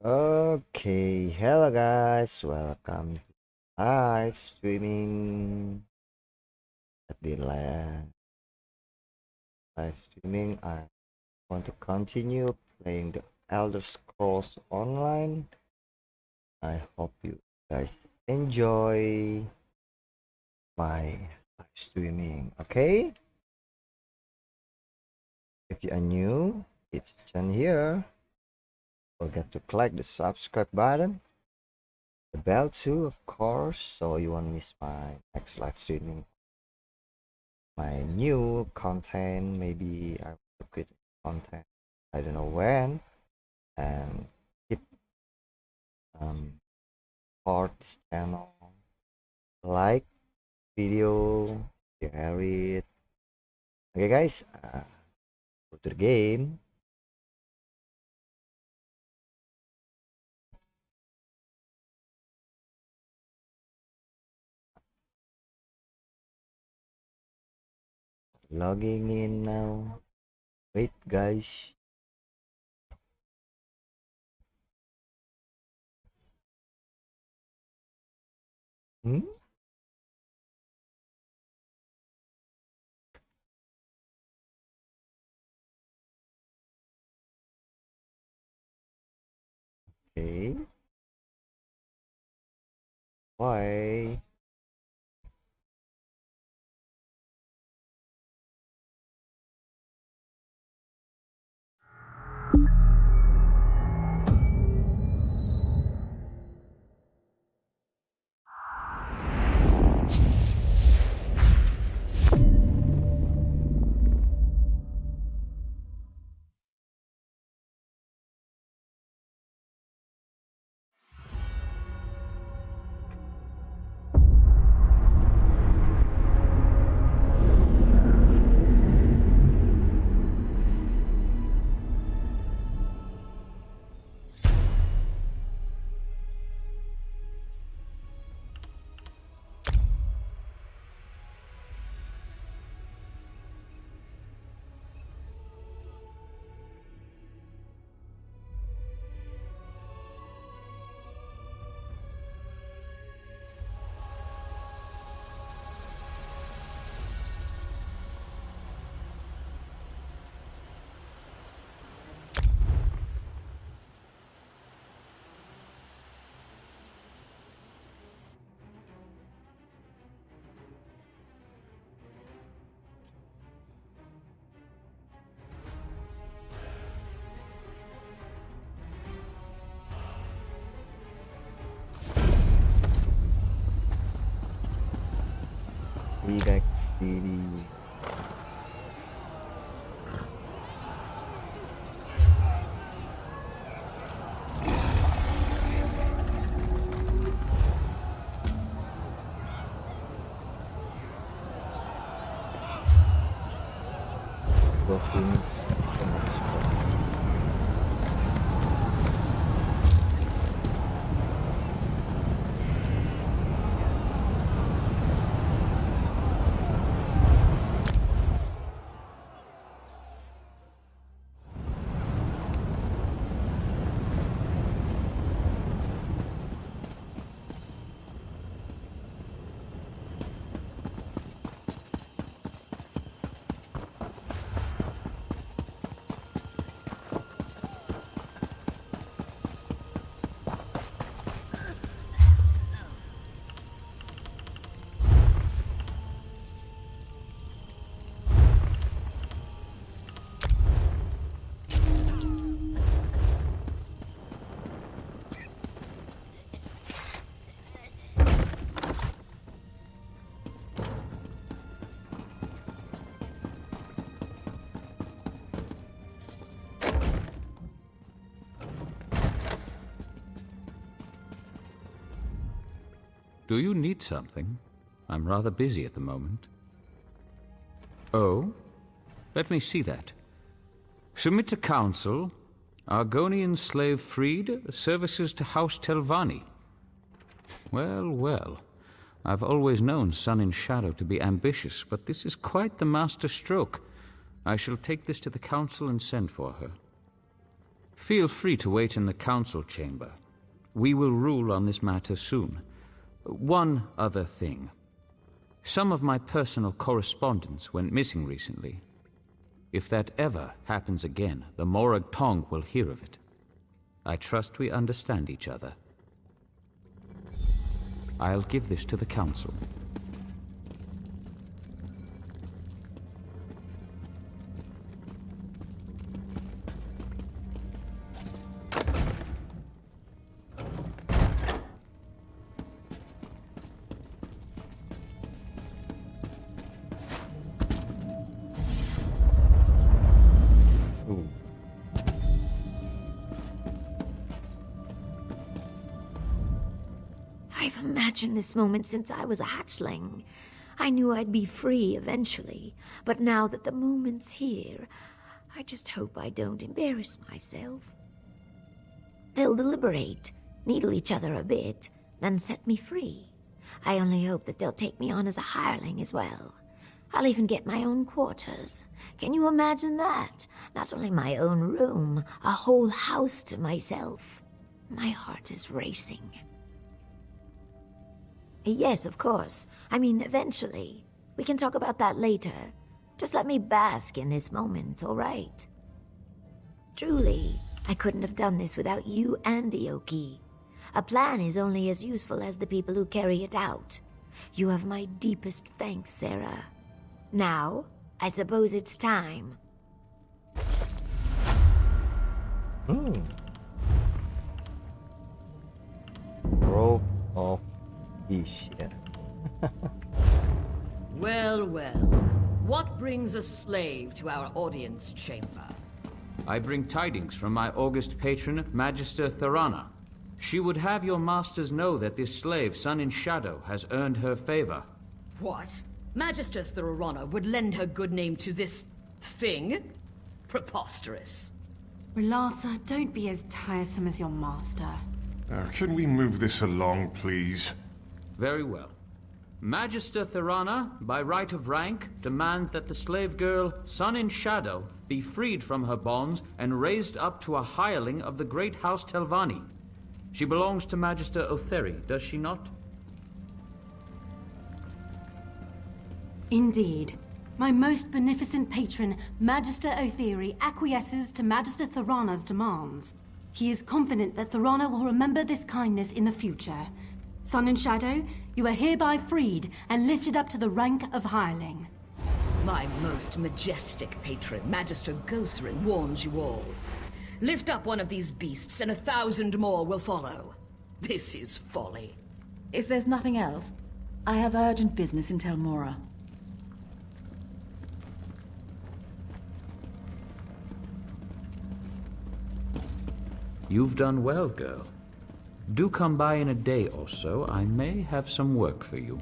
Okay, hello guys, welcome to live streaming. At the live streaming, I want to continue playing the Elder Scrolls Online. I hope you guys enjoy my live streaming. Okay, if you are new, it's Chen here. Don't forget to click the subscribe button, the bell too, of course, so you won't miss my next live streaming. My new content, maybe I will quit content, I don't know when, and keep support this channel, like video, share it. Okay guys, go to the game. Logging in now. Wait guys. Hmm? Okay, why? Relax City. Dolphins. Do you need something? I'm rather busy at the moment. Oh? Let me see that. Submit to council. Argonian slave freed. Services to House Telvanni. Well, well. I've always known Sun in Shadow to be ambitious, but this is quite the master stroke. I shall take this to the council and send for her. Feel free to wait in the council chamber. We will rule on this matter soon. One other thing. Some of my personal correspondence went missing recently. If that ever happens again, the Morag Tong will hear of it. I trust we understand each other. I'll give this to the council. I've imagined this moment since I was a hatchling. I knew I'd be free eventually, but now that the moment's here, I just hope I don't embarrass myself. They'll deliberate, needle each other a bit, then set me free. I only hope that they'll take me on as a hireling as well. I'll even get my own quarters. Can you imagine that? Not only my own room, a whole house to myself. My heart is racing. Yes, of course. I mean, eventually. We can talk about that later. Just let me bask in this moment, all right? Truly, I couldn't have done this without you and Ioki. A plan is only as useful as the people who carry it out. You have my deepest thanks, Sarah. Now, I suppose it's time. Rope of peace, yeah. Well, well. What brings a slave to our audience chamber? I bring tidings from my august patron, Magister Tharana. She would have your masters know that this slave, Sun in Shadow, has earned her favor. What? Magister Tharana would lend her good name to this thing? Preposterous. Relasa, don't be as tiresome as your master. Can we move this along, please? Very well. Magister Tharana, by right of rank, demands that the slave girl, Sun in Shadow, be freed from her bonds and raised up to a hireling of the great House Telvanni. She belongs to Magister Otheri, does she not? Indeed. My most beneficent patron, Magister Otheri, acquiesces to Magister Tharana's demands. He is confident that Tharana will remember this kindness in the future. Sun and Shadow, you are hereby freed and lifted up to the rank of hireling. My most majestic patron, Magister Gothrin, warns you all. Lift up one of these beasts and 1,000 more will follow. This is folly. If there's nothing else, I have urgent business in Telmora. You've done well, girl. Do come by in a day or so. I may have some work for you.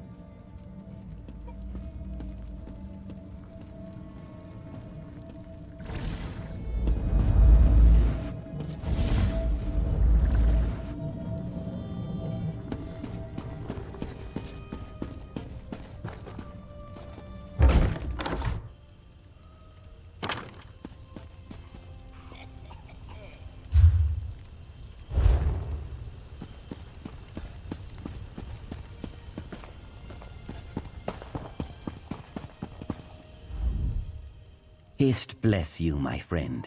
Hist bless you, my friend.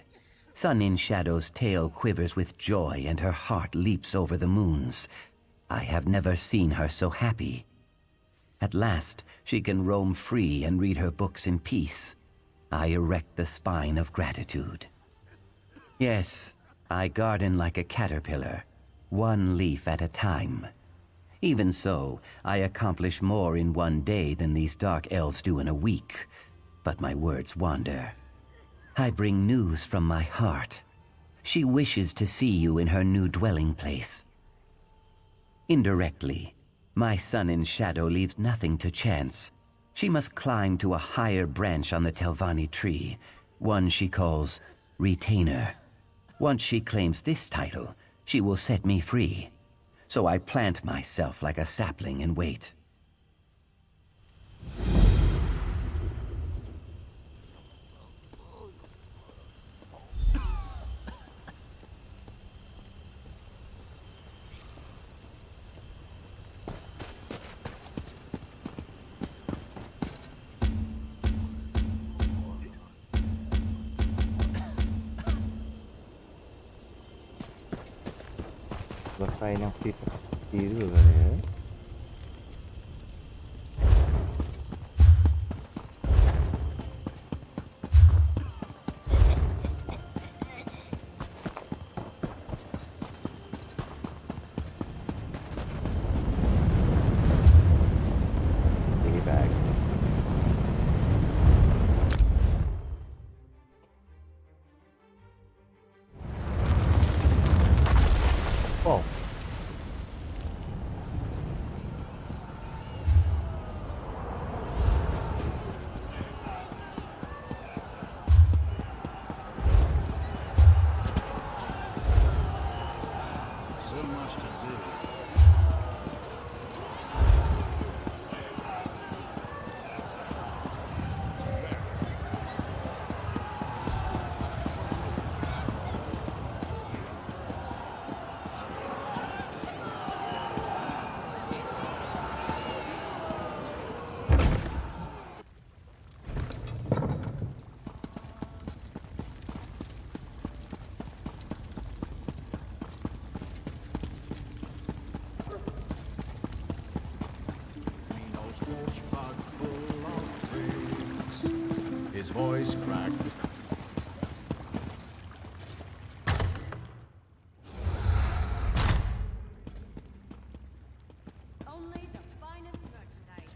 Sun in Shadow's tail quivers with joy and her heart leaps over the moons. I have never seen her so happy. At last, she can roam free and read her books in peace. I erect the spine of gratitude. Yes, I garden like a caterpillar, one leaf at a time. Even so, I accomplish more in one day than these dark elves do in a week. But my words wander. I bring news from my heart. She wishes to see you in her new dwelling place. Indirectly, my Sun in Shadow leaves nothing to chance. She must climb to a higher branch on the Telvanni tree, one she calls Retainer. Once she claims this title, she will set me free. So I plant myself like a sapling and wait. Selesain yang Vivex dulu kali ya. Oh. So much to do. His voice cracked. Only the finest merchandise.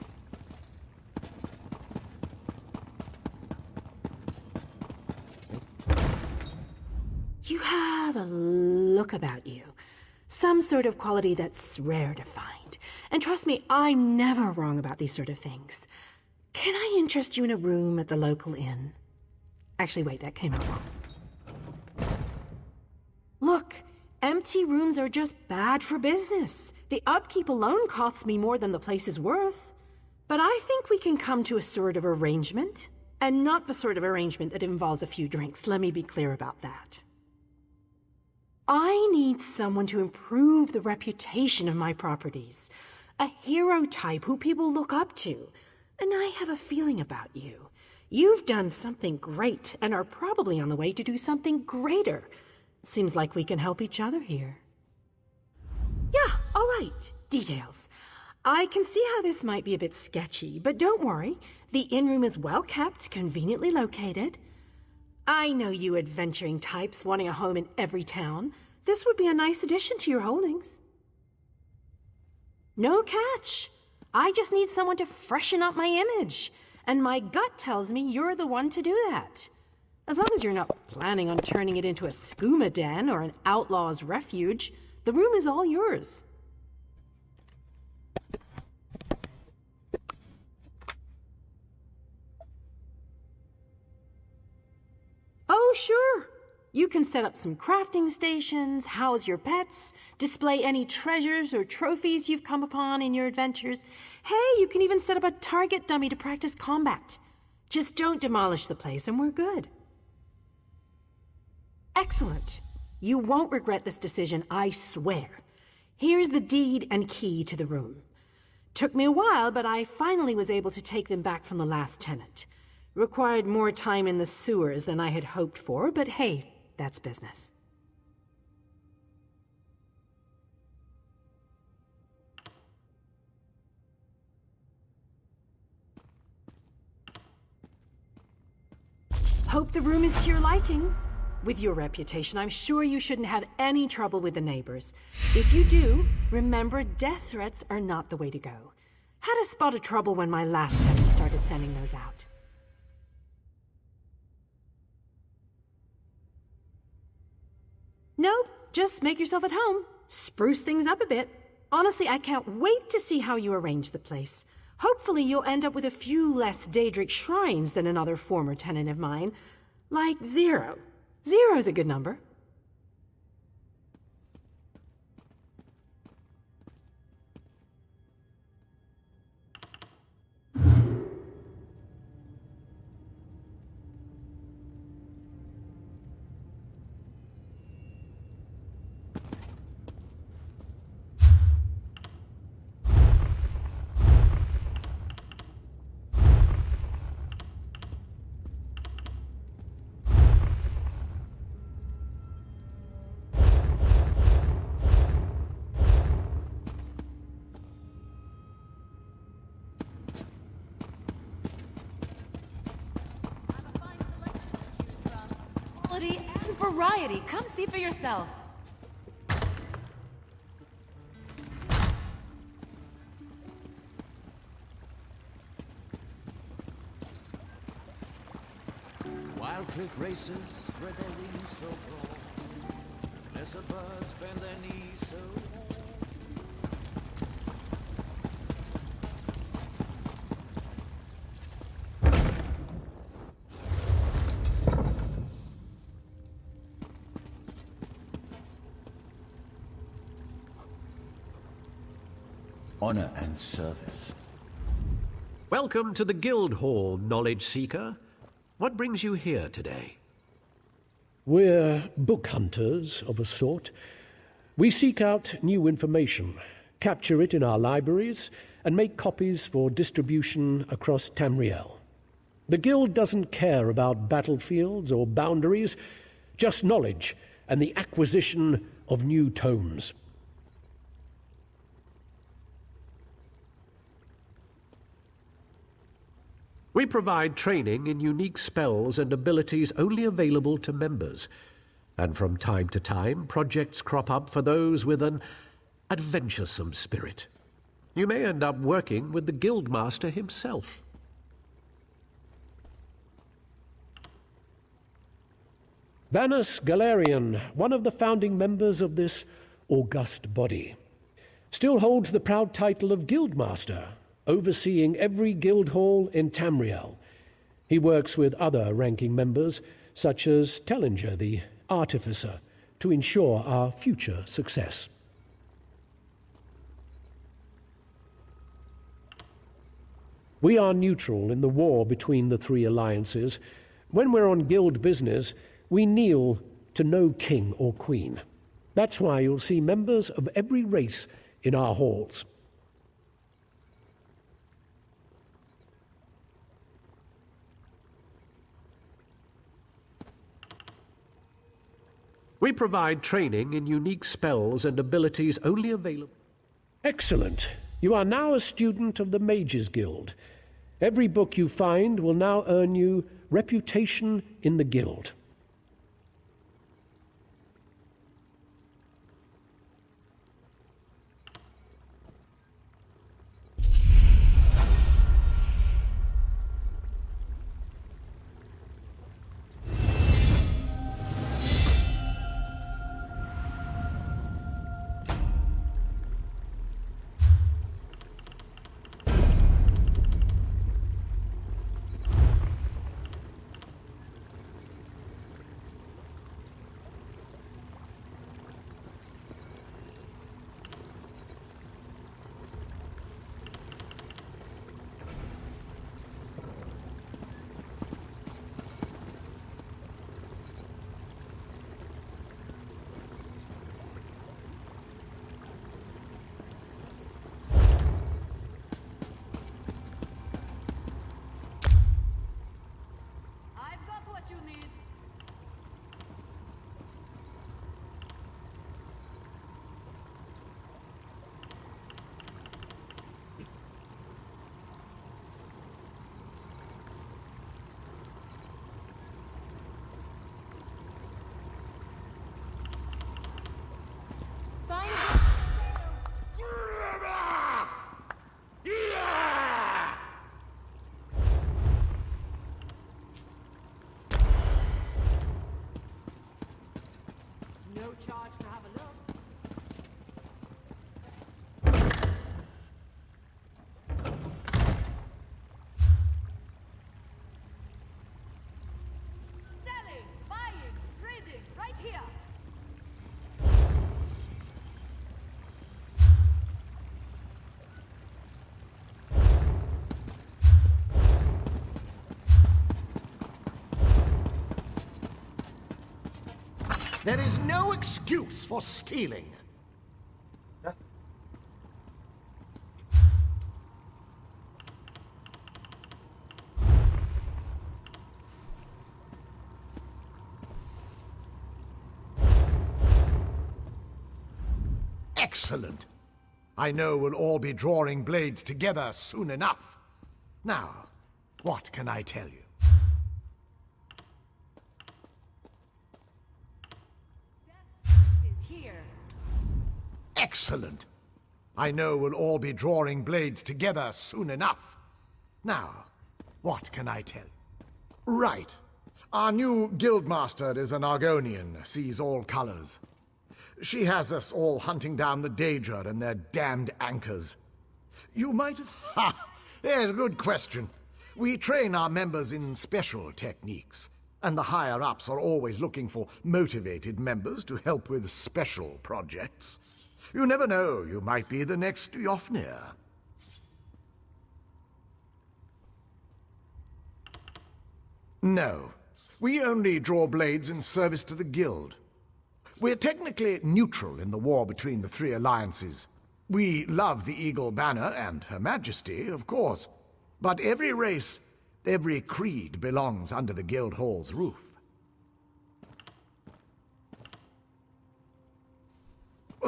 You have a look about you. Some sort of quality that's rare to find. And trust me, I'm never wrong about these sort of things. Can I interest you in a room at the local inn? Actually, wait, that came out wrong. Look, empty rooms are just bad for business. The upkeep alone costs me more than the place is worth. But I think we can come to a sort of arrangement. And not the sort of arrangement that involves a few drinks. Let me be clear about that. I need someone to improve the reputation of my properties. A hero type who people look up to. And I have a feeling about you. You've done something great and are probably on the way to do something greater. Seems like we can help each other here. Yeah, all right. Details. I can see how this might be a bit sketchy, but don't worry. The inn room is well kept, conveniently located. I know you adventuring types wanting a home in every town. This would be a nice addition to your holdings. No catch. I just need someone to freshen up my image. And my gut tells me you're the one to do that. As long as you're not planning on turning it into a skooma den or an outlaw's refuge, the room is all yours. Oh, sure. You can set up some crafting stations, house your pets, display any treasures or trophies you've come upon in your adventures. Hey, you can even set up a target dummy to practice combat. Just don't demolish the place and we're good. Excellent. You won't regret this decision, I swear. Here's the deed and key to the room. Took me a while, but I finally was able to take them back from the last tenant. Required more time in the sewers than I had hoped for, but hey, that's business. Hope the room is to your liking. With your reputation, I'm sure you shouldn't have any trouble with the neighbors. If you do, remember death threats are not the way to go. Had a spot of trouble when my last tenant started sending those out. Nope, just make yourself at home. Spruce things up a bit. Honestly, I can't wait to see how you arrange the place. Hopefully you'll end up with a few less Daedric shrines than another former tenant of mine. Like 0. 0's a good number. quality and variety. Come see for yourself. Wild cliff racers spread their wings so broad. Lesser birds bend their knees so honor and service. Welcome to the Guild Hall, Knowledge Seeker. What brings you here today? We're book hunters of a sort. We seek out new information, capture it in our libraries, and make copies for distribution across Tamriel. The Guild doesn't care about battlefields or boundaries, just knowledge and the acquisition of new tomes. We provide training in unique spells and abilities only available to members. And from time to time, projects crop up for those with an adventuresome spirit. You may end up working with the Guildmaster himself. Vanus Galerian, one of the founding members of this august body, still holds the proud title of Guildmaster, overseeing every guild hall in Tamriel. He works with other ranking members, such as Tellinger, the Artificer, to ensure our future success. We are neutral in the war between the three alliances. When we're on guild business, we kneel to no king or queen. That's why you'll see members of every race in our halls. We provide training in unique spells and abilities only available. Excellent. You are now a student of the Mages Guild. Every book you find will now earn you reputation in the guild. There is no excuse for stealing. Excellent. I know we'll all be drawing blades together soon enough. Now, what can I tell you? Excellent. I know we'll all be drawing blades together soon enough. Now, what can I tell you? Right. Our new guildmaster is an Argonian, sees all colors. She has us all hunting down the Daedra and their damned anchors. You might... Ha! There's a good question. We train our members in special techniques, and the higher-ups are always looking for motivated members to help with special projects. You never know, you might be the next Yofnir. No. We only draw blades in service to the Guild. We're technically neutral in the war between the three alliances. We love the Eagle Banner and Her Majesty, of course. But every race, every creed belongs under the Guild Hall's roof.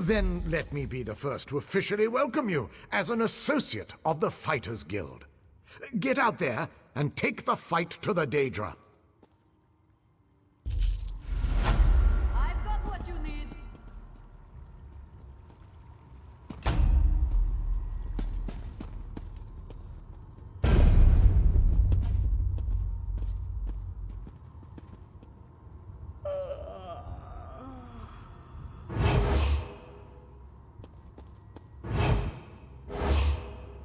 Then let me be the first to officially welcome you as an associate of the Fighters Guild. Get out there and take the fight to the Daedra. I've got what you need.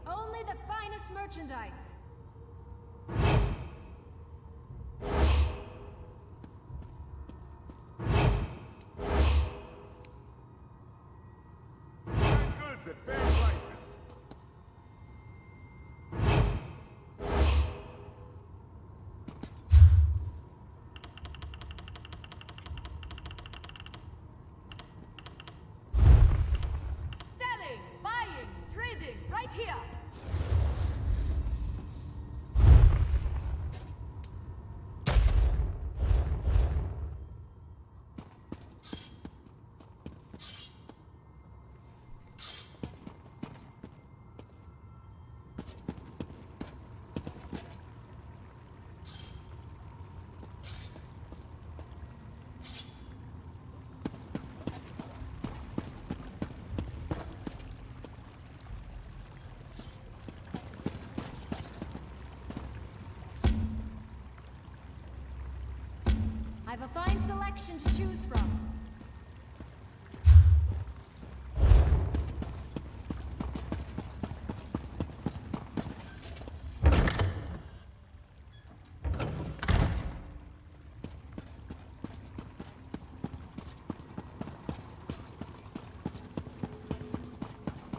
Only the finest merchandise. Goods at fair prices. Selling, buying, trading, right here. I've a fine selection to choose from.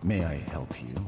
May I help you?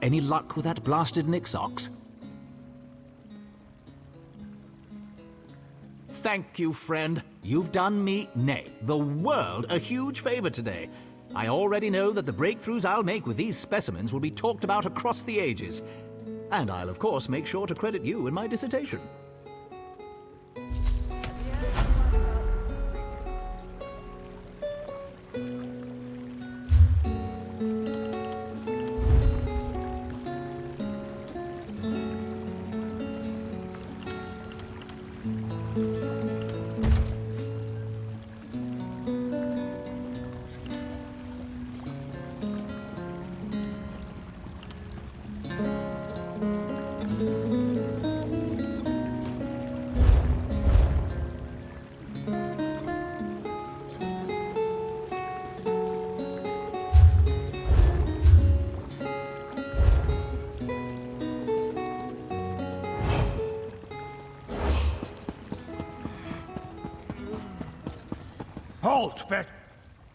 Any luck with that blasted Nixox? Thank you, friend. You've done me, nay, the world, a huge favor today. I already know that the breakthroughs I'll make with these specimens will be talked about across the ages. And I'll, of course, make sure to credit you in my dissertation. Halt, vet!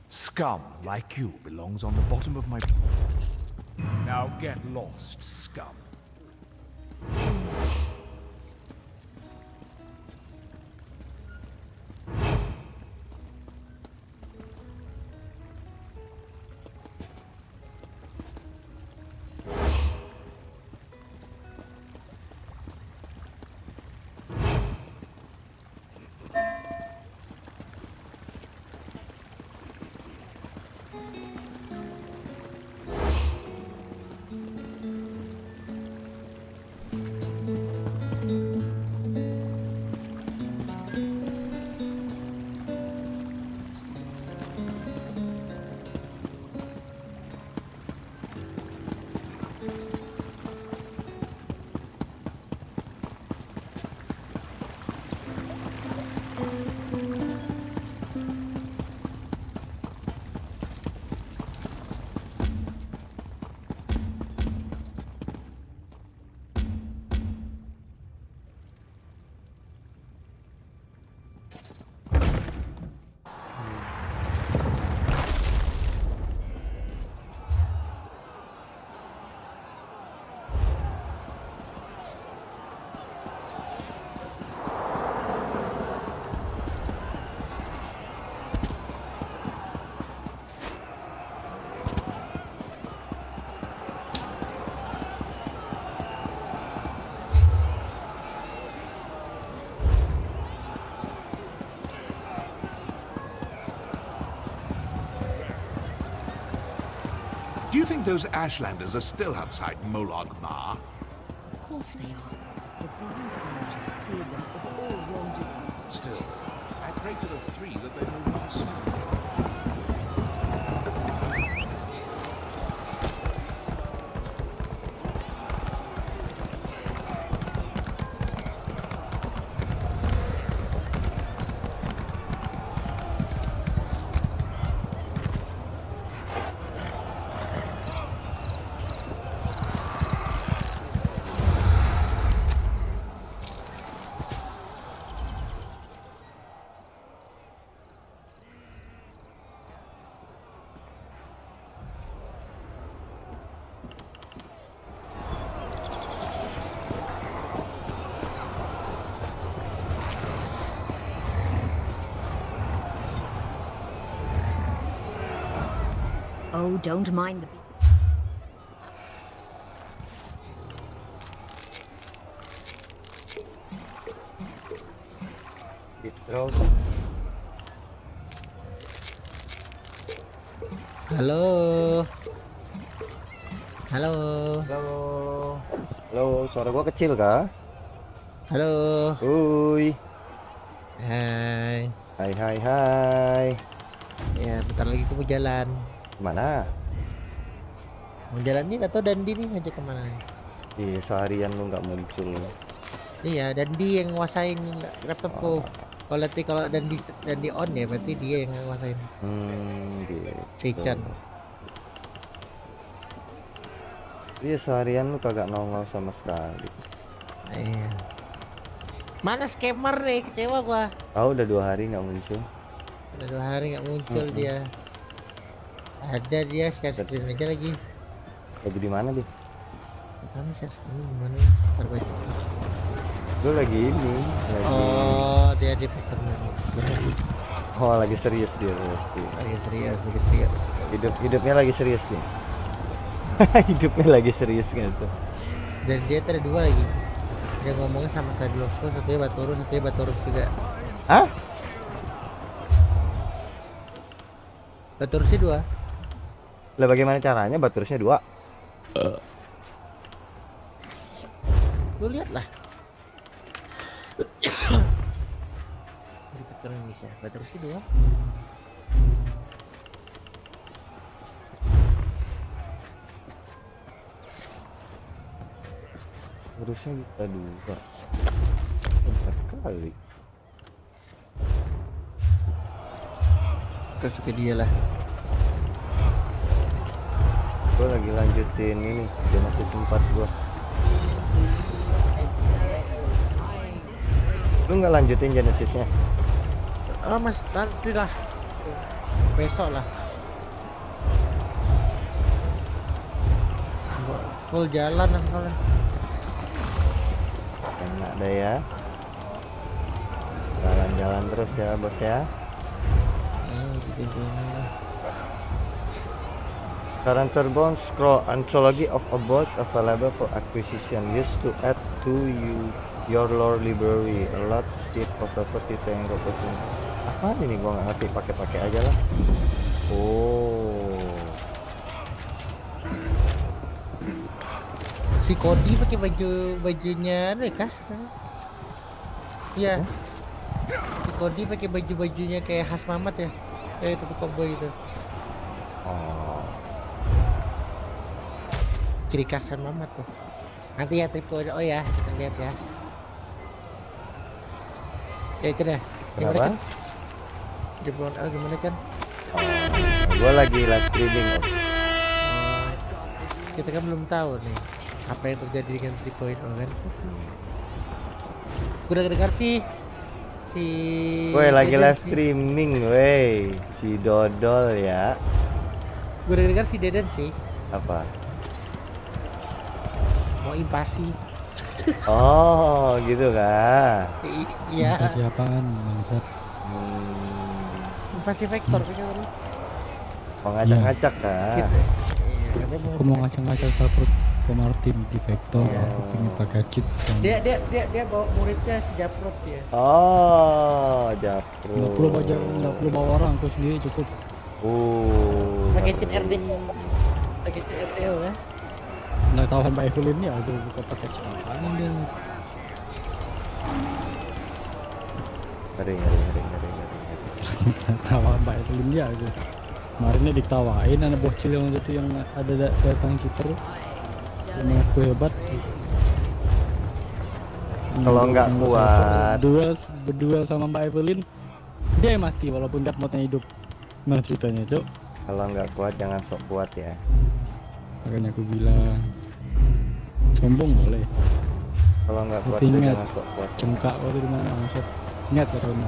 Scum like you belongs on the bottom of my... Now get lost, scum. Do you think those Ashlanders are still outside Molag Ma? Of course they are. The blind archers cleared them of all wrongdoing. Still, I pray to the three that they may not see. Oh, don't mind the... Halo. Halo. Halo. Halo, suara gua kecil kah? Halo. Uy. Hai. Hai hai hai. Ya, bentar lagi aku mau jalan. Kemana? Mau jalan nih atau Dandi nih ngajak kemana nih? Iya, seharian lu nggak muncul. Iya, Dandi yang nguasain laptopku. Kalau Dandi on ya berarti dia yang nguasain. Gitu. Si Chen. Iya, seharian lu kagak nongol sama sekali. Iya. Mana scammer nih, kecewa gua. Oh, udah 2 hari nggak muncul. Udah 2 hari nggak muncul dia. Ada dia share screen aja lagi. Lagi di mana dia? Kamu share screen gimana? Ntar baca. Lu lagi ini. Lagi... Oh, dia di Victor Manis. Oh, lagi serius dia berarti. Lagi serius. Hidupnya lagi serius nih. Hidupnya lagi serius gitu. Dan dia ada 2 lagi. Dia ngomongnya sama Sadlovko, satunya Baturus juga. Hah? Baturusnya 2. Lah bagaimana caranya Baturusnya 2? Lu lihat lah. Di Victor Indonesia, Baturusnya 2. Harusnya kita 2. 4 kali. Kasih ke dia lah. Gue lagi lanjutin ini Genesis 4 gua. Lu nggak lanjutin Genesisnya? Oh mas, nanti lah. besok lah. Full jalan soalnya. Enak deh ya. Jalan-jalan terus ya bos ya. Current Turbone Scroll Anthology of Abodes available for acquisition. Used to add to your lore library. A lot of purpose detail yang apa ini gua nggak ngerti, pakai aja lah. Oh, si Cody pakai bajunya kah? Iya. Si Cody pakai bajunya kayak khas Mamat ya. Kayak itu cowboy itu. Oh. Ciri khas Mamat tuh. Nanti ya triple oh ya, kita lihat ya. Ya itu deh. Gimana kan? Triple gimana kan? Gua lagi live streaming. Kita kan belum tahu nih apa yang terjadi dengan 3.0 kan. Gue udah dengar sih si Woi lagi live streaming woi si Dodol ya. Gue udah dengar si Deden sih. Apa? Mau invasi. Oh gitu kah? Iya. Invasi apaan bangsat? Invasi vektor kan tadi. Mau ngacak-ngacak kan? Aku mau ngacak-ngacak Salprot ke Martin di vektor. Aku pengen pakai cheat. Dia bawa muridnya si Japrot ya. Oh, Japrot. Nggak perlu bawa orang, aku sendiri cukup. Pakai cheat RD. Pakai cheat RDO ya. Nggak tahu Mbak Evelyn ya, aku buka pakai cheat apaan dia. Ngeri. Nggak tahu Mbak Evelyn dia aku. Kemarinnya diktawain anak bocil yang itu yang ada datang kita tuh. Mengaku hebat. Kalau nggak kuat berduel sama Mbak Evelyn, dia yang mati walaupun Dark Mode-nya hidup. Nah ceritanya Cok. Kalau nggak kuat jangan sok kuat ya. Makanya aku bilang sombong boleh. Kalau nggak kuat jangan sok kuat. Cengkak waktu di mana maksud? Ingat ya Tuna.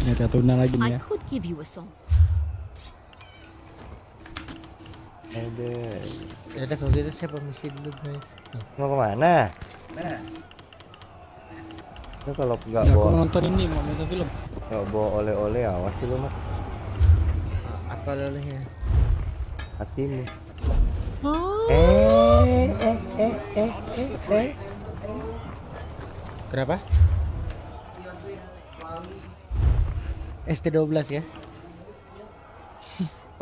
Ingat ya Tuna lagi nih ya. I could give you a song. Ya udah kalau gitu saya permisi dulu guys. Mau kemana? Lu kalau nggak Aku bawa nonton ini, mau nonton film. Nggak bawa oleh-oleh awas sih lu mah. Apa olehnya? Hatimu. Oh. Kenapa? ST12 ya?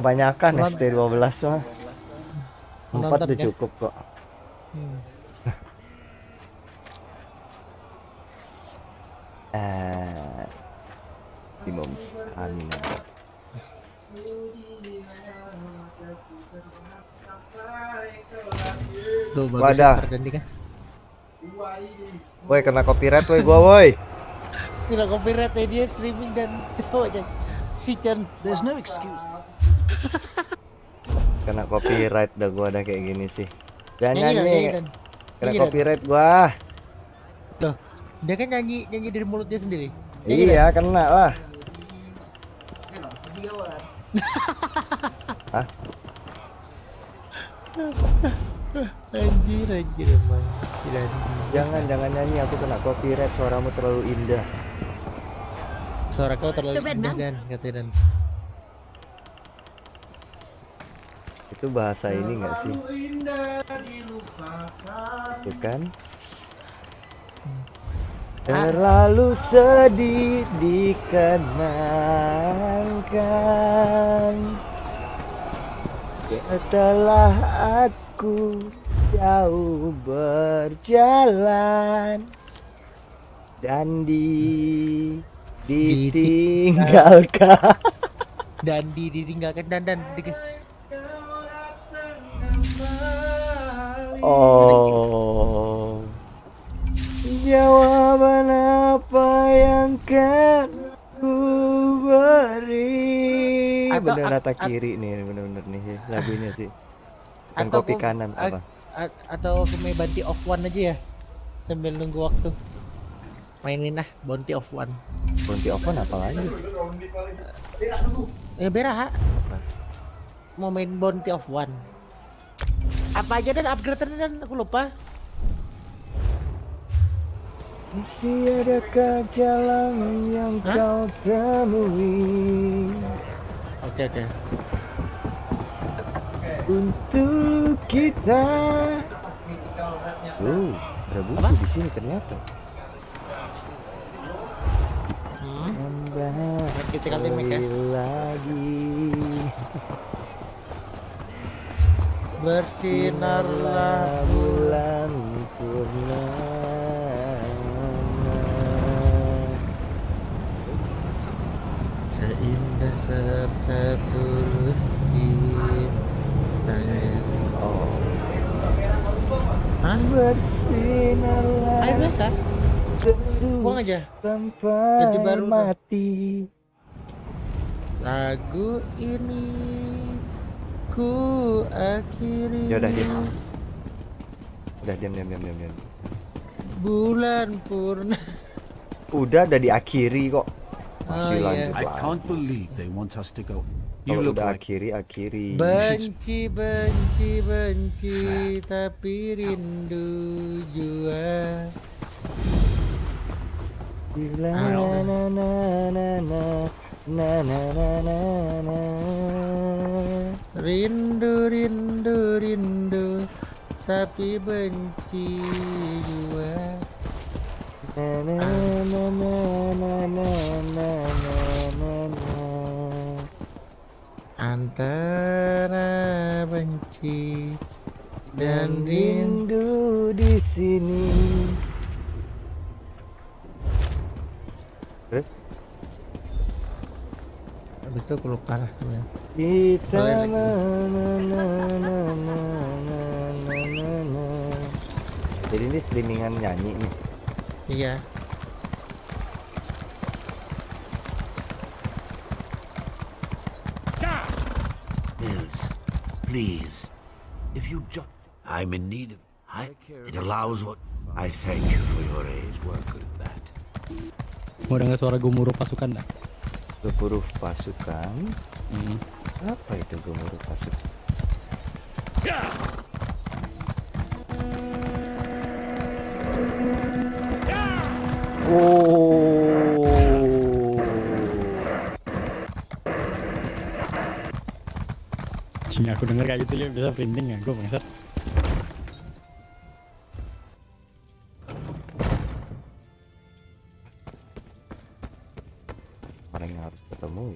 Kebanyakan ST12 mah. 4 udah cukup kok. Dimums amin. Tuh, wadah. Kan? Woi kena copyright woi gua woi. Kena copyright dia streaming dan si Chen. There's no excuse. Kena copyright dah gua ada kayak gini sih. Jangan nyanyi, nih. Kena copyright gua. Loh, dia kan nyanyi dari mulut dia sendiri. Iya, kena lah. Hah? Anjir emang. Jangan nyanyi, aku kena copyright, suaramu terlalu indah. Suara kau terlalu indah kan, katanya. Itu bahasa ini enggak sih? Itu kan? Terlalu sedih dikenangkan. Setelah aku jauh berjalan dan ditinggalkan. Oh, jawaban apa yang kan ku beri? Bener rata kiri nih, bener-bener nih lagunya sih. Bukan kopi kanan apa? Atau aku main banti off one aja ya, sambil nunggu waktu. Mainin lah Bounty of One. Bounty of One apa lagi? Beraha. Mau main Bounty of One. Apa aja dan upgrade dan aku lupa. Masih adakah jalan yang kau temui? Oke. Untuk kita. Ada buku di sini ternyata. Critical damage ya. Lagi. Bersinarlah bulan purnama. Seindah serta tulus cintanya. Bersinarlah. Ayo biasa. Buang aja. Sampai baru mati. Lagu ini ku akhiri. Ya udah diam. Udah diam. Bulan purna. Udah diakhiri kok. Masih lanjut. I can't believe they want us to go. You look like akhiri. Benci tapi rindu jua. Rindu tapi benci jua. Antara benci dan rindu di sini. Habis itu aku lupa lah. Kita Jadi ini streamingan nyanyi nih. Iya. Please, if you just, I'm in need of. It allows what I thank you for your aid. We're good at that. Mau dengar suara gemuruh pasukan dah? Gemuruh pasukan? Apa itu gemuruh pasukan? Cing, aku denger kayak gitu ya bisa printing ya, gue bangsat. Orang yang harus ketemu.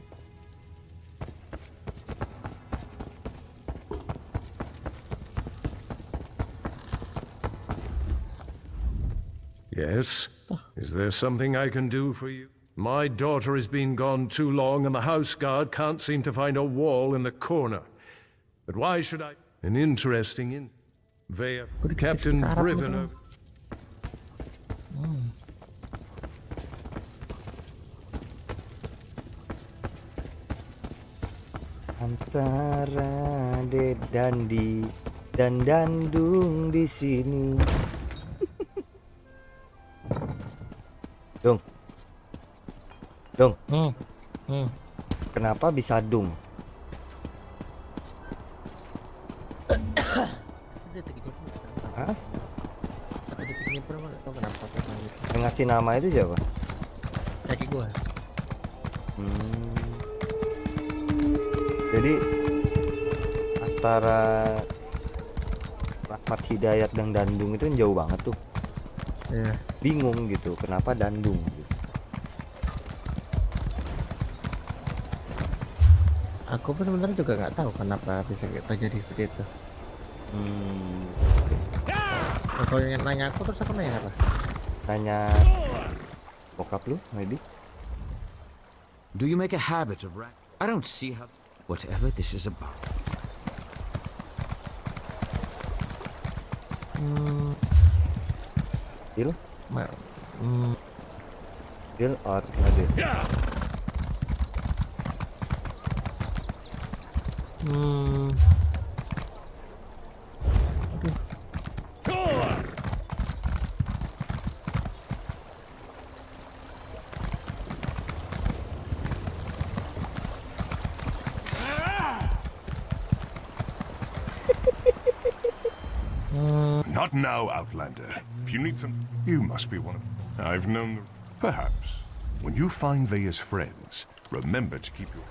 Yes? Is there something I can do for you? My daughter has been gone too long and the house guard can't seem to find a wall in the corner. But why should I? An interesting Captain Briven. Antara Dandi dan Dandung di sini. Dong. Kenapa bisa dung? Hah? Yang ngasih nama itu siapa? Kaki gua. Jadi antara Rahmat Hidayat dan Dandung itu jauh banget tuh. Iya. Bingung gitu, kenapa Dandung gitu. Aku pun sebenarnya juga nggak tahu kenapa bisa terjadi seperti itu. Kalau yang nanya aku terus aku nanya apa? Nanya bokap lu, maybe. Do you make a habit of I don't see how. Whatever this is about. Deal? Deal or not deal? Not now, Outlander. If you need some... You must be one of... I've known them. Perhaps. When you find Veya's friends, remember to keep your...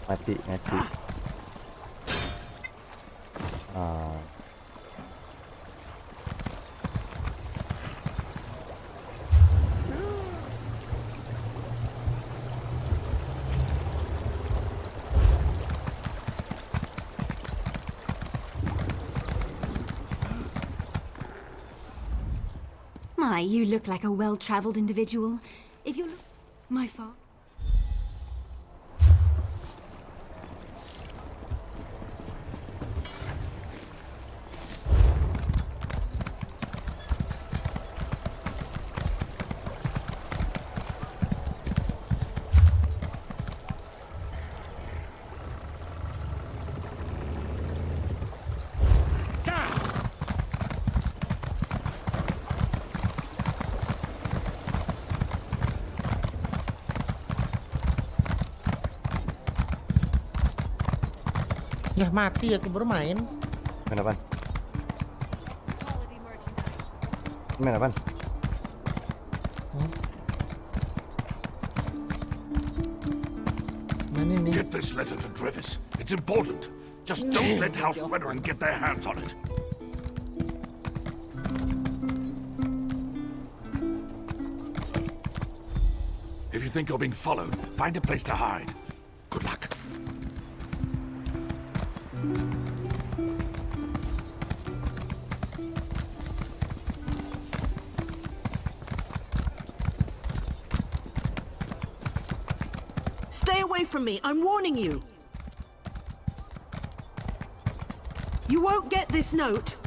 Mati. My, you look like a well-traveled individual. If you look... My father... Ya mati aku baru main. Main apaan? Main apaan? Get this letter to Drevis. It's important. Just don't let House Radeon get their hands on it. If you think you're being followed, find a place to hide. Good luck. Stay away from me, I'm warning you. You won't get this note.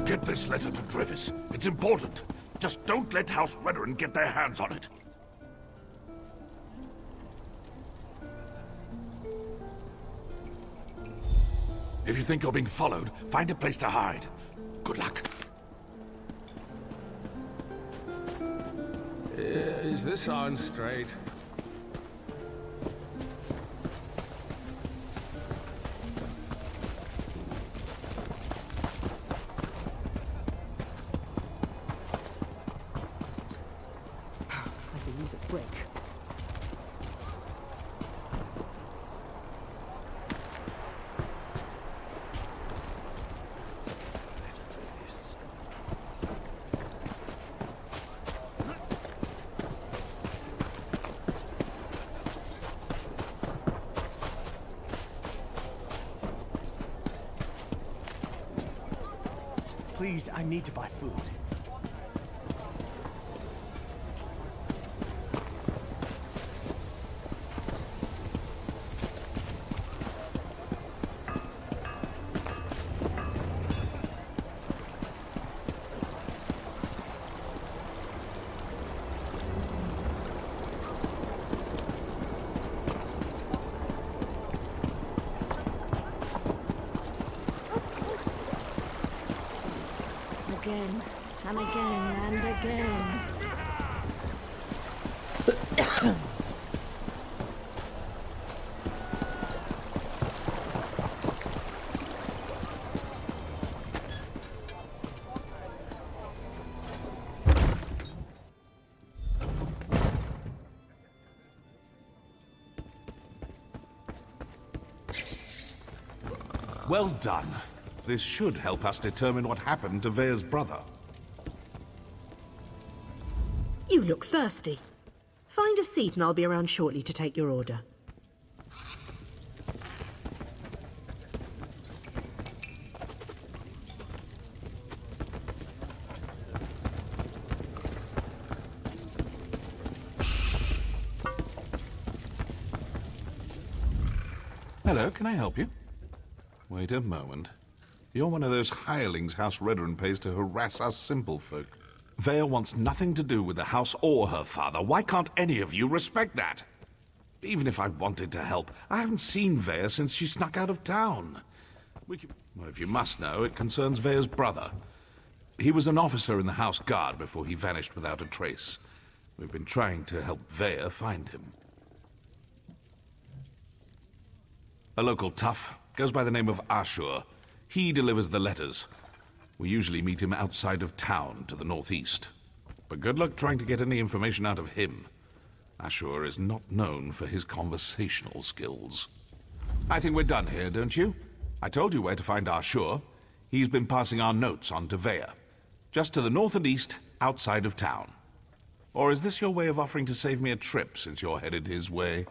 Get this letter to Drevis. It's important. Just don't let House Radeon get their hands on it. If you think you're being followed, find a place to hide. Good luck. Is this on straight? Please, I need to buy food. Again, and again, and again. Well done. This should help us determine what happened to Vea's brother. You look thirsty. Find a seat and I'll be around shortly to take your order. Hello, can I help you? Wait a moment. You're one of those hirelings House Radeon pays to harass us simple folk. Vea wants nothing to do with the house or her father. Why can't any of you respect that? Even if I wanted to help, I haven't seen Vea since she snuck out of town. Well, if you must know, it concerns Vea's brother. He was an officer in the House Guard before he vanished without a trace. We've been trying to help Vea find him. A local tough, goes by the name of Ashur. He delivers the letters. We usually meet him outside of town to the northeast. But good luck trying to get any information out of him. Ashur is not known for his conversational skills. I think we're done here, don't you? I told you where to find Ashur. He's been passing our notes on to Vea. Just to the north and east, outside of town. Or is this your way of offering to save me a trip, since you're headed his way?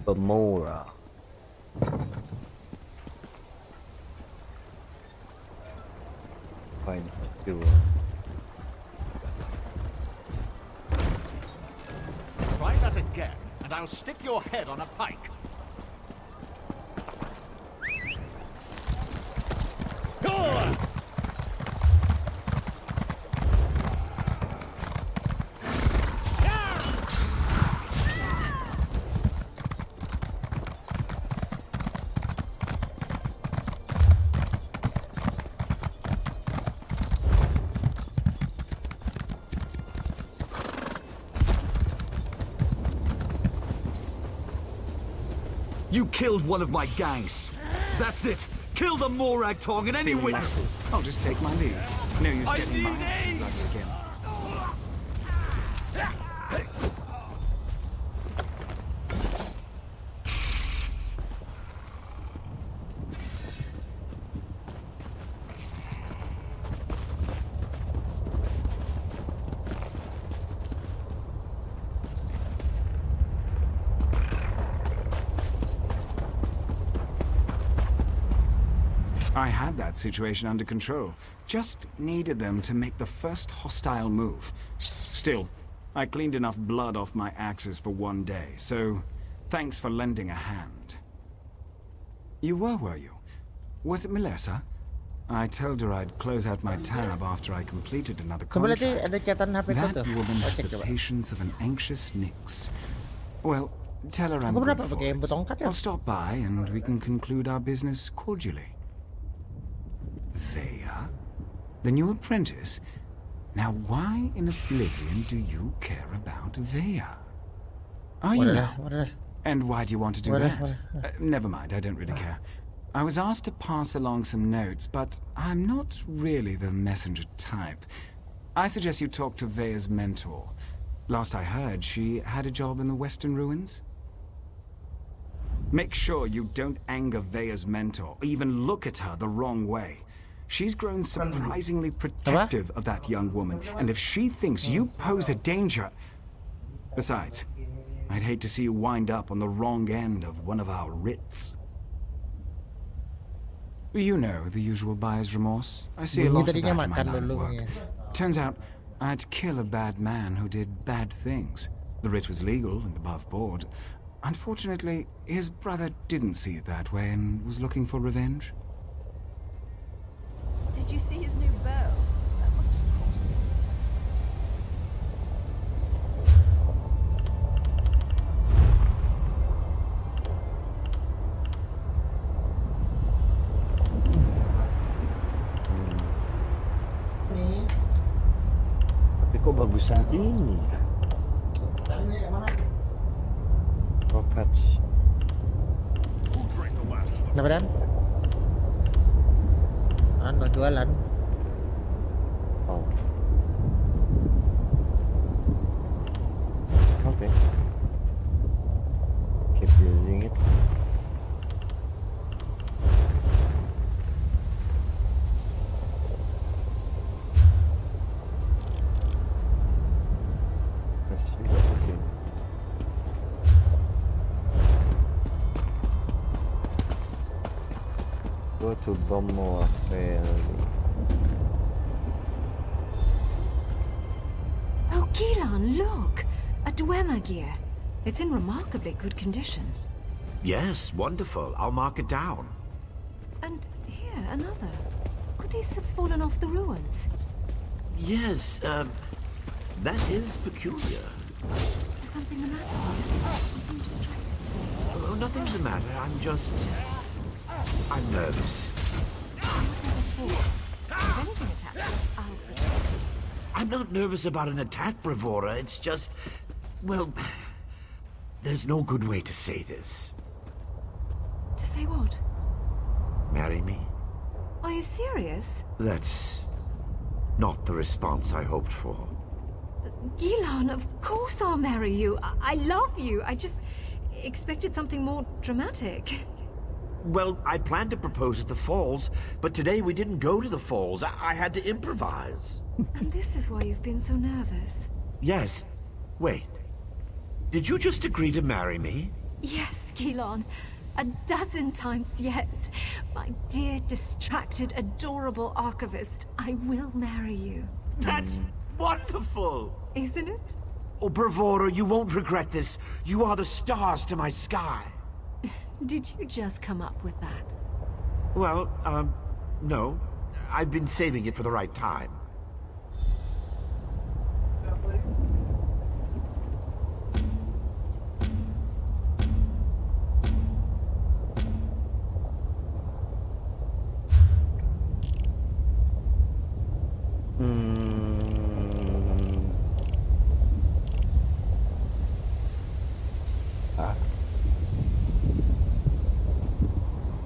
Bamora. Find two. Try that again, and I'll stick your head on a pike. You killed one of my gangs. That's it. Kill the Morag Tong and any witnesses. I'll just take my leave. No use getting my ass bloody again. I had that situation under control. Just needed them to make the first hostile move. Still, I cleaned enough blood off my axes for one day, so thanks for lending a hand. You were you? Was it Melissa? I told her I'd close out my tab after I completed another contract. That woman has the patience of an anxious Nyx. Well, tell her I'm grateful. I'll stop by and we can conclude our business cordially. Vea? The new apprentice? Now why in oblivion do you care about Vea? Are you now? And why do you want to do that? Never mind, I don't really care. I was asked to pass along some notes, but I'm not really the messenger type. I suggest you talk to Vea's mentor. Last I heard, she had a job in the Western Ruins. Make sure you don't anger Vea's mentor, or even look at her the wrong way. She's grown surprisingly protective of that young woman, and if she thinks you pose a danger... Besides, I'd hate to see you wind up on the wrong end of one of our writs. You know, the usual buyer's remorse. I see a lot of that in my line of work. Turns out, I had to kill a bad man who did bad things. The writ was legal and above board. Unfortunately, his brother didn't see it that way and was looking for revenge. Did you see his new bow? That must have cost him. bagusan ini. Rockets. Kenapa Dan? Anu jualan. Oh. Okay. Keep using it. Go to Bomber Valley. Oh, Gilan, look! A Dwemer gear. It's in remarkably good condition. Yes, wonderful. I'll mark it down. And here, another. Could these have fallen off the ruins? Yes, that is peculiar. Is something the matter here? You seem distracted today. Oh, nothing's the matter. I'm nervous. Whatever for. If anything attacks us, I'll protect you. I'm not nervous about an attack, Bravura. It's just... well... there's no good way to say this. To say what? Marry me? Are you serious? That's... not the response I hoped for. Gilan, of course I'll marry you. I love you. I just expected something more dramatic. Well, I planned to propose at the falls, but today we didn't go to the falls. I had to improvise. And this is why you've been so nervous. Yes. Wait. Did you just agree to marry me? Yes, Gilan. 12 times yes. My dear, distracted, adorable archivist, I will marry you. That's wonderful! Isn't it? Oh, Bravura, you won't regret this. You are the stars to my sky. Did you just come up with that? Well, no. I've been saving it for the right time.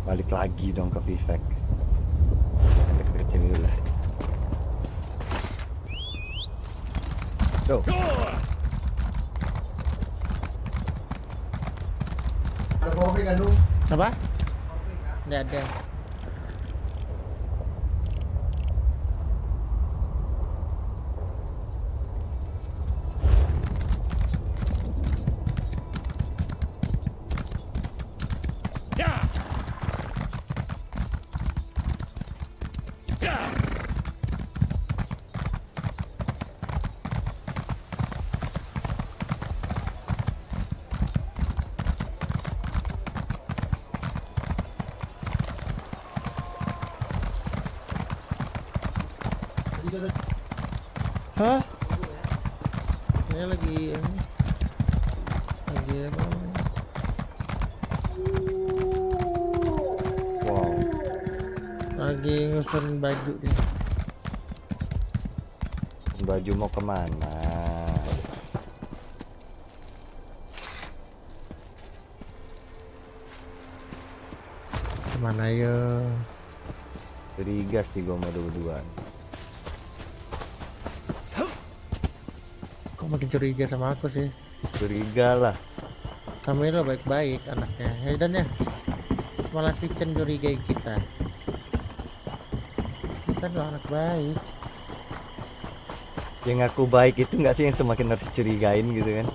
Balik lagi dong ke Vivek. Deket-deket sini dulu lah. Go. Ada kopi kan lu? Apa? Nggak ada. Hah? Ini lagi apa? Wow. Lagi ngusun baju dia. Baju mau kemana? Kemana ya? Curiga sih gue mau dua-duaan. Kok makin curiga sama aku sih? Curiga lah. Camilo baik-baik anaknya. Ya dan ya. Malah si Chen curigai kita. Kita tuh anak baik. Yang aku baik itu nggak sih yang semakin harus dicurigain gitu kan?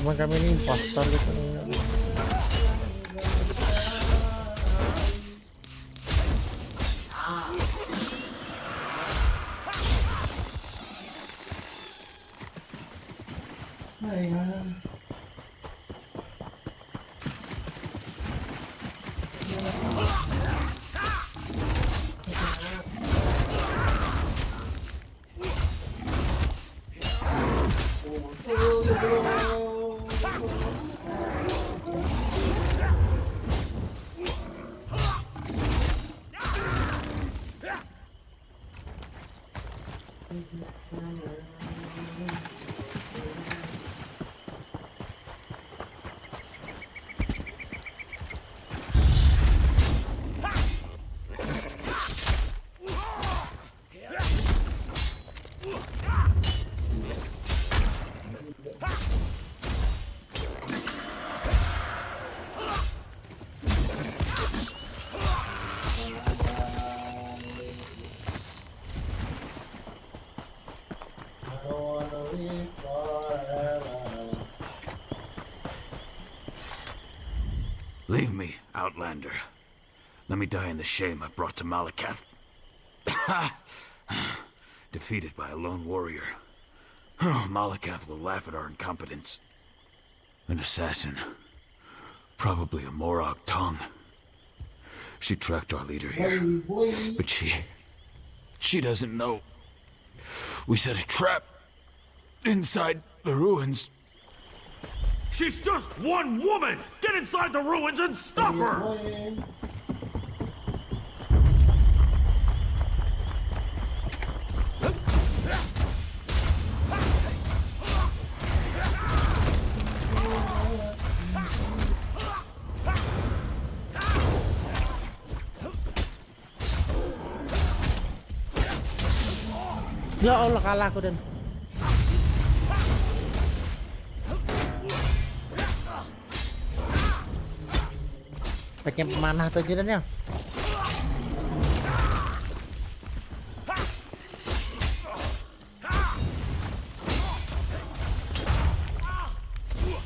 Emang kami ini impostor gitu. Leave me, Outlander. Let me die in the shame I've brought to Malakath. Defeated by a lone warrior. Malakath will laugh at our incompetence. An assassin. Probably a Morag tongue. She tracked our leader here. But she doesn't know. We set a trap inside the ruins. She's just one woman! Get inside the ruins and stop her! Ya Allah, kalah aku dan. Pakai pemanah tuh aja dan ya.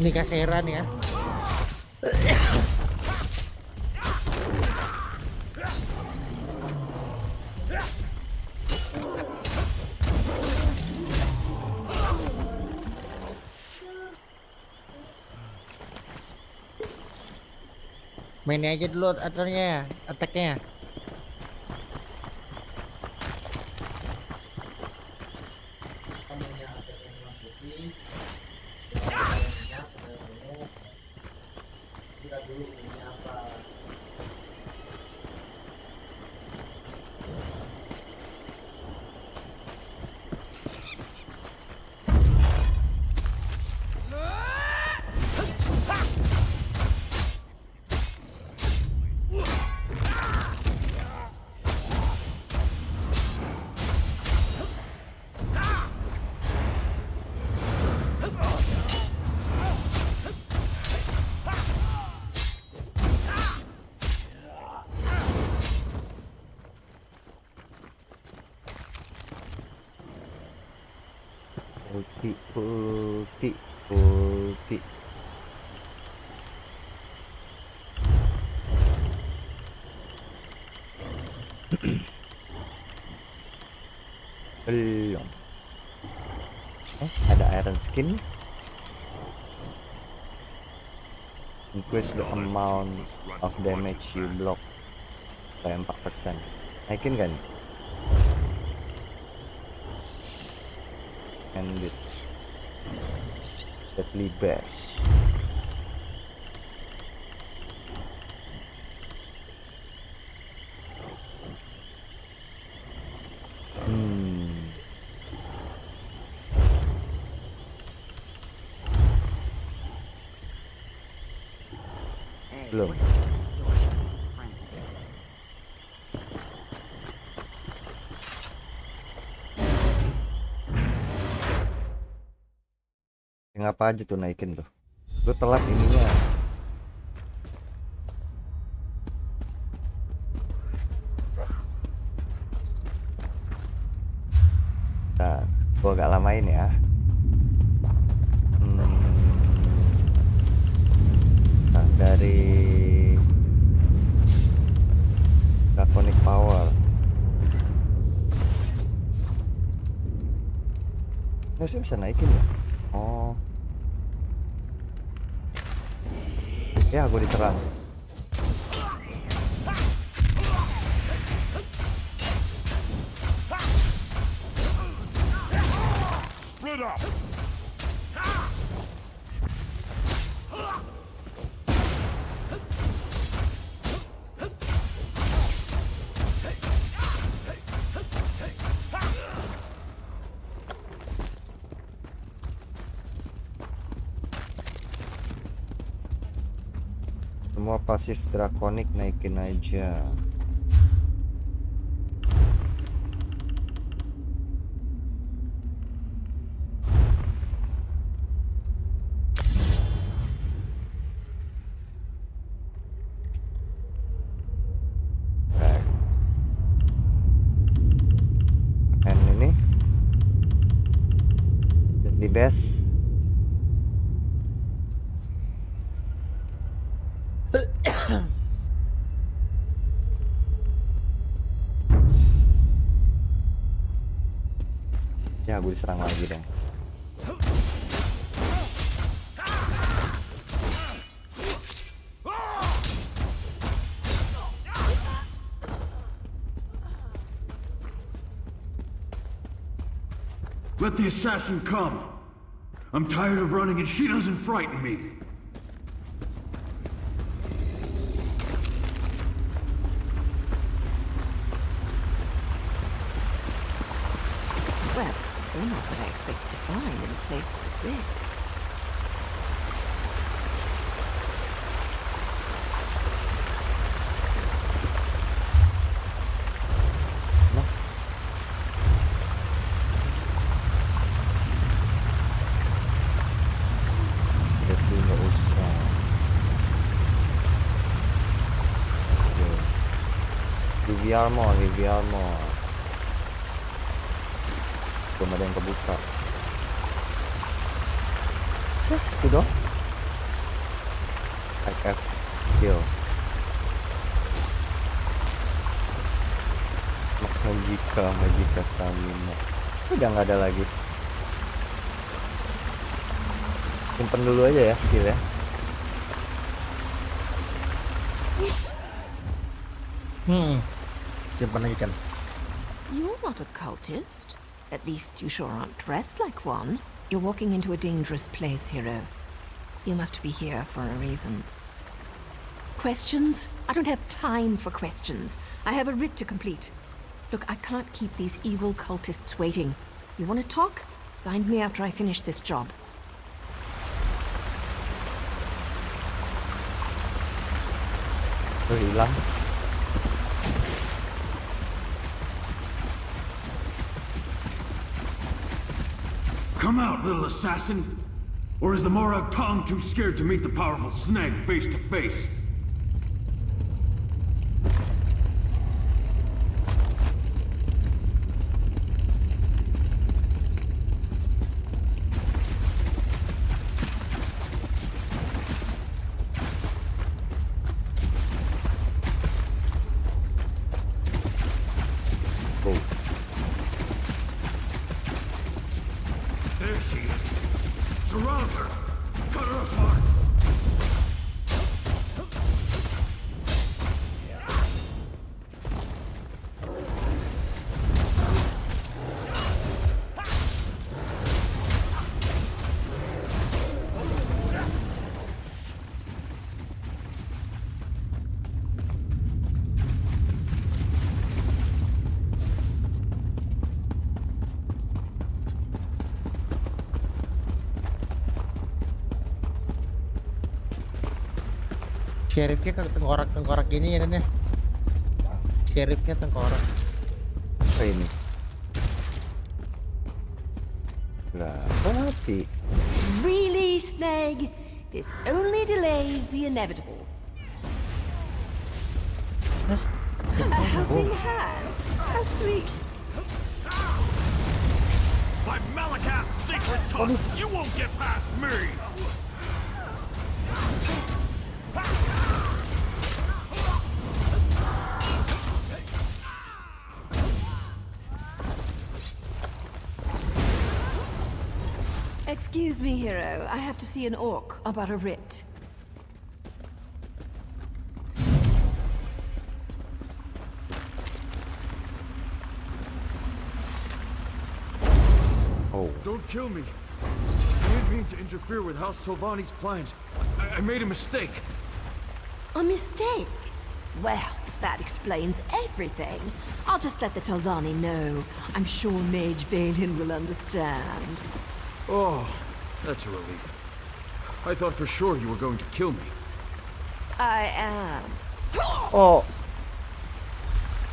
Ini kaseran ya. Mainnya aja dulu aturnya, attack-nya. Ulti. Belum. Ada iron skin. Increase the amount of damage you block by 4%. Naikin kan? And it deadly bash. Belum. Yang apa aja tuh naikin tuh? Lu telat ininya. Nah, gua agak lamain ya. Nah, dari Draconic Power. Nggak sih bisa naikin ya? Oh. Ya, gue diterang. Split up! Semua pasif drakonik naikin aja. Midas. Ya, gue diserang lagi dong. Let the assassin come. I'm tired of running and she doesn't frighten me. Well, they're not what I expected to find in a place like this. Heavy armor. Belum ada yang kebuka. Itu dong. F kill. Magika stamina. Udah nggak ada lagi. Simpen dulu aja ya skill ya. Simpan aja kan. You're not a cultist. At least you sure aren't dressed like one. You're walking into a dangerous place, hero. You must be here for a reason. Questions? I don't have time for questions. I have a writ to complete. Look, I can't keep these evil cultists waiting. You want to talk? Find me after I finish this job. Hilang. Come out, little assassin! Or is the Morag Tong too scared to meet the powerful snag face to face? There she is. Surround her. Cut her apart. Sheriffnya kan tengkorak-tengkorak ini ya Dan ya. Sheriffnya tengkorak. Apa ini? Lah, tapi Really, Snag? This only delays the inevitable. A helping hand? How sweet. By Malakath's sacred tusks, you won't get past me! Excuse me, hero. I have to see an orc about a writ. Oh. Don't kill me. I didn't mean to interfere with House Tolvani's plans. I made a mistake. A mistake? Well, that explains everything. I'll just let the Tolvani know. I'm sure Mage Valen will understand. Oh, that's a relief. I thought for sure you were going to kill me. I am. Oh.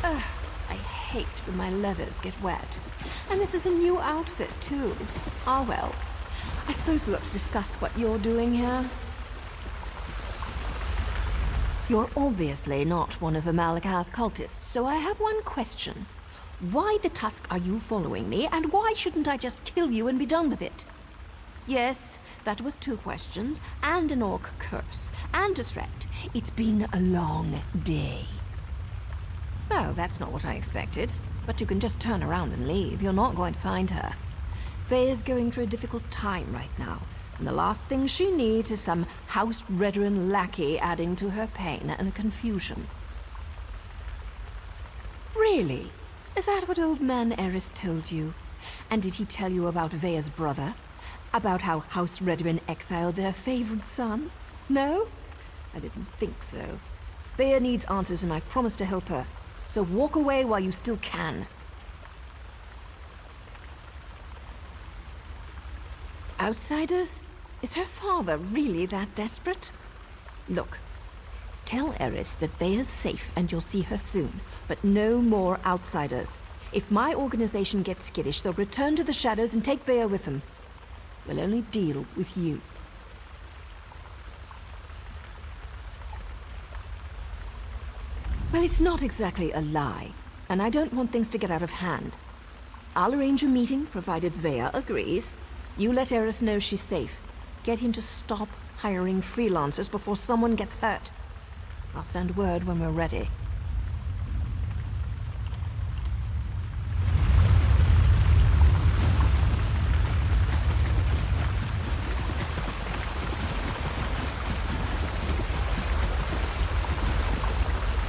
I hate when my leathers get wet. And this is a new outfit, too. Ah, well. I suppose we ought to discuss what you're doing here. You're obviously not one of the Malakath cultists, so I have one question. Why the tusk are you following me, and why shouldn't I just kill you and be done with it? Yes, that was 2 questions, and an orc curse, and a threat. It's been a long day. Well, that's not what I expected. But you can just turn around and leave. You're not going to find her. Veya's going through a difficult time right now, and the last thing she needs is some House Radeon lackey adding to her pain and confusion. Really? Is that what old man Eris told you? And did he tell you about Veya's brother? About how House Radeon exiled their favorite son? No? I didn't think so. Veya needs answers, and I promise to help her. So walk away while you still can. Outsiders? Is her father really that desperate? Look, tell Eris that Veya's safe and you'll see her soon, but no more outsiders. If my organization gets skittish, they'll return to the shadows and take Veya with them. We'll only deal with you. Well, it's not exactly a lie, and I don't want things to get out of hand. I'll arrange a meeting, provided Veya agrees. You let Eris know she's safe. Get him to stop hiring freelancers before someone gets hurt. I'll send word when we're ready.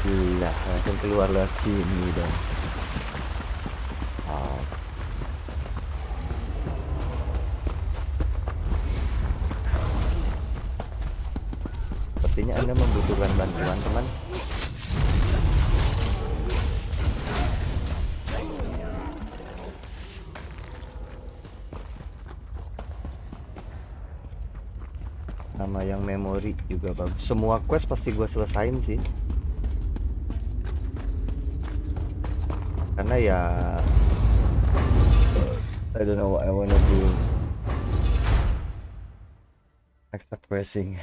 Gila, langsung keluar lewat sini dong. Wow. Sepertinya Anda membutuhkan bantuan, teman. Nama yang memori juga bagus. Semua quest pasti gue selesain sih. Karena ya I don't know what I wanna do. Extra pressing.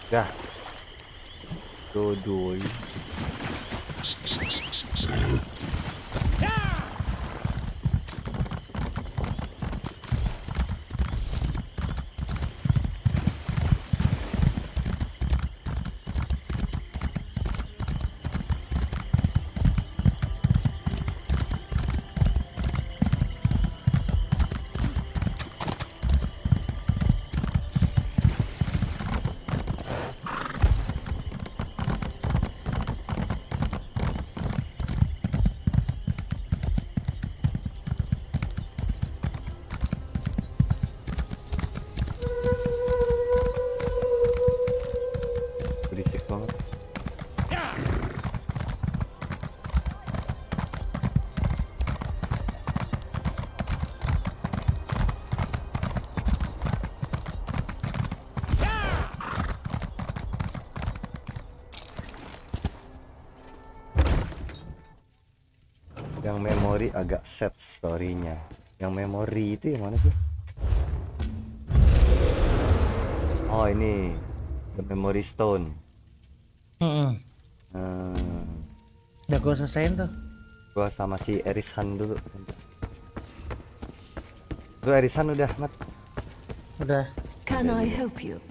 Dah. Doi. Yang memori agak set story-nya. Yang memori itu yang mana sih? Oh ini The Memory Stone. Udah gue selesain tuh. Gua sama si Erisan dulu. Tuh Erisan udah mat. Udah. Can I help you?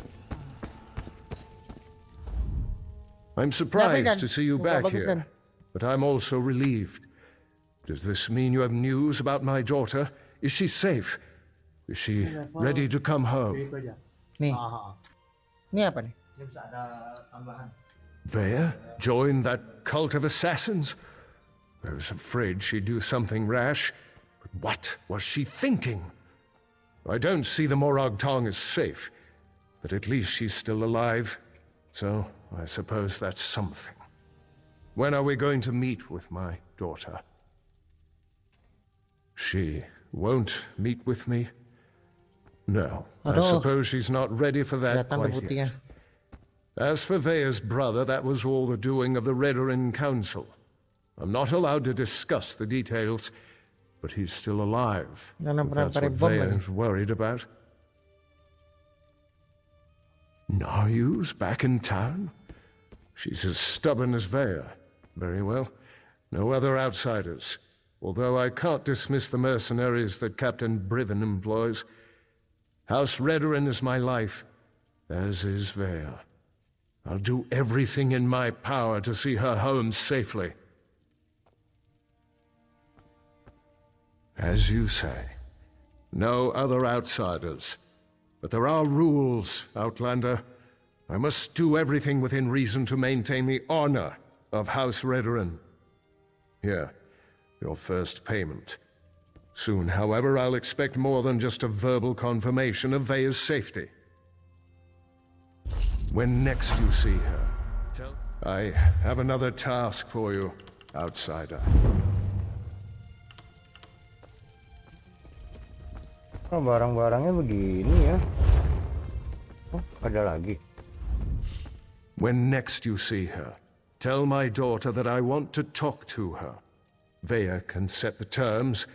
I'm surprised to see you back here, but I'm also relieved. Does this mean you have news about my daughter? Is she safe? Is she ready to come home? Nih. Ini apa nih? Veya joined that cult of assassins? I was afraid she'd do something rash. But what was she thinking? I don't see the Morag Tong as safe, but at least she's still alive. So I suppose that's something. When are we going to meet with my daughter? She won't meet with me? No, I suppose she's not ready for that quite yet. As for Veya's brother, that was all the doing of the Radeon Council. I'm not allowed to discuss the details, but he's still alive. Jangan If that's pernah what bom Vea lagi. is worried about. Naryu's back in town? She's as stubborn as Vea. Very well. No other outsiders. Although I can't dismiss the mercenaries that Captain Briven employs. House Radeon is my life, as is Vea. I'll do everything in my power to see her home safely. As you say, no other outsiders. But there are rules, Outlander. I must do everything within reason to maintain the honor of House Radeon. Here, your first payment. Soon, however, I'll expect more than just a verbal confirmation of Vea's safety. When next you see her, I have another task for you, outsider. Oh, barang-barangnya begini ya. Oh, ada lagi. When next you see her, tell my daughter that I want to talk to her. Vea can set the terms,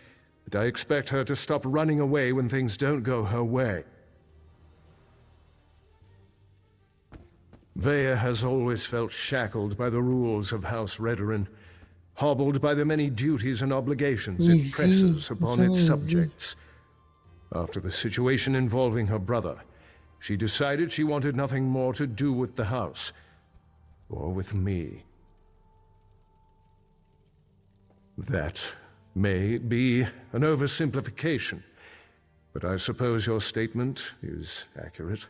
but I expect her to stop running away when things don't go her way. Vea has always felt shackled by the rules of House Radeon, hobbled by the many duties and obligations it presses upon its subjects. After the situation involving her brother, she decided she wanted nothing more to do with the house, or with me. That may be an oversimplification, but I suppose your statement is accurate.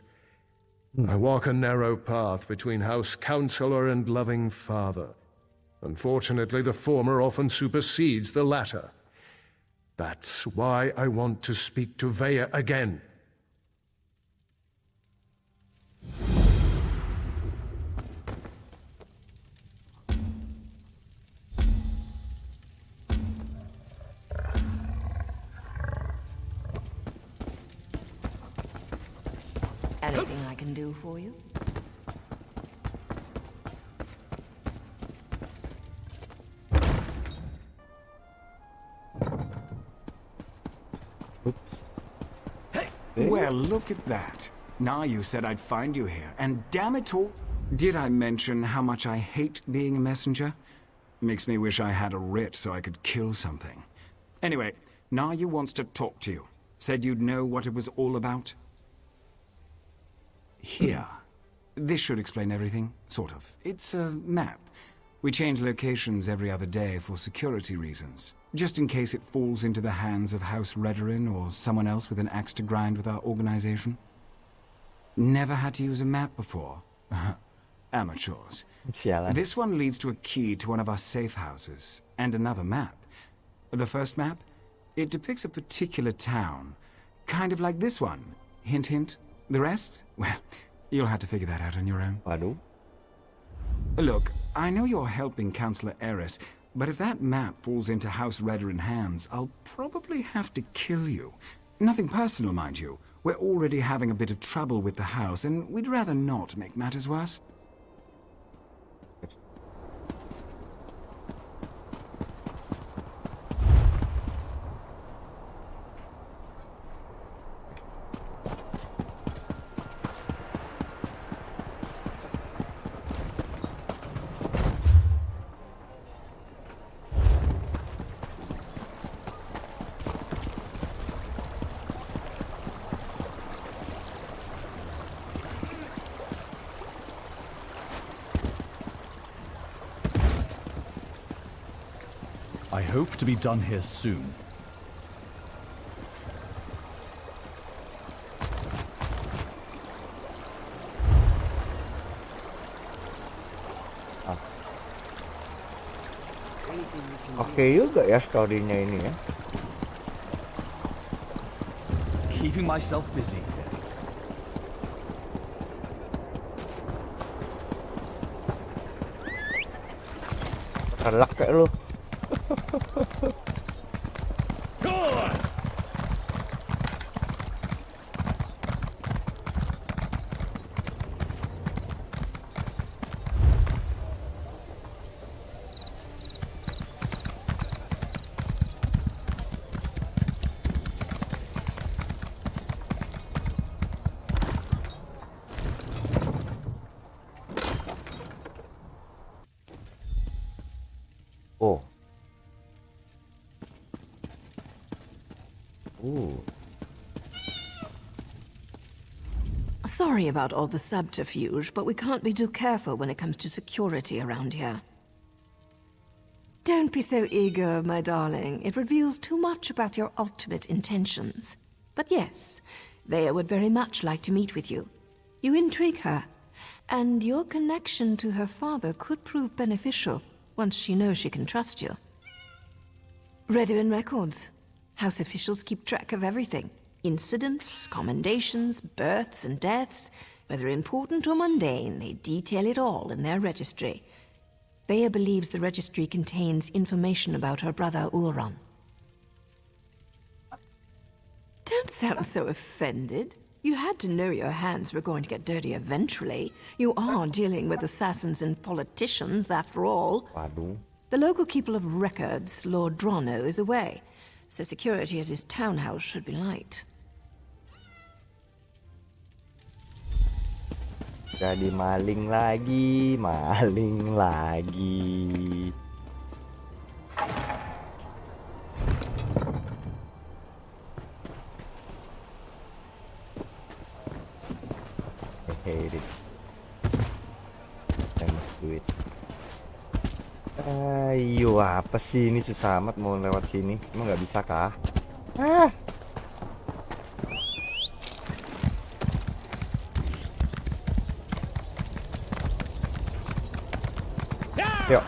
I walk a narrow path between House Counselor and loving father. Unfortunately, the former often supersedes the latter. That's why I want to speak to Vea again. Anything I can do for you? Well, look at that. Now you said I'd find you here, and damn it all... Did I mention how much I hate being a messenger? Makes me wish I had a writ so I could kill something. Anyway, Nayu wants to talk to you. Said you'd know what it was all about. Here. This should explain everything, sort of. It's a map. We change locations every other day for security reasons. Just in case it falls into the hands of House Radeon or someone else with an axe to grind with our organization. Never had to use a map before. Amateurs. This one leads to a key to one of our safe houses, and another map. The first map, it depicts a particular town. Kind of like this one. Hint, hint. The rest? Well, you'll have to figure that out on your own. Waduh. Look, I know you're helping Councillor Eris, but if that map falls into House Radeon hands, I'll probably have to kill you. Nothing personal, mind you. We're already having a bit of trouble with the house, and we'd rather not make matters worse. I hope to be done here soon. Oke juga ya story-nya ini ya. Keeping myself busy. Kelak kayak lu. Sorry about all the subterfuge, but we can't be too careful when it comes to security around here. Don't be so eager, my darling. It reveals too much about your ultimate intentions. But yes, Vea would very much like to meet with you. You intrigue her, and your connection to her father could prove beneficial once she knows she can trust you. Radeon records. House officials keep track of everything. Incidents, commendations, births and deaths. Whether important or mundane, they detail it all in their registry. Vea believes the registry contains information about her brother Ulron. Don't sound so offended. You had to know your hands were going to get dirty eventually. You are dealing with assassins and politicians, after all. The local keeper of records, Lord Drono, is away, so security at his townhouse should be light. Jadi maling lagi, maling lagi. I hate it. I must do it. Ayo, apa sih ini, susah amat mau lewat sini. Emang nggak bisa kah? Yuk.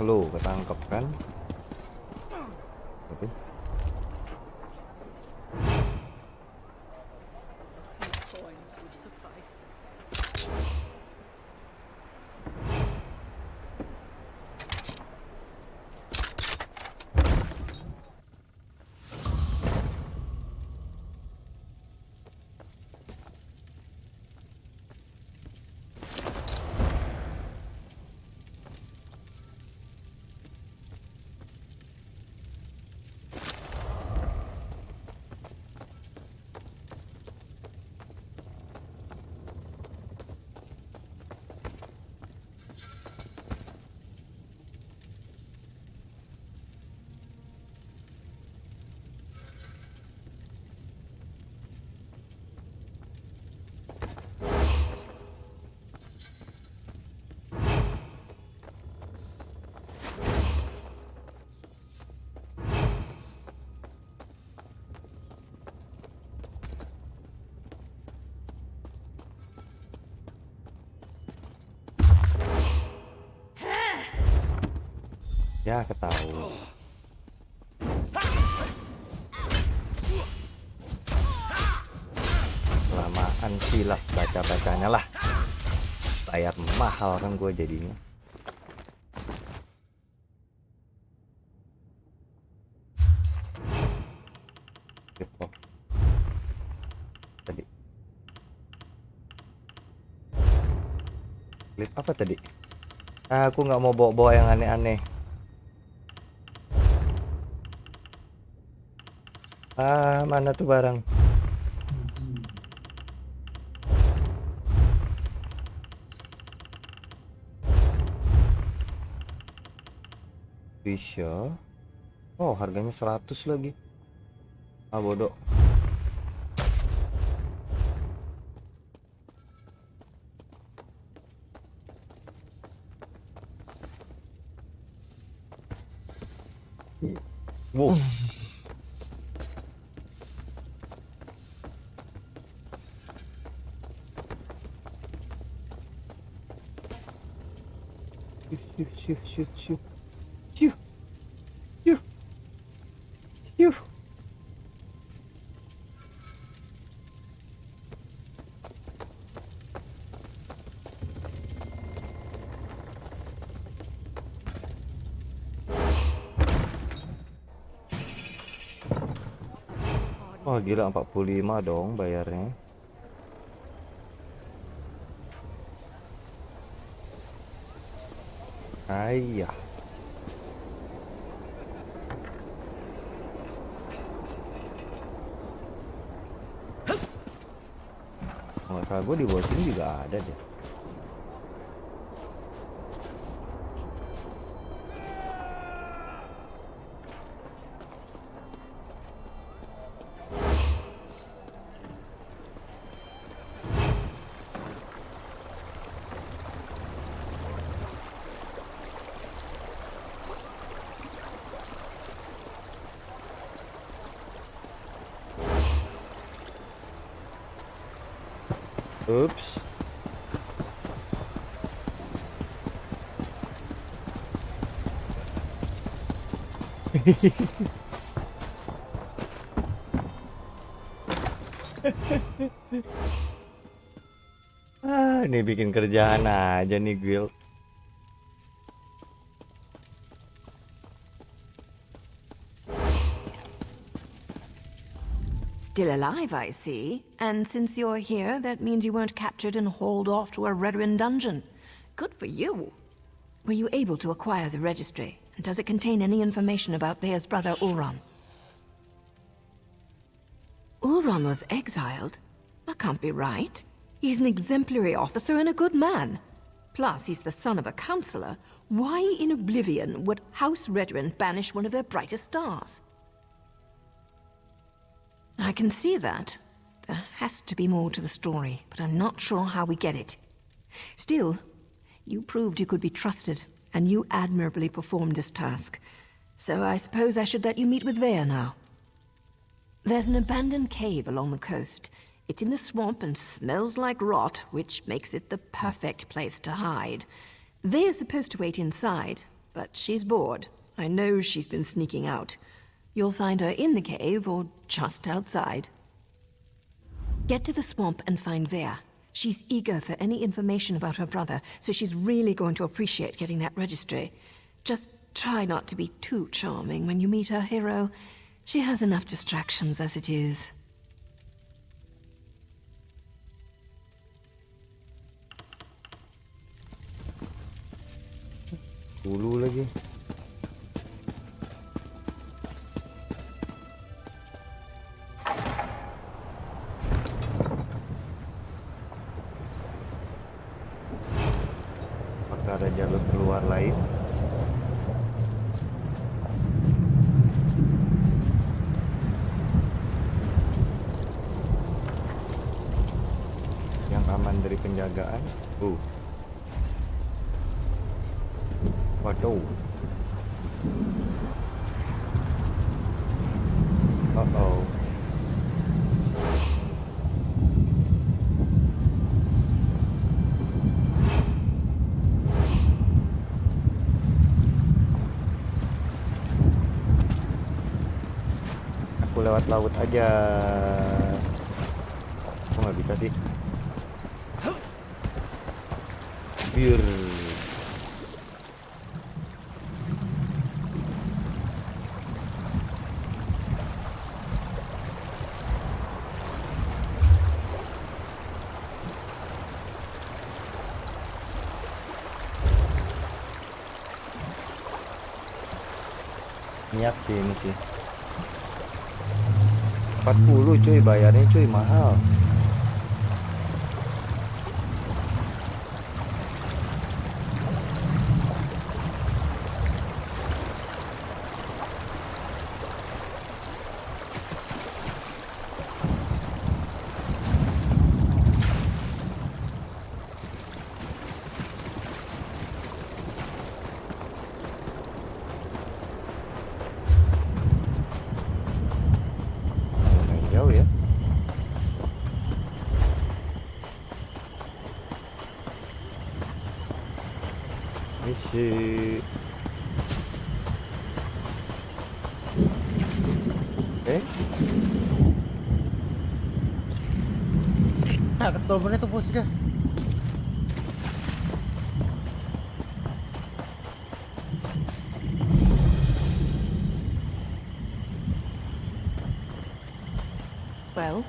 Lu ketangkep kan? Oke. Ya, ketahui. Kelamaan sih lah baca-bacanya lah. Bayar mahal kan gue jadinya. Flip off. Tadi. Flip apa tadi? Aku nggak mau bawa-bawa yang aneh-aneh. Mana tuh barang? Bisa. Oh, harganya 100 lagi. Bodoh. Wow. Shoo. Wah, gila, 45 dong bayarnya. Ayah. Kakak gue di bawah sini juga ada deh. Oops. Ini bikin kerjaan aja nih guild. Still alive, I see. And since you're here, that means you weren't captured and hauled off to a Radeon dungeon. Good for you. Were you able to acquire the registry? And does it contain any information about Thea's brother Ulron? Ulron was exiled? That can't be right. He's an exemplary officer and a good man. Plus, he's the son of a counselor. Why in oblivion would House Radeon banish one of their brightest stars? I can see that. There has to be more to the story, but I'm not sure how we get it. Still, you proved you could be trusted, and you admirably performed this task. So I suppose I should let you meet with Vea now. There's an abandoned cave along the coast. It's in the swamp and smells like rot, which makes it the perfect place to hide. Vea's supposed to wait inside, but she's bored. I know she's been sneaking out. You'll find her in the cave or just outside. Get to the swamp and find Vea. She's eager for any information about her brother, so she's really going to appreciate getting that registry. Just try not to be too charming when you meet her hero. She has enough distractions as it is. Dulu lagi. Apakah ada jalur keluar lain? Yang aman dari penjagaan? Waduh. Uh-oh. Aku lewat laut aja. Kok nggak bisa sih? Bir. Niat sih ini sih. 40 cuy, bayarnya cuy mahal. Jauh ya. Misi. Nah, ketombennya tuh bos dah. Well?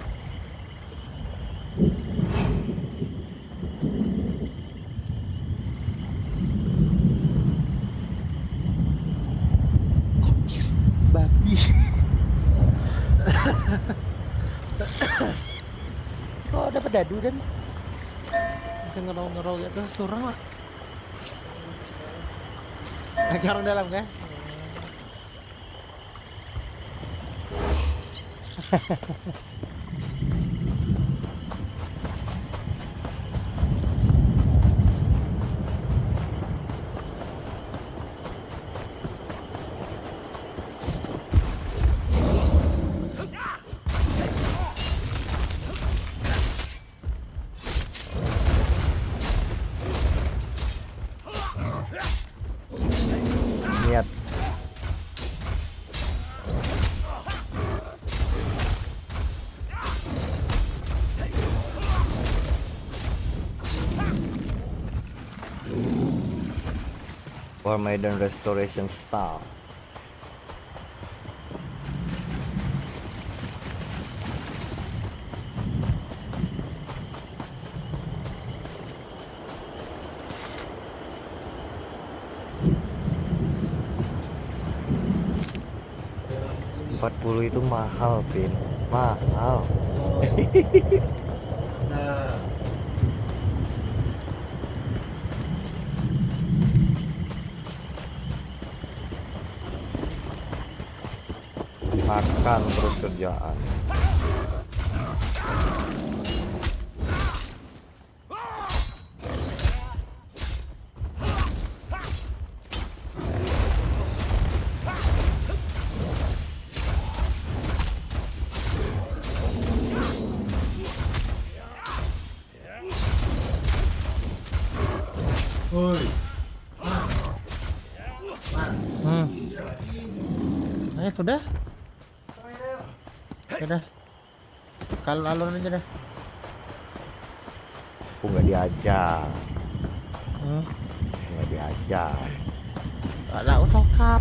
Babi. Kok dapat dadu dan yang ngerol gitu surang lah. Lagi orang dalam kan? Niat. For Maiden Restoration Style. Itu mahal, Pin. Mahal. Makan terus kerjaan. Sudah? Sudah. Kalau alur aja dah. Aku nggak diajak. Nggak diajak. Nggak sokap.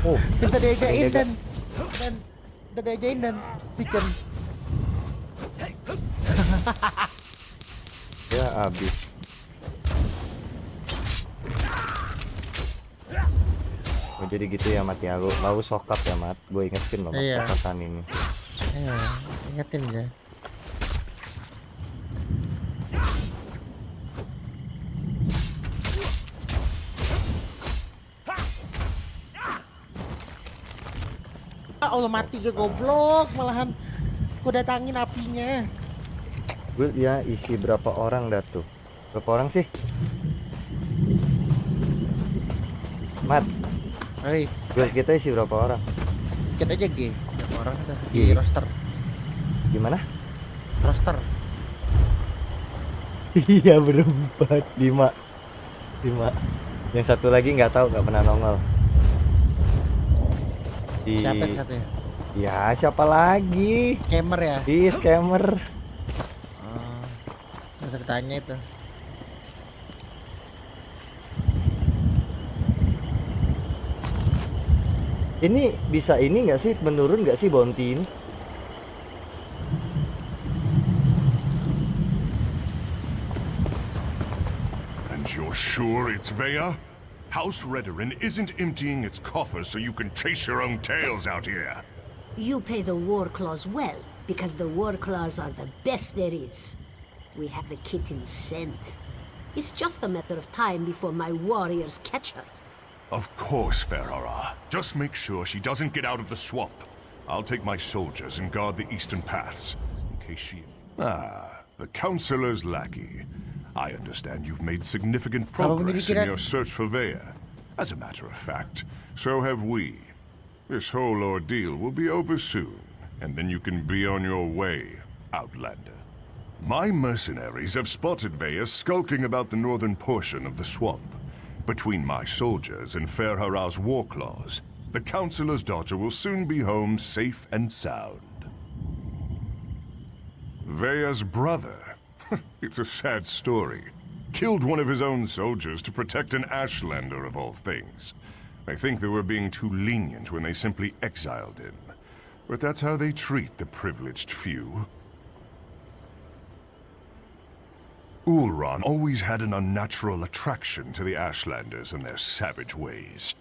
Oh, kita diajain dan kita diajain dan si Chen. Ya habis. Oh, jadi gitu ya Mat ya, lu sokap ya Mat, gue ingetin loh iya. Kekuatan ini. Iya, ingetin aja. Allah mati ke goblok, malahan ku datangin apinya. Gue ya isi berapa orang dah tuh? Berapa orang sih? Mat. Hei, kita isi berapa orang? Kita aja G, berapa orang kita di roster. Gimana? Roster. Iya berempat, 5. Yang satu lagi nggak tahu, nggak pernah nongol. Siapa yang satu ya? Ya siapa lagi? Scammer ya? Iya scammer. Bisa ditanya itu. Ini bisa ini nggak sih, menurun nggak sih bounty ini? And you're sure it's Vea? House Radeon isn't emptying its coffers so you can chase your own tails out here. You pay the war claws well, because the war claws are the best there is. We have the kitten scent. It's just a matter of time before my warriors catch her. Of course, Ferrara. Just make sure she doesn't get out of the swamp. I'll take my soldiers and guard the eastern paths, in case she... Ah, the Councillor's lackey. I understand you've made significant progress in your search for Vea. As a matter of fact, so have we. This whole ordeal will be over soon, and then you can be on your way, Outlander. My mercenaries have spotted Vea skulking about the northern portion of the swamp. Between my soldiers and Ferhara's war claws, the Councillor's daughter will soon be home safe and sound. Vea's brother? It's a sad story. Killed one of his own soldiers to protect an Ashlander of all things. I think they were being too lenient when they simply exiled him. But that's how they treat the privileged few. Ulron always had an unnatural attraction to the Ashlanders and their savage ways.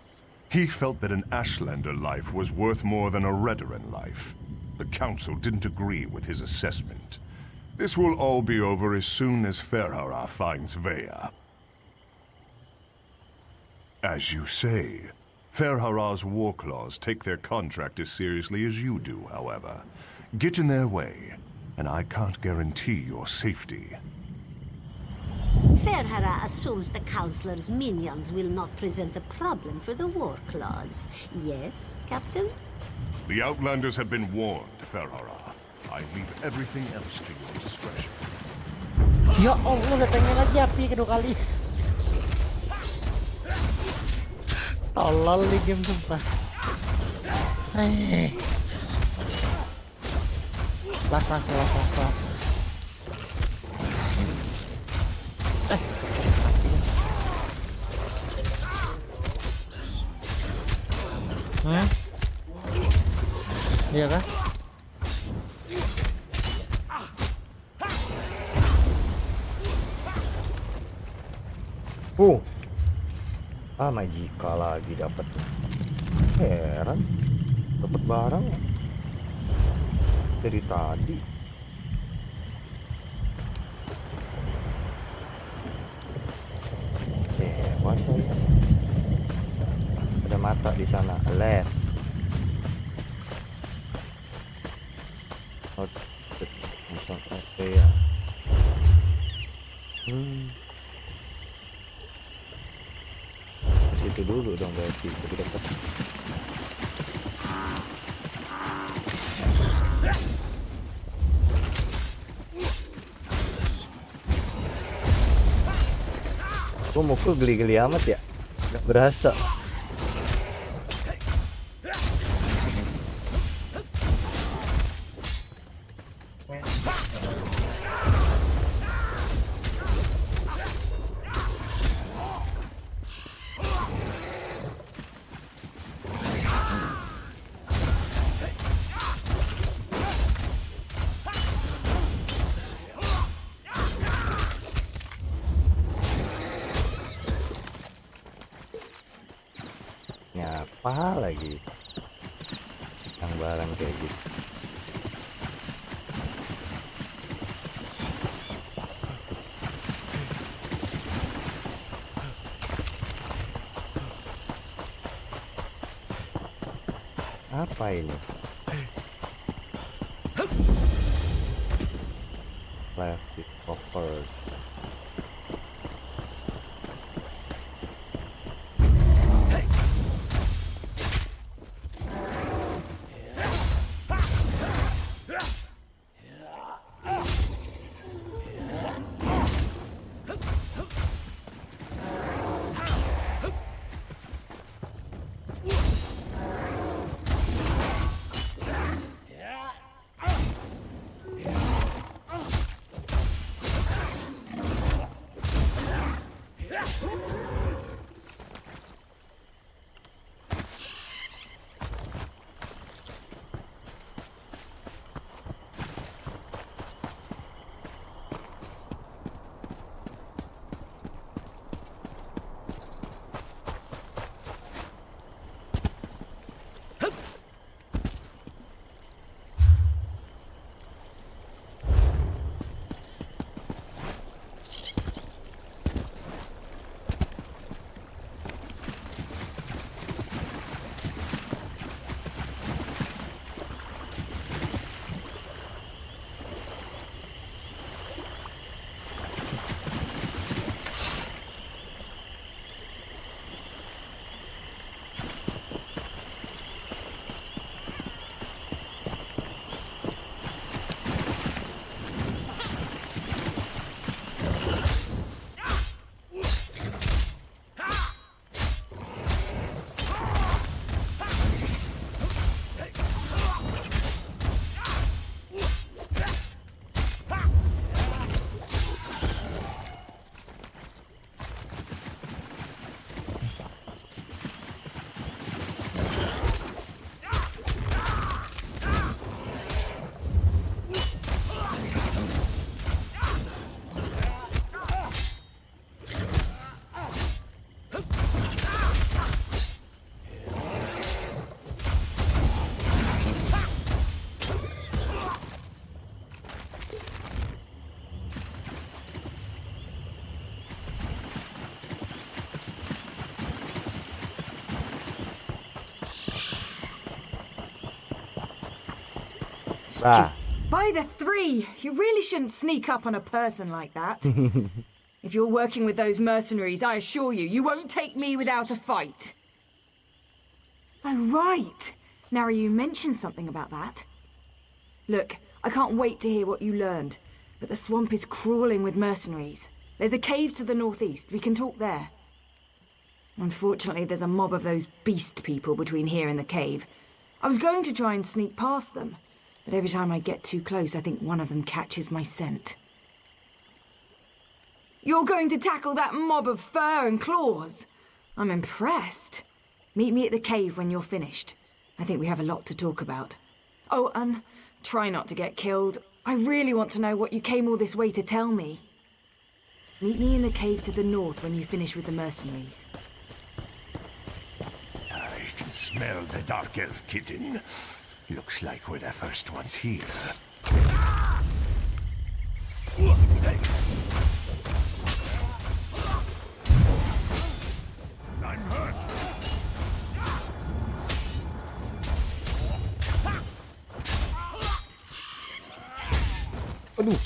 He felt that an Ashlander life was worth more than a Radeon life. The Council didn't agree with his assessment. This will all be over as soon as Ferhara finds Vea. As you say, Ferhara's war claws take their contract as seriously as you do, however. Get in their way, and I can't guarantee your safety. Ferhara assumes the Councilor's minions will not present a problem for the war clause. Yes, Captain? The Outlanders have been warned, Ferhara. I leave everything else to your discretion. Ya Allah, datangnya lagi api kedua kali. Tolol nih game sumpah. Kelas. Iya kah? Majika lagi dapat. Heran, dapat barang dari tadi. Hebat saya. Ada mata di sana. Left. Oke ya. Ke situ dulu dong berarti lebih dekat. Gua mukul geli-geli amat ya. Gak berasa. Apa lagi yang barang kayak gitu. Apa ini? Plastic cover. By the three, you really shouldn't sneak up on a person like that. If you're working with those mercenaries, I assure you, you won't take me without a fight. Oh, right. Now you mentioned something about that. Look, I can't wait to hear what you learned, but the swamp is crawling with mercenaries. There's a cave to the northeast. We can talk there. Unfortunately, there's a mob of those beast people between here and the cave. I was going to try and sneak past them, but every time I get too close, I think one of them catches my scent. You're going to tackle that mob of fur and claws? I'm impressed. Meet me at the cave when you're finished. I think we have a lot to talk about. Oh, and try not to get killed. I really want to know what you came all this way to tell me. Meet me in the cave to the north when you finish with the mercenaries. I can smell the dark elf kitten. Looks like we're the first ones here. I'm hurt. Aduh.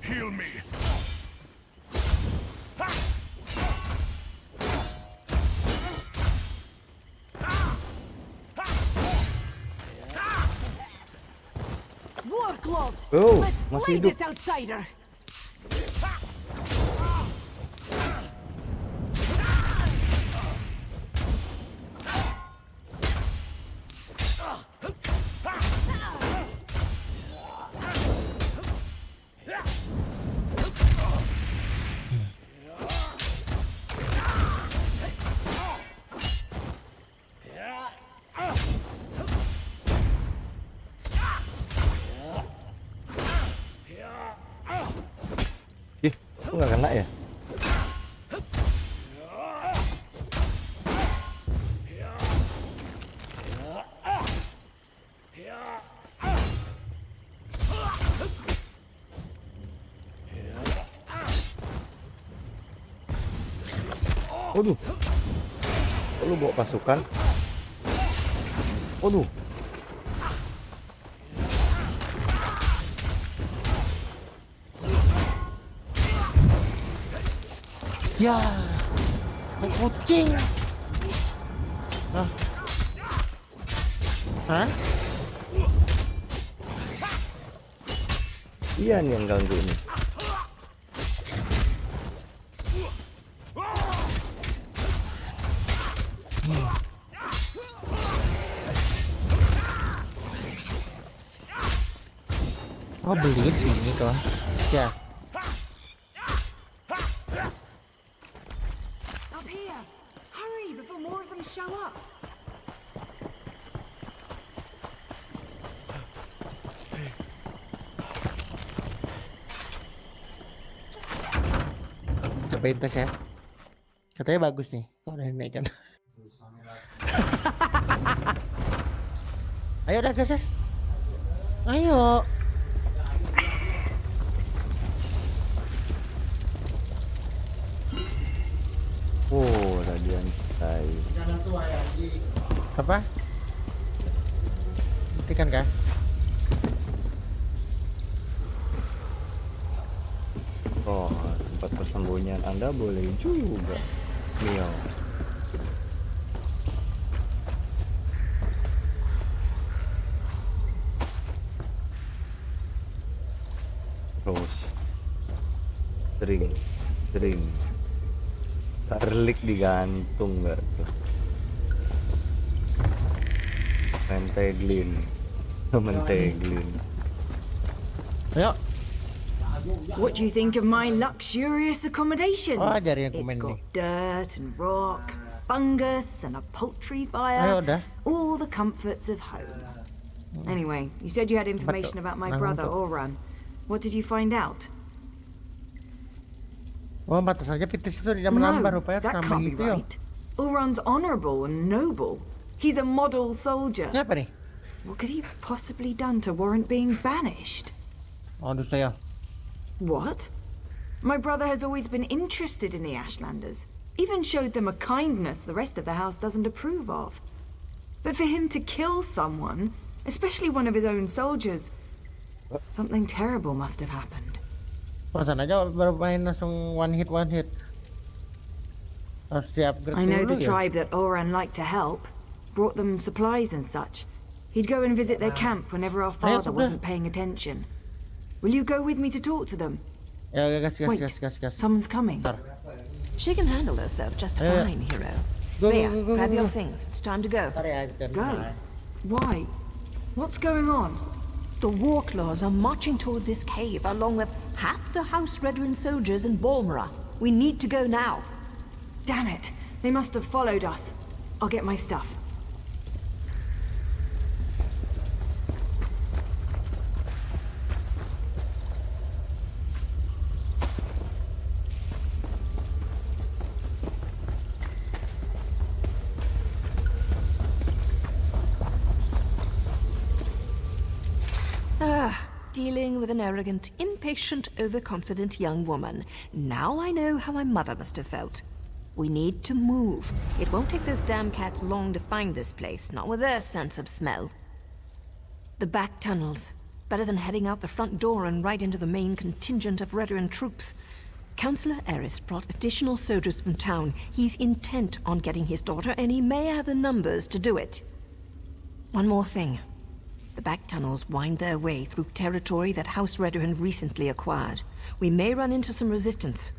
Heal me. War claws. Oh, Let's masih play hidup. this outsider. Ih, kok nggak kena ya? Waduh. Kok lu bawa pasukan? Waduh. Ya, kayak kucing. Nah. Hah? Iya nih yang ganggu ini. Oh, beliin sini toh. Ya. Up here. Hurry before more of them show up. Cobain tes ya. Katanya bagus nih. Oh, udah dinaikkan. Ayo dah guys ya. Ayo. Oh, Radeon stay. Apa? Hentikan kah? Oh, tempat persembunyian Anda boleh juga. Mio. Terus. Sering. Garlic digantung nggak tuh? Menteglin. Ayo. What do you think of my luxurious accommodations? Oh, dari yang It's komen got nih. dirt and rock, fungus and a poultry Ayo fire. udah. All the comforts of home. Anyway, you said you had information about my brother, Oran. What did you find out? Oh, pantas saja Pitis itu tidak menambah rupanya that tambah can't be itu ya. right. Oran's honorable and noble. He's a model soldier. Ini apa nih? What could he have possibly done to warrant being banished? Oh, du säger. What? My brother has always been interested in the Ashlanders. Even showed them a kindness the rest of the house doesn't approve of. But for him to kill someone, especially one of his own soldiers, something terrible must have happened. Perasaan aja bermain langsung one hit. Harus di-upgrade I know dulu the ya? tribe that Oran liked to help. Brought them supplies and such. He'd go and visit their camp whenever our father wasn't paying attention. Will you go with me to talk to them? Ya, Wait, gas. someone's coming. She can handle herself just Yeah. fine, hero. Go, Leia, go, go, grab go, your go. things. It's time to go. Go? Why? What's going on? The war claws are marching toward this cave along with half the House Redoran soldiers in Balmora. We need to go now. Damn it. They must have followed us. I'll get my stuff. Dealing with an arrogant, impatient, overconfident young woman. Now I know how my mother must have felt. We need to move. It won't take those damn cats long to find this place, not with their sense of smell. The back tunnels. Better than heading out the front door and right into the main contingent of Redoran troops. Councillor Eris brought additional soldiers from town. He's intent on getting his daughter, and he may have the numbers to do it. One more thing. The back tunnels wind their way through territory that House Redoran recently acquired. We may run into some resistance,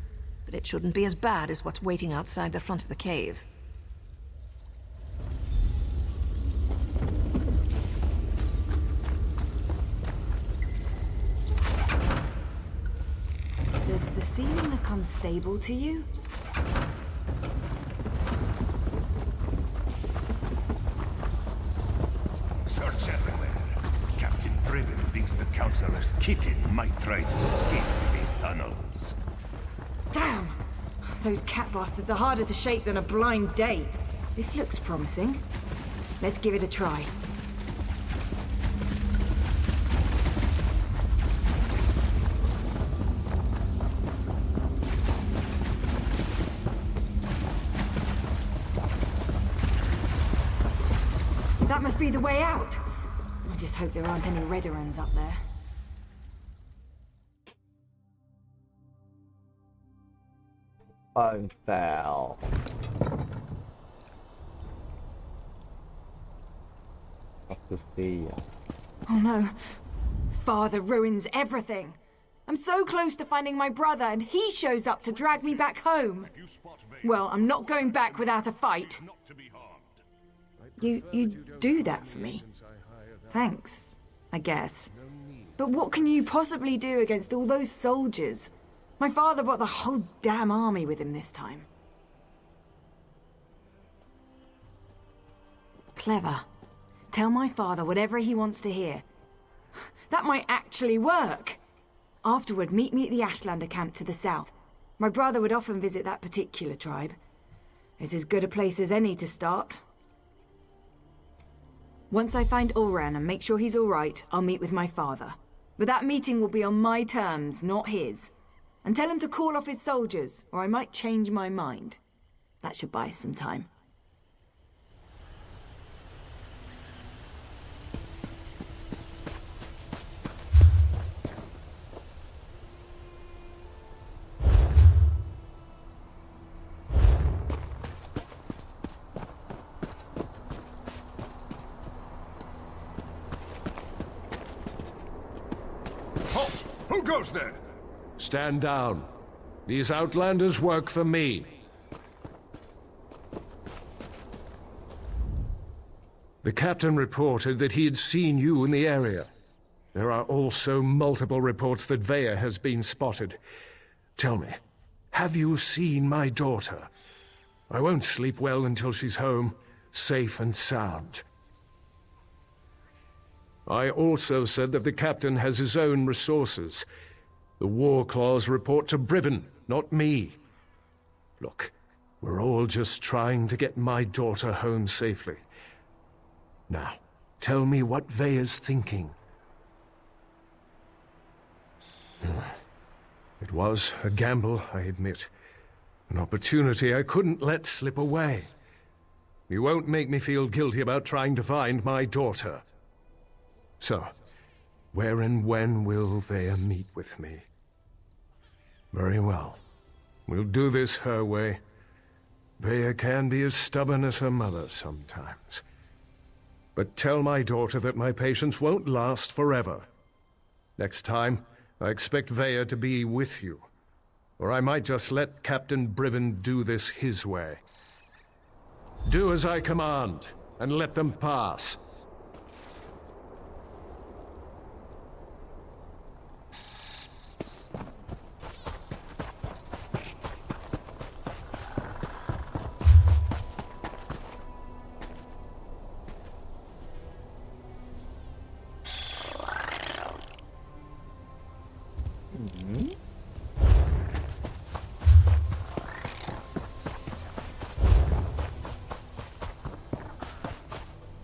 but it shouldn't be as bad as what's waiting outside the front of the cave. Does the ceiling look unstable to you? Search everywhere. Captain Driven thinks the Councillor's kitten might try to escape these tunnels. Damn! Those cat bastards are harder to shake than a blind date. This looks promising. Let's give it a try. That must be the way out. I just hope there aren't any Redorans up there. I fell. Have to see. Oh no. Father ruins everything. I'm so close to finding my brother and he shows up to drag me back home. Well, I'm not going back without a fight. You do that for me. Thanks, I guess. But what can you possibly do against all those soldiers? My father brought the whole damn army with him this time. Clever. Tell my father whatever he wants to hear. That might actually work. Afterward, meet me at the Ashlander camp to the south. My brother would often visit that particular tribe. It's as good a place as any to start. Once I find Ulran and make sure he's all right, I'll meet with my father. But that meeting will be on my terms, not his. And tell him to call off his soldiers, or I might change my mind. That should buy us some time. Halt! Who goes there? Stand down. These outlanders work for me. The captain reported that he had seen you in the area. There are also multiple reports that Vea has been spotted. Tell me, have you seen my daughter? I won't sleep well until she's home, safe and sound. I also said that the captain has his own resources. The war claws report to Briven, not me. Look, we're all just trying to get my daughter home safely. Now, tell me what Vea's thinking. It was a gamble, I admit. An opportunity I couldn't let slip away. You won't make me feel guilty about trying to find my daughter. So, where and when will Vea meet with me? Very well. We'll do this her way. Vea can be as stubborn as her mother sometimes. But tell my daughter that my patience won't last forever. Next time, I expect Vea to be with you. Or I might just let Captain Briven do this his way. Do as I command, and let them pass.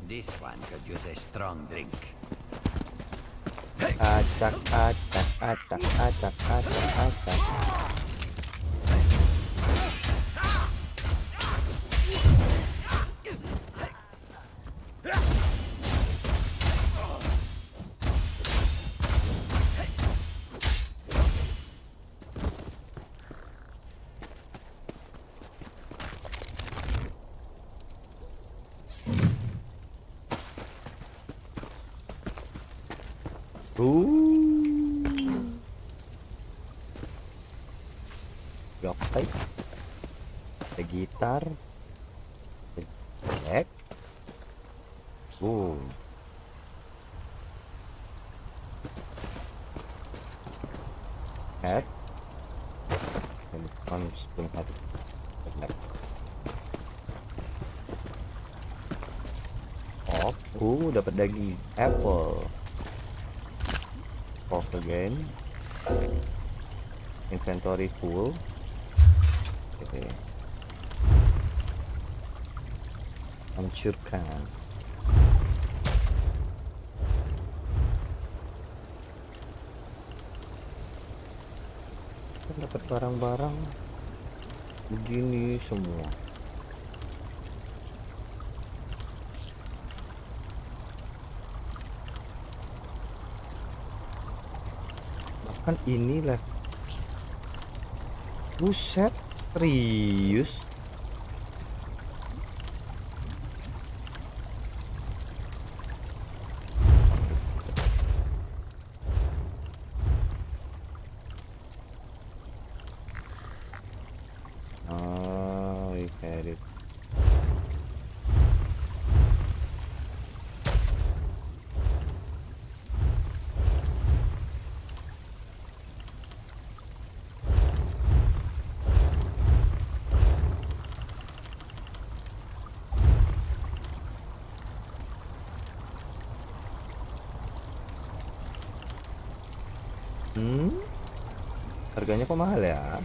This one could use a strong drink. Acak, acak, acak, acak, acak, acak. Joystick, ada gitar, jelek, head, and spoon head, jelek, dapat daging, apple, off again, inventory full. Oke. Hancurkan. Kita dapat barang-barang begini semua. Bahkan inilah. Buset. Serius? Oh, we had it. Harganya kok mahal ya?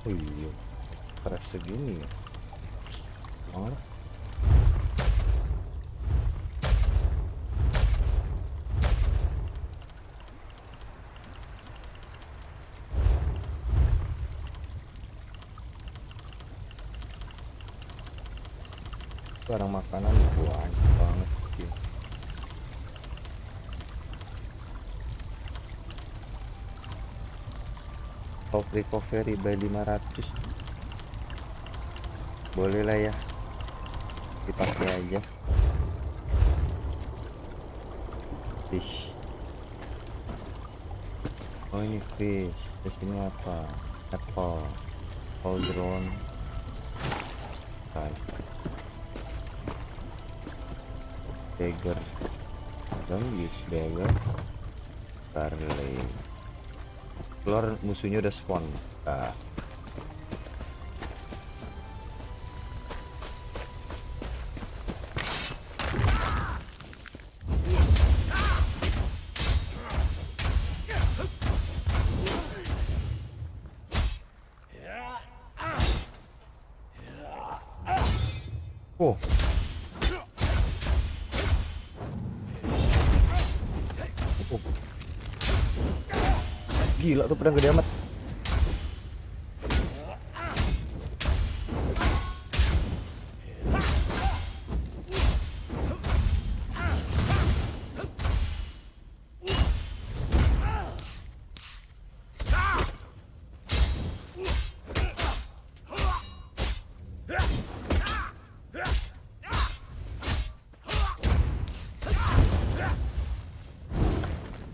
Oh iya, keras segini ya. Oh. Barang makanan banyak banget sih. Top recovery by 500. Boleh lah ya, dipakai aja. Fish. Oh ini fish. Fish ini apa? Apple. Cauldron. Right. Dagger. Don't use dagger. Barley. Keluar musuhnya udah spawn. Nah. Oh. Gila tuh pedang gede amat.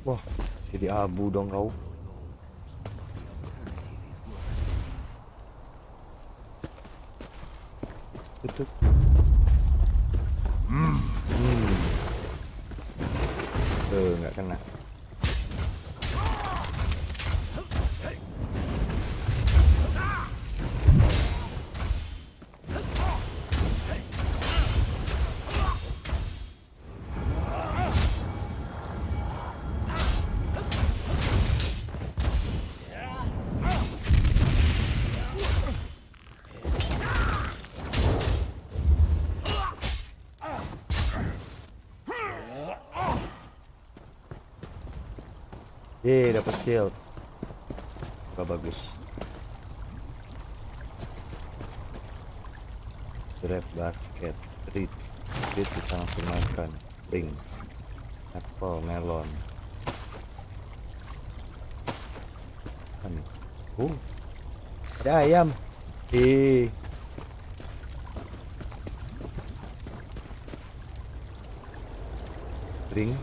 Wah, jadi abu dong kau. Tutup. Nggak kena. Dapat shield. Bagus. Grab basket. Reed bisa langsung makan. Ring. Apple, melon. Ada ayam. Ring.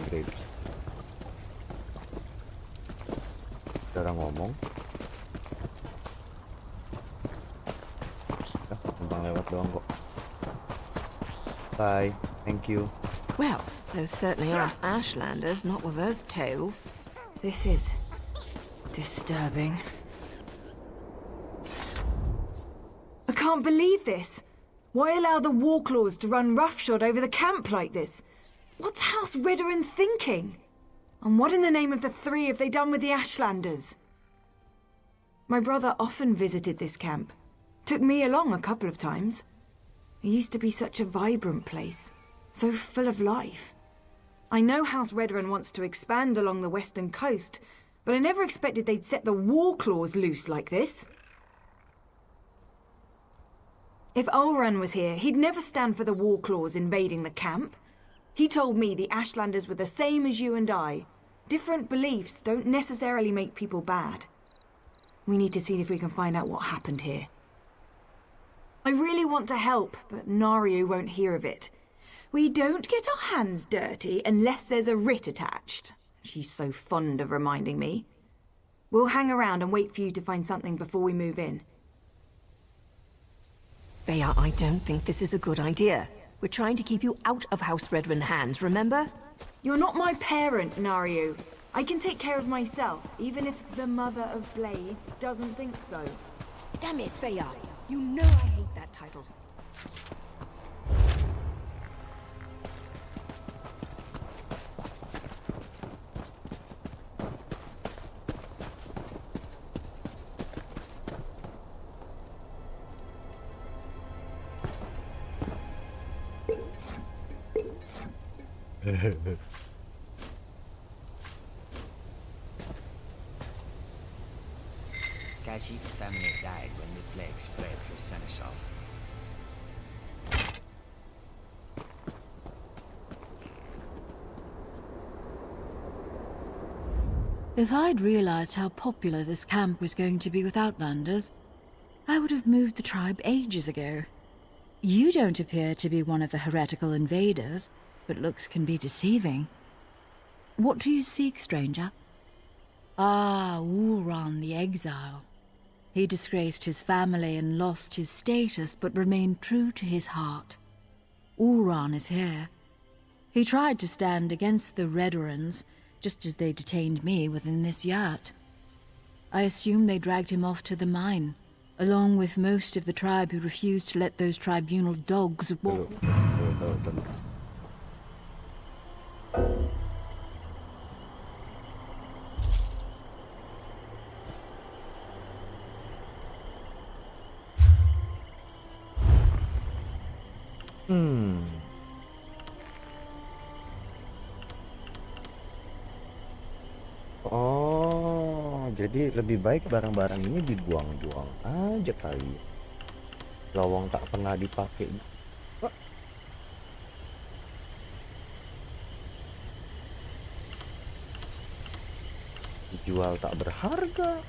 Grapes. Cara ngomong. Tentang lewat doang kok. Bye, thank you. Well, those certainly aren't Ashlanders, not with those tails. This is disturbing. I can't believe this. Why allow the Warclaws to run roughshod over the camp like this? What's House Radeon thinking? And what in the name of the three have they done with the Ashlanders? My brother often visited this camp. Took me along a couple of times. It used to be such a vibrant place. So full of life. I know House Radeon wants to expand along the western coast, but I never expected they'd set the Warclaws loose like this. If Ulran was here, he'd never stand for the Warclaws invading the camp. He told me the Ashlanders were the same as you and I. Different beliefs don't necessarily make people bad. We need to see if we can find out what happened here. I really want to help, but Nario won't hear of it. We don't get our hands dirty unless there's a writ attached. She's so fond of reminding me. We'll hang around and wait for you to find something before we move in. Bea, I don't think this is a good idea. We're trying to keep you out of House Radeon hands, remember? You're not my parent, Nario. I can take care of myself, even if the Mother of Blades doesn't think so. Damn it, Bea. You know I hate that title. Kashid's family died when the plague spread through Seneschal. If I'd realized how popular this camp was going to be with Outlanders, I would have moved the tribe ages ago. You don't appear to be one of the heretical invaders, but looks can be deceiving. What do you seek, stranger? Ah, Ulran the exile. He disgraced his family and lost his status, but remained true to his heart. Ulran is here. He tried to stand against the Redorans, just as they detained me within this yurt. I assume they dragged him off to the mine, along with most of the tribe who refused to let those tribunal dogs walk. Oh, jadi lebih baik barang-barang ini dibuang-buang aja kali ya. Lawang tak pernah dipakai. Wah. Dijual tak berharga.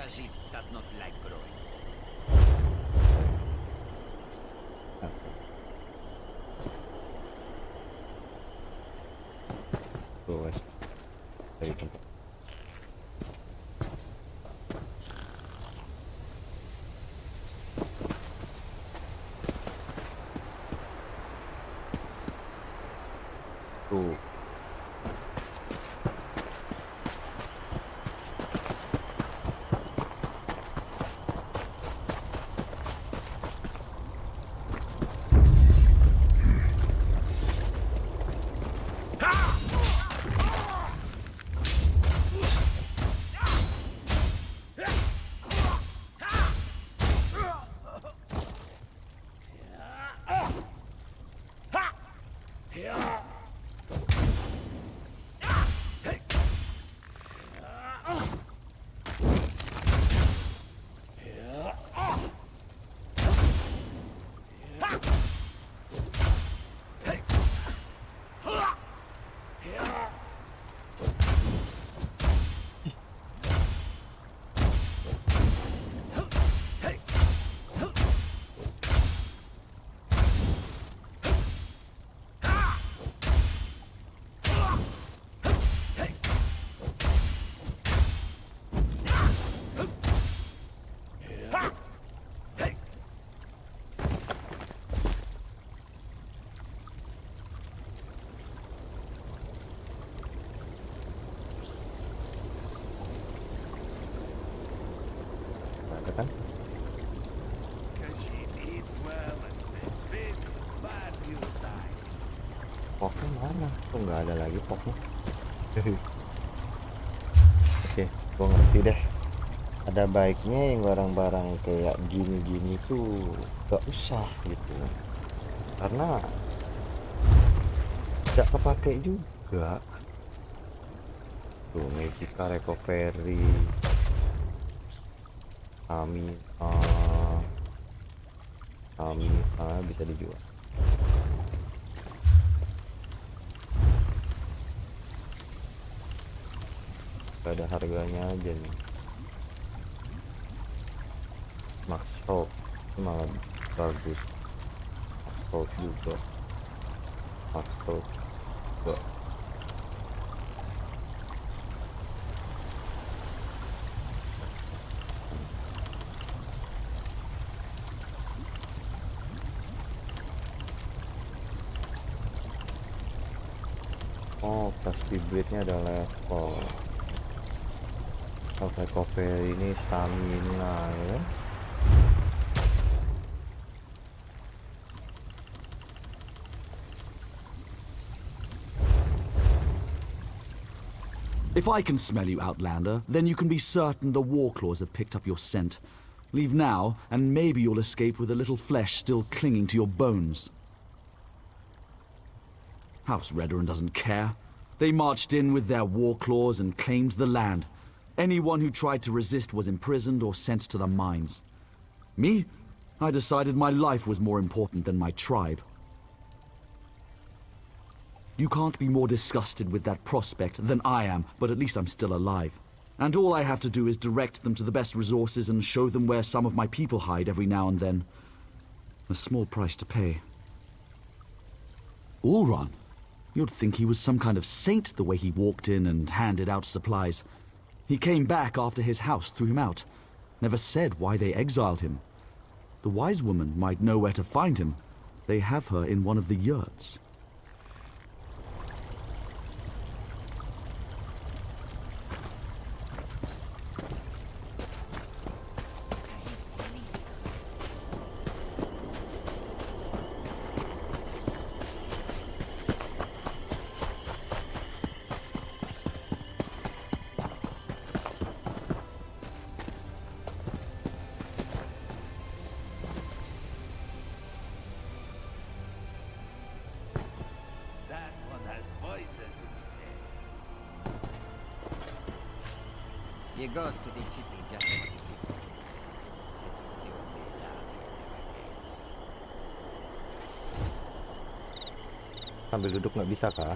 It does not like growing. Tuh, dari tempat. Tuh. Kan? Poknya mana? Kok nggak ada lagi poknya? Oke, gua ngerti deh. Ada baiknya yang barang-barang kayak gini-gini tuh gak usah gitu, karena tidak kepake juga. Tuh, Magica recovery. Kami bisa dijual. Gak ada harganya aja nih. Max Hope malah bagus. Max Hope juga. Max Hope juga. Oh, pas vibrate-nya ada level. Recovery ini stamina ya. If I can smell you, Outlander, then you can be certain the Warclaws have picked up your scent. Leave now, and maybe you'll escape with a little flesh still clinging to your bones. House Radeon doesn't care. They marched in with their Warclaws and claimed the land. Anyone who tried to resist was imprisoned or sent to the mines. Me? I decided my life was more important than my tribe. You can't be more disgusted with that prospect than I am, but at least I'm still alive. And all I have to do is direct them to the best resources and show them where some of my people hide every now and then. A small price to pay. Ulron? You'd think he was some kind of saint the way he walked in and handed out supplies. He came back after his house threw him out. Never said why they exiled him. The wise woman might know where to find him. They have her in one of the yurts. He goes to the city just for the secrets, since it's the only land he never gets. Sambil duduk nggak bisa kah?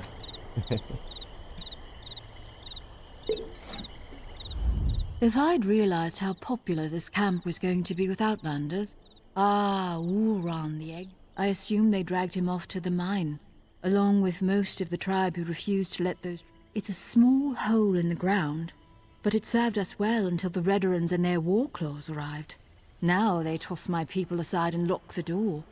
If I'd realized how popular this camp was going to be with Outlanders, Ulron the egg, I assumed they dragged him off to the mine, along with most of the tribe who refused to let those... It's a small hole in the ground, but it served us well until the Redorans and their war claws arrived. Now they toss my people aside and lock the door.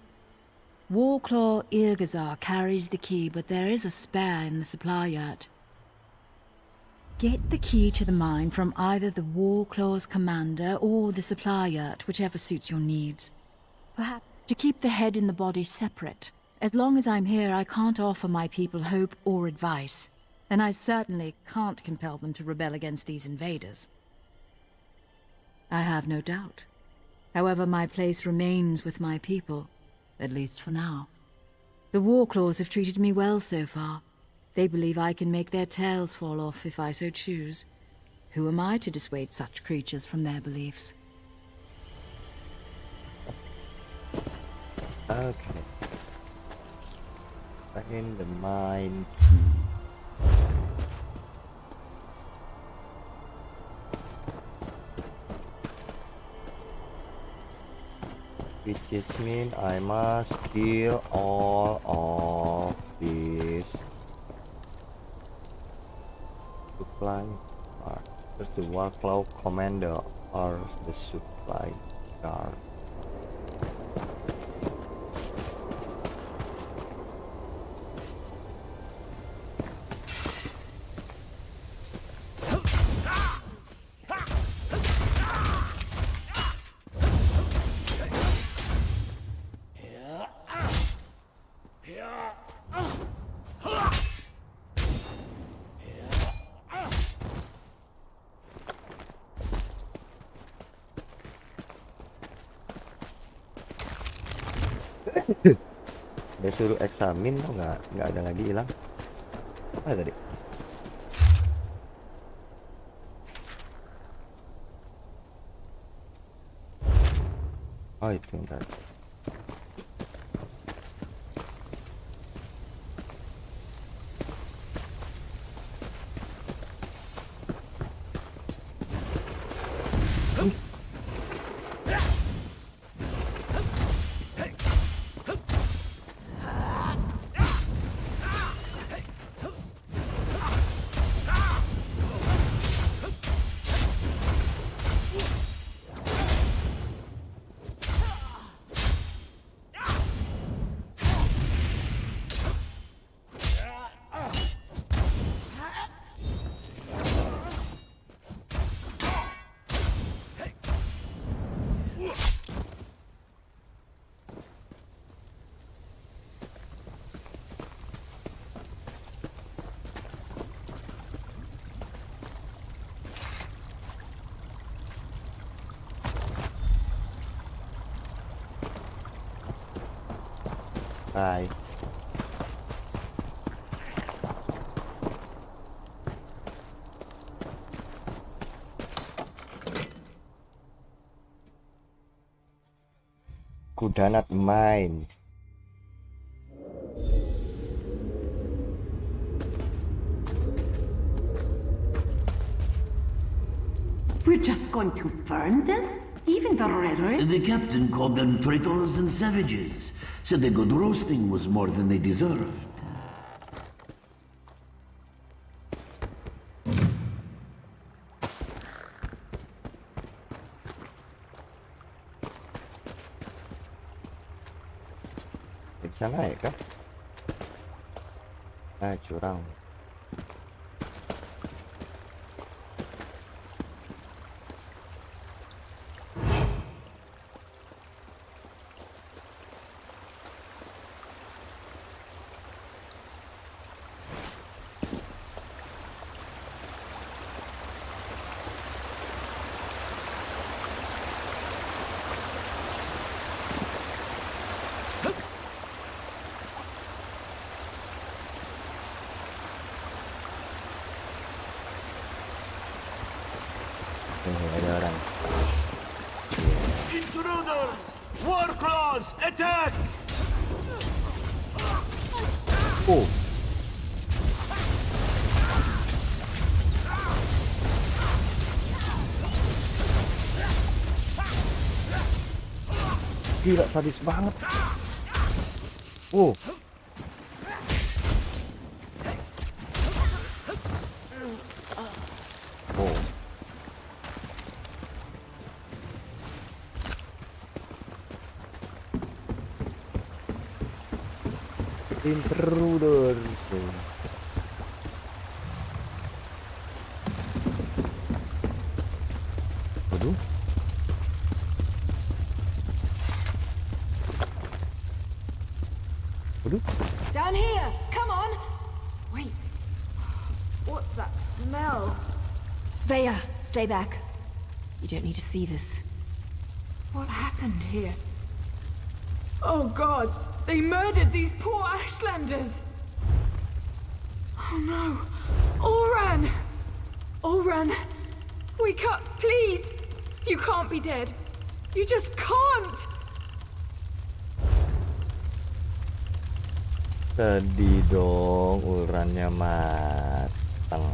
Warclaw Irgazar carries the key, but there is a spare in the supply yurt. Get the key to the mine from either the Warclaw's commander or the supply yurt, whichever suits your needs. Perhaps to keep the head and the body separate. As long as I'm here, I can't offer my people hope or advice. And I certainly can't compel them to rebel against these invaders. I have no doubt. However, my place remains with my people, at least for now. The Warclaws have treated me well so far. They believe I can make their tails fall off if I so choose. Who am I to dissuade such creatures from their beliefs? Okay. Back in the mine. Which is mean I must kill all of these supply guard. First the Warclaw commander or the supply guard. Dia suruh eksamin tuh nggak ada lagi hilang. Apa tadi? Oh itu yang tadi. Bye. Kuda not mine. We're just going to burn them? Even the rhetoric? The captain called them traitors and savages. Said the good roasting was more than they deserved. Bisa naik kah? Curang. Ada orang. Intruders! War claws! Attack! Oh. Gila, sadis banget. Oh. Oh. Intruders. Waduh. Waduh. Down here! Come on! Wait. What's that smell? Veya, stay back. You don't need to see this. What happened here? Oh gods! They murdered these poor Ashlanders! Oh no! Oran! Oran! Wake up, please! You can't be dead. You just can't! Sedih dong, urannya matang.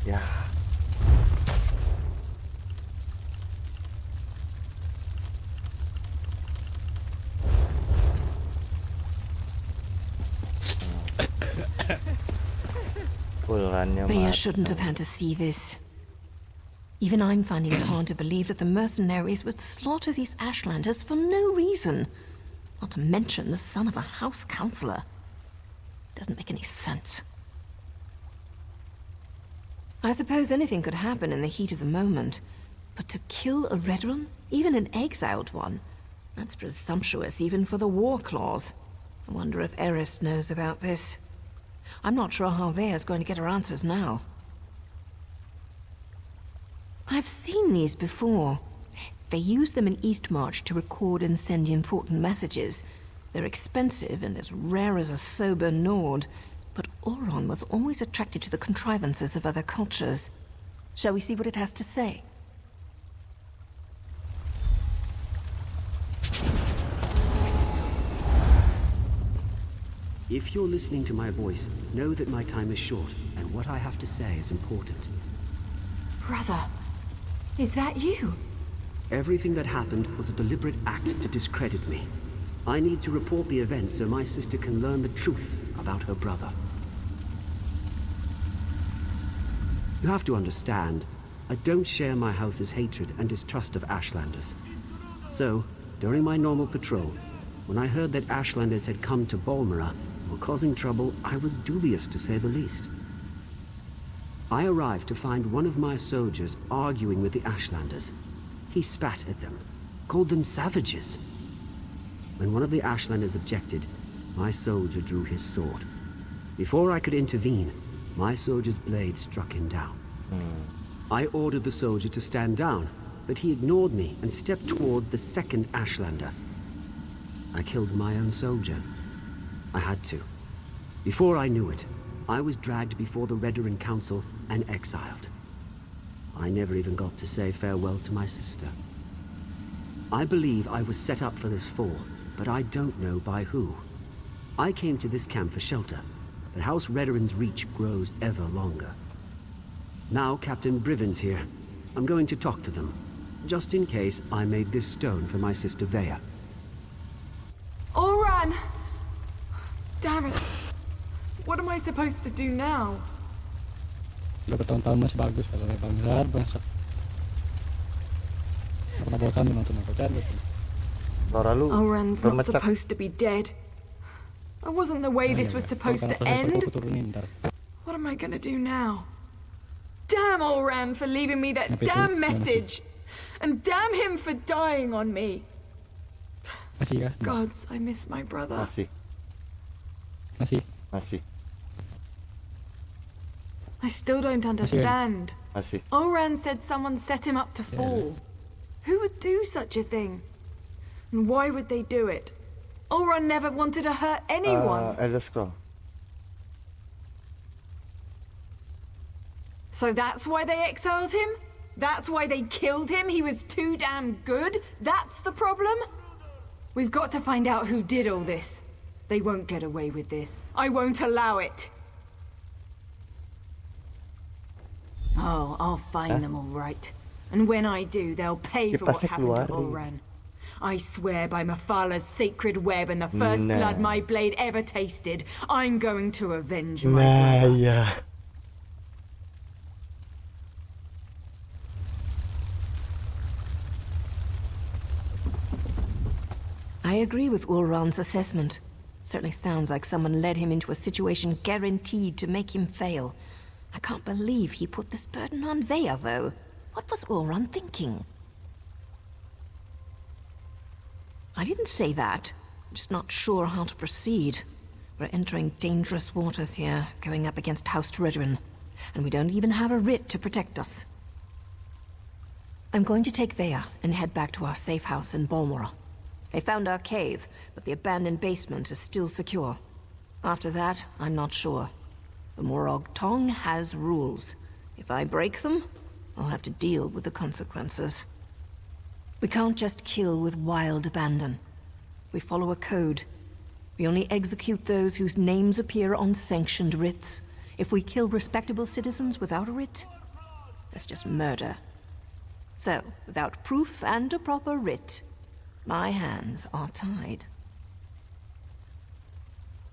Ya. Veya shouldn't have had to see this. Even I'm finding it hard to believe that the mercenaries would slaughter these Ashlanders for no reason. Not to mention the son of a house councillor. Doesn't make any sense. I suppose anything could happen in the heat of the moment. But to kill a Radeon, even an exiled one, that's presumptuous even for the war clause. I wonder if Eris knows about this. I'm not sure how Veya's going to get her answers now. I've seen these before. They use them in Eastmarch to record and send important messages. They're expensive and as rare as a sober Nord, but Oron was always attracted to the contrivances of other cultures. Shall we see what it has to say? If you're listening to my voice, know that my time is short, and what I have to say is important. Brother, is that you? Everything that happened was a deliberate act to discredit me. I need to report the events so my sister can learn the truth about her brother. You have to understand, I don't share my house's hatred and distrust of Ashlanders. So, during my normal patrol, when I heard that Ashlanders had come to Balmora and were causing trouble, I was dubious to say the least. I arrived to find one of my soldiers arguing with the Ashlanders. He spat at them, called them savages. When one of the Ashlanders objected, my soldier drew his sword. Before I could intervene, my soldier's blade struck him down. I ordered the soldier to stand down, but he ignored me and stepped toward the second Ashlander. I killed my own soldier. I had to. Before I knew it, I was dragged before the Radeon Council and exiled. I never even got to say farewell to my sister. I believe I was set up for this fall, but I don't know by who. I came to this camp for shelter, but House Rederin's reach grows ever longer. Now Captain Briven's here. I'm going to talk to them, just in case I made this stone for my sister Vea. Oran! Damn it! What am I supposed to do now? Bertahun-tahun masih bagus kalau bangsa bangsa. Pernah bosan nonton Oran's not supposed to be dead. It wasn't the way this was supposed to end. What am I gonna do now? Damn Oran for leaving me that damn message! And damn him for dying on me! Gods, I miss my brother. Masih. I still don't understand. Oran said someone set him up to fall. Who would do such a thing? And why would they do it? Oran never wanted to hurt anyone. Elder Scroll. So that's why they exiled him? That's why they killed him? He was too damn good? That's the problem? We've got to find out who did all this. They won't get away with this. I won't allow it. Oh, I'll find them all right. And when I do, they'll pay for what happened to Oran. I swear by Mafala's sacred web and the first blood my blade ever tasted, I'm going to avenge my brother. I agree with Ulran's assessment. Certainly sounds like someone led him into a situation guaranteed to make him fail. I can't believe he put this burden on Vea, though. What was Ulran thinking? I didn't say that. I'm just not sure how to proceed. We're entering dangerous waters here, going up against House Radeon, and we don't even have a writ to protect us. I'm going to take Vea and head back to our safe house in Balmora. They found our cave, but the abandoned basement is still secure. After that, I'm not sure. The Morag Tong has rules. If I break them, I'll have to deal with the consequences. We can't just kill with wild abandon. We follow a code. We only execute those whose names appear on sanctioned writs. If we kill respectable citizens without a writ, that's just murder. So, without proof and a proper writ, my hands are tied.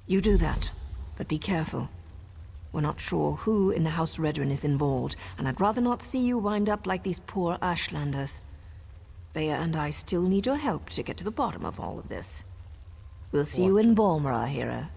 You do that, but be careful. We're not sure who in House Radeon is involved, and I'd rather not see you wind up like these poor Ashlanders. Vea and I still need your help to get to the bottom of all of this. We'll see you in Balmora, hero.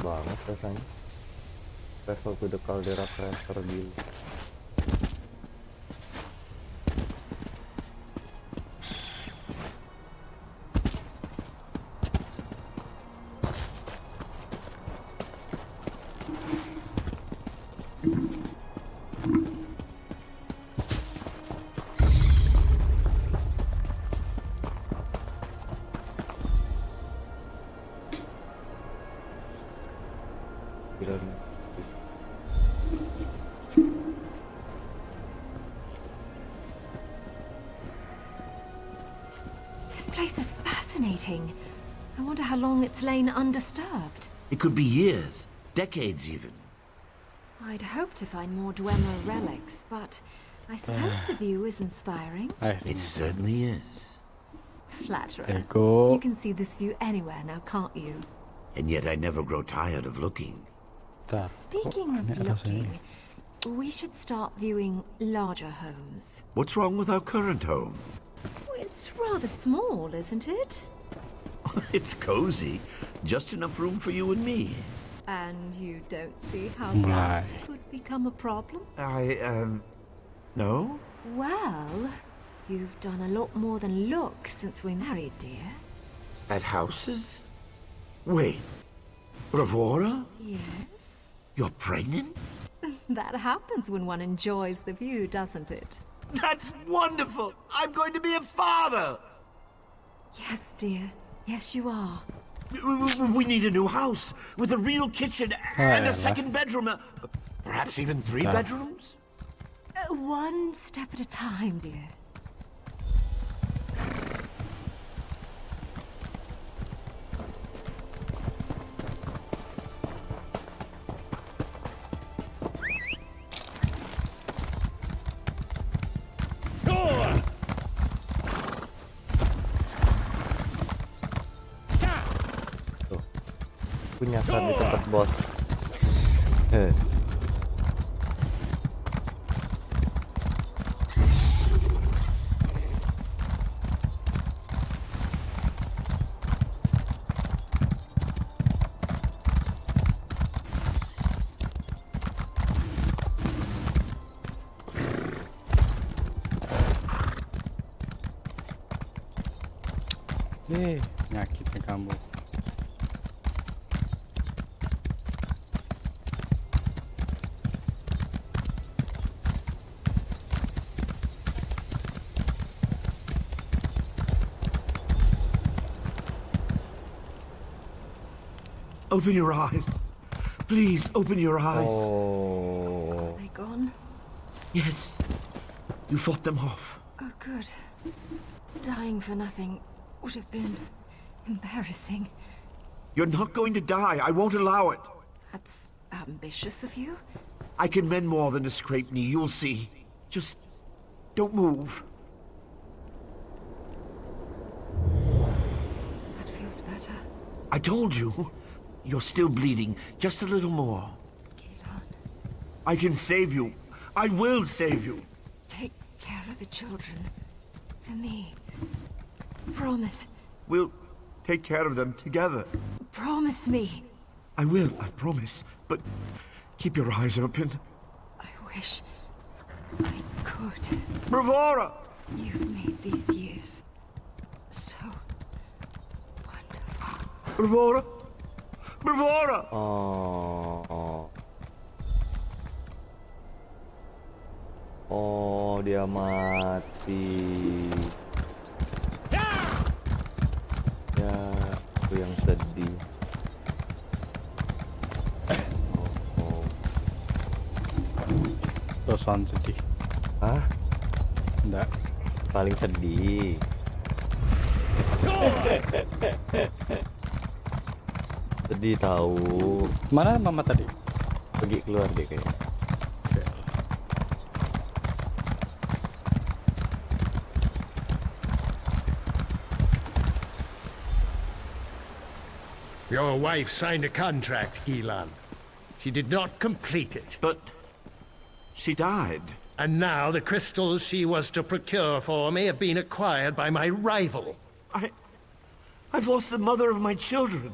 Banget rasanya travel to the caldera crater dulu. This place is fascinating. I wonder how long it's lain undisturbed. It could be years, decades even. I'd hope to find more Dwemer relics, but I suppose the view is inspiring. It certainly is. Flatterer. You can see this view anywhere now, can't you? And yet I never grow tired of looking. Speaking of looking, we should start viewing larger homes. What's wrong with our current home? It's rather small, isn't it? It's cozy. Just enough room for you and me. And you don't see how Mulai. that could become a problem? No? Well, you've done a lot more than look since we married, dear. At houses? Wait. Ravora? Yes? You're pregnant? That happens when one enjoys the view, doesn't it? That's wonderful! I'm going to be a father! Yes, dear. Yes, you are. We need a new house with a real kitchen and a second bedroom. Perhaps even 3 bedrooms? One step at a time, dear. Aku nyasar di tempat bos. Nyakitnya kamu. Open your eyes. Please, open your eyes. Are they gone? Yes. You fought them off. Oh, good. Dying for nothing would have been embarrassing. You're not going to die. I won't allow it. That's ambitious of you. I can mend more than a scraped knee. You'll see. Just don't move. That feels better. I told you. You're still bleeding. Just a little more. I can save you. I will save you. Take care of the children. For me. Promise. We'll take care of them together. Promise me. I will, I promise. But keep your eyes open. I wish I could. Bravura! You've made these years so wonderful. Bravura! Bravura! Oh, dia mati. Ya, aku yang sedih. Dosan sedih. Hah? Enggak. Paling sedih. Sedih tahu. Mana mama tadi? Pergi keluar deh kayaknya. Your wife signed a contract, Gilan. She did not complete it. But she died. And now the crystals she was to procure for me have been acquired by my rival. I've lost the mother of my children.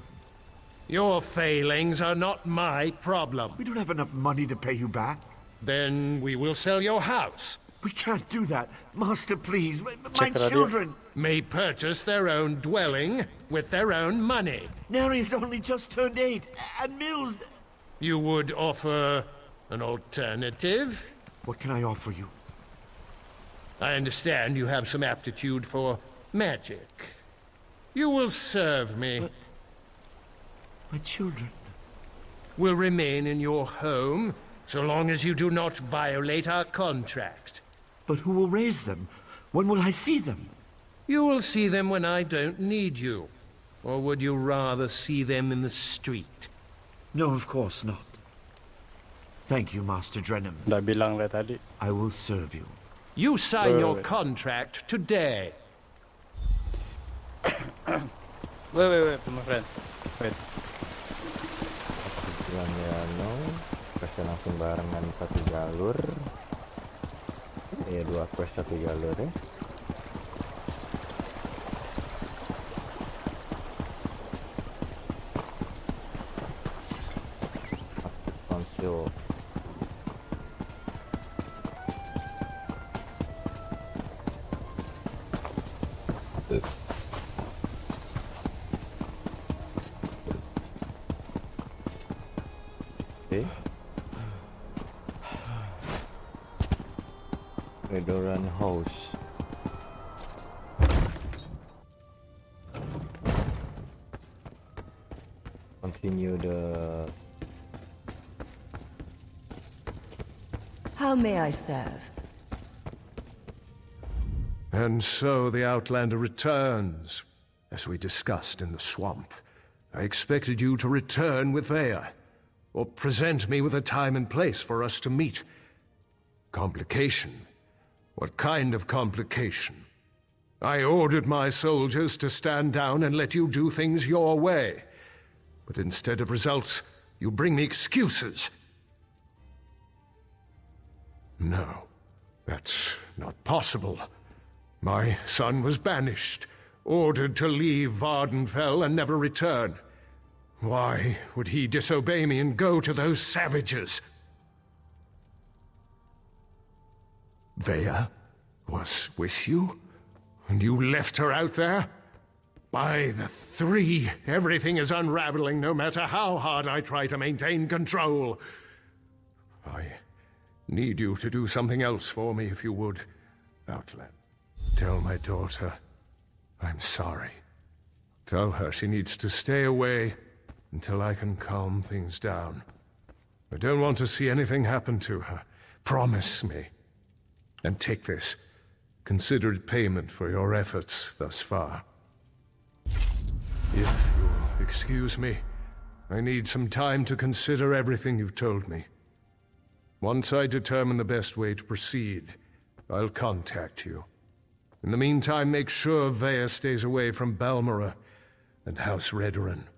Your failings are not my problem. We don't have enough money to pay you back. Then we will sell your house. We can't do that. Master, please. My children may purchase their own dwelling with their own money. Neri's only just turned 8, and Mills... You would offer an alternative? What can I offer you? I understand you have some aptitude for magic. You will serve me. But my children will remain in your home so long as you do not violate our contract. But who will raise them? When will I see them? You will see them when I don't need you. Or would you rather see them in the street? No, of course not. Thank you, Master Drenham. Dah bilang lah tadi. I will serve you. You sign your contract today. Wait, my friend. Wait. Bilang ya no. kita langsung barengan satu jalur. Ya, 2 quest satu jalur ya. Konsil. Okay. Radeon house. Continue the. How may I serve? And so the Outlander returns, as we discussed in the swamp. I expected you to return with Vea, or present me with a time and place for us to meet. Complication? What kind of complication? I ordered my soldiers to stand down and let you do things your way. But instead of results, you bring me excuses. No, that's not possible. My son was banished, ordered to leave Vardenfell and never return. Why would he disobey me and go to those savages? Vea was with you? And you left her out there? By the 3, everything is unraveling no matter how hard I try to maintain control. I need you to do something else for me, if you would, Outlander. Tell my daughter I'm sorry. Tell her she needs to stay away until I can calm things down. I don't want to see anything happen to her. Promise me. And take this. Consider it payment for your efforts thus far. If you'll excuse me, I need some time to consider everything you've told me. Once I determine the best way to proceed, I'll contact you. In the meantime, make sure Vea stays away from Balmora and House Radeon.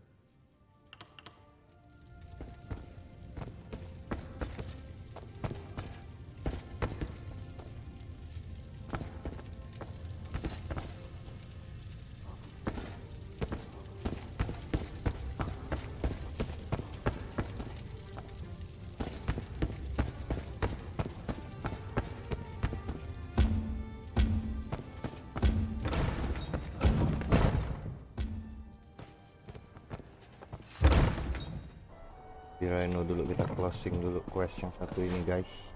Reno dulu, kita closing dulu quest yang satu ini guys.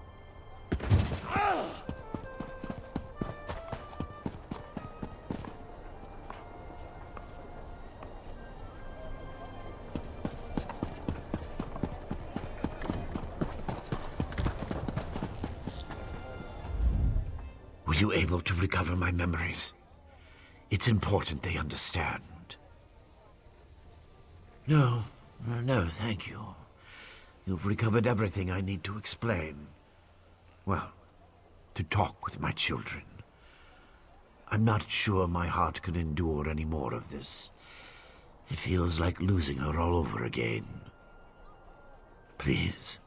Were you able to recover my memories? It's important they understand. No, thank you. You've recovered everything I need to explain. Well, to talk with my children. I'm not sure my heart can endure any more of this. It feels like losing her all over again. Please,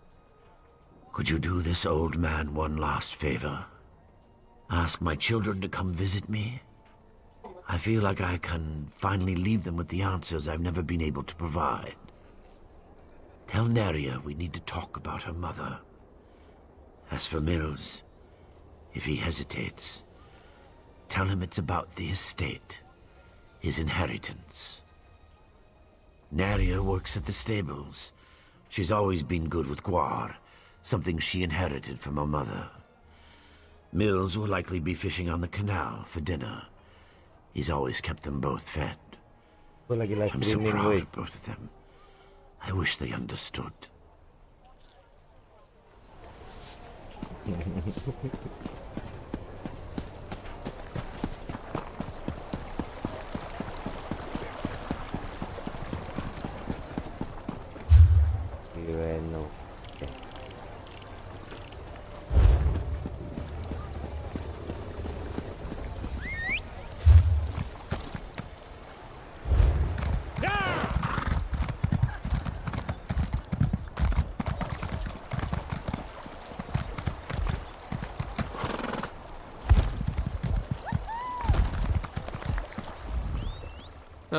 could you do this old man one last favor? Ask my children to come visit me? I feel like I can finally leave them with the answers I've never been able to provide. Tell Neria we need to talk about her mother. As for Mills, if he hesitates, tell him it's about the estate, his inheritance. Neria works at the stables. She's always been good with guar, something she inherited from her mother. Mills will likely be fishing on the canal for dinner. He's always kept them both fed. I'm so proud of both of them. I wish they understood. Reno.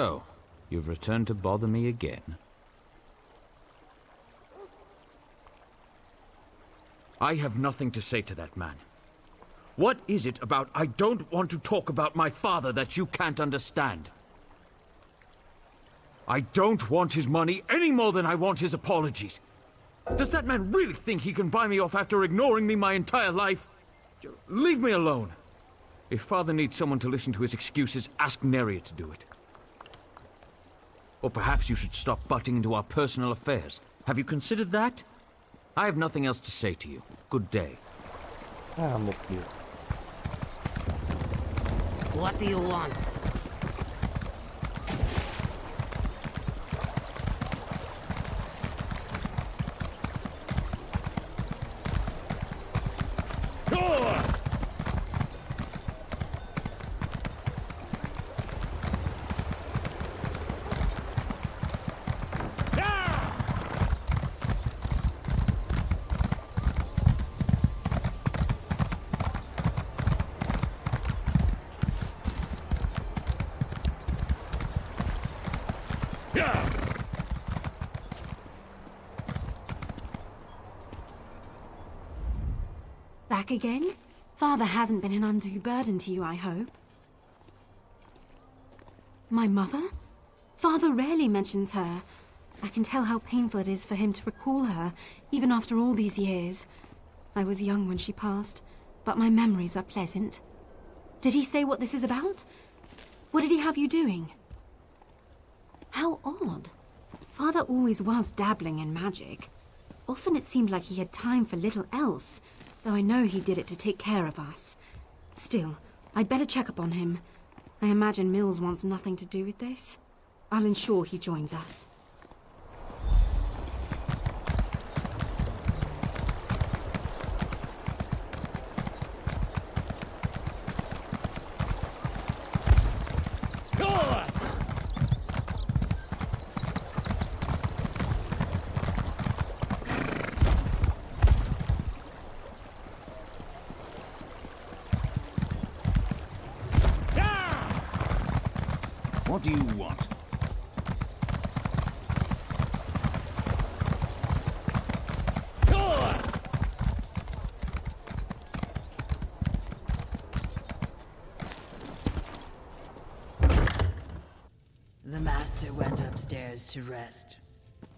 So, you've returned to bother me again. I have nothing to say to that man. What is it about I don't want to talk about my father that you can't understand? I don't want his money any more than I want his apologies. Does that man really think he can buy me off after ignoring me my entire life? Leave me alone. If father needs someone to listen to his excuses, ask Neria to do it. Or perhaps you should stop butting into our personal affairs. Have you considered that? I have nothing else to say to you. Good day. What do you want? Back again? Father hasn't been an undue burden to you, I hope. My mother? Father rarely mentions her. I can tell how painful it is for him to recall her, even after all these years. I was young when she passed, but my memories are pleasant. Did he say what this is about? What did he have you doing? How odd. Father always was dabbling in magic. Often it seemed like he had time for little else, though I know he did it to take care of us. Still, I'd better check up on him. I imagine Mills wants nothing to do with this. I'll ensure he joins us. What do you want? The master went upstairs to rest.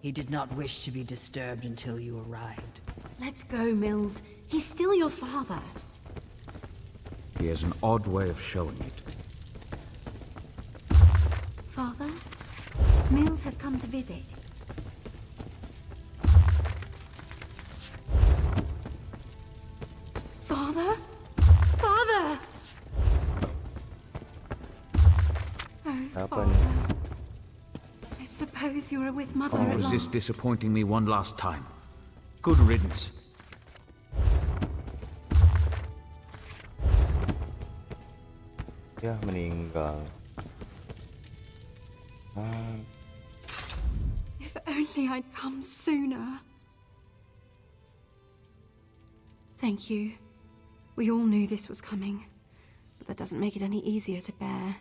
He did not wish to be disturbed until you arrived. Let's go, Mills. He's still your father. He has an odd way of showing it. Father? Mills has come to visit. Father? Father! Oh, Father. I suppose you are with Mother at last. Resist disappointing me one last time. Good riddance. Ya, meninggal. If only I'd come sooner. Thank you. We all knew this was coming, but that doesn't make it any easier to bear.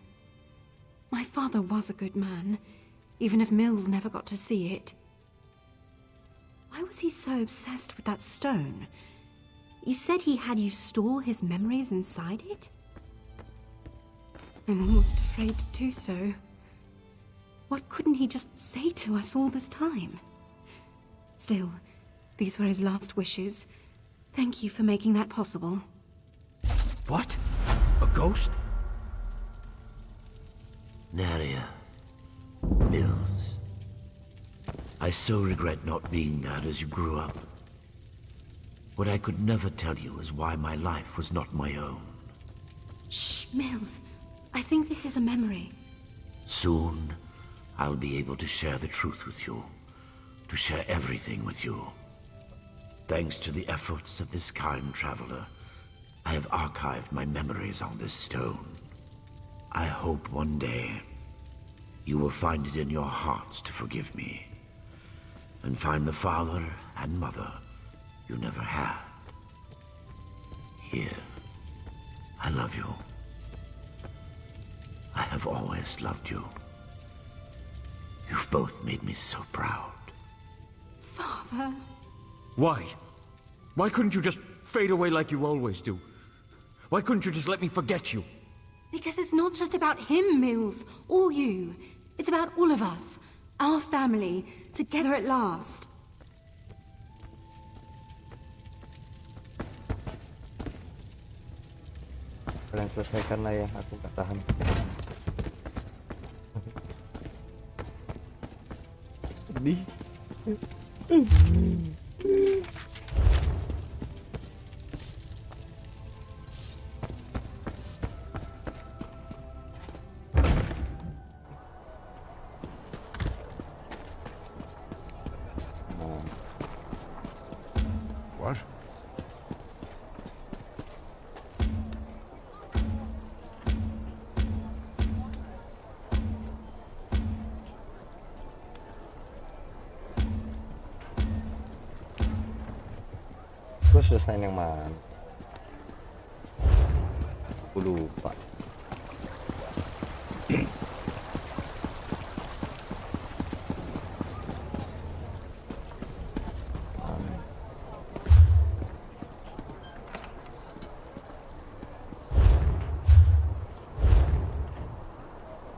My father was a good man, even if Mills never got to see it. Why was he so obsessed with that stone? You said he had you store his memories inside it? I'm almost afraid to do so. What couldn't he just say to us all this time? Still, these were his last wishes. Thank you for making that possible. What? A ghost? Neria. Mills. I so regret not being there as you grew up. What I could never tell you is why my life was not my own. Shh, Mills. I think this is a memory. Soon, I'll be able to share the truth with you. To share everything with you. Thanks to the efforts of this kind traveler, I have archived my memories on this stone. I hope one day you will find it in your hearts to forgive me. And find the father and mother you never had. Here, I love you. I have always loved you. You've both made me so proud. Father. Why? Why couldn't you just fade away like you always do? Why couldn't you just let me forget you? Because it's not just about him, Mills, or you. It's about all of us. Our family, together at last. Kalian selesaikanlah ya, aku gak tahan. Sedih. What? Gue selesai yang mana? Aku lupa.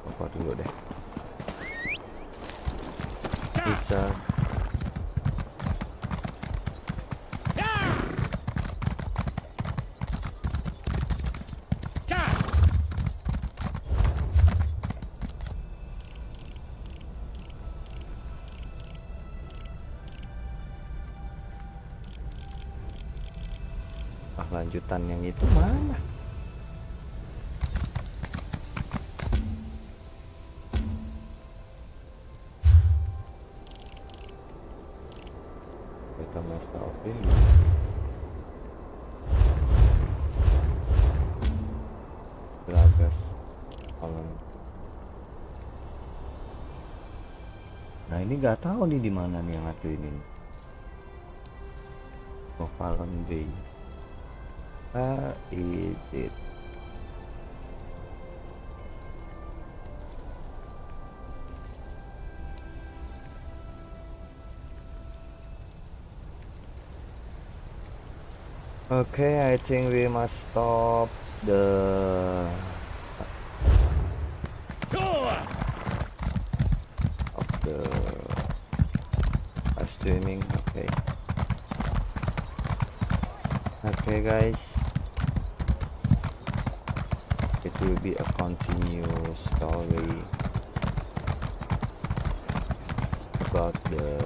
Lupa dulu deh. Bisa. Lanjutan yang itu mana? Kita stopin. Belagas. Nah ini nggak tahu nih di mana nih yang satu ini. Valon Bay. Where is it? Okay, I think we must stop the streaming. Okay. Okay, guys. It will be a continuous story about the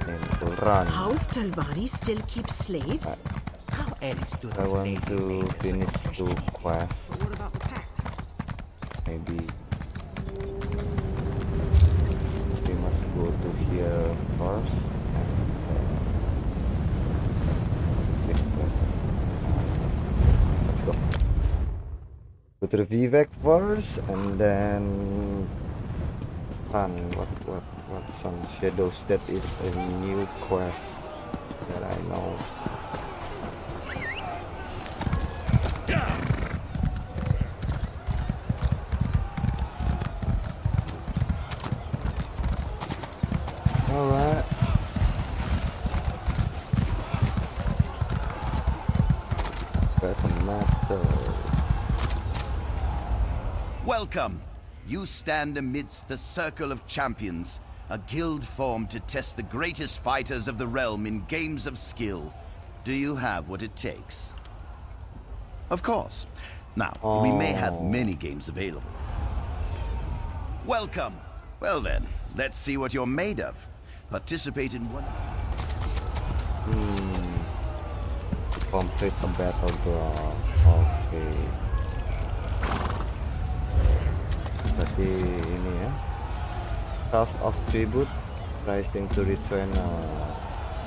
Temple Run. House Talvari still keeps slaves? How else do I want to finish 2 quests. What about the pact? Maybe we must go to here first. Go to the Vivek first, and then Sun. What Sun Shadows? That is a new quest that I know. Alright. Battle Master. Welcome. You stand amidst the Circle of Champions, a guild formed to test the greatest fighters of the realm in games of skill. Do you have what it takes? Of course. Now, we may have many games available. Welcome. Well then, let's see what you're made of. Participate in one... Complete the battleground. Okay. Berarti ini ya, House of Tribute, rising to return.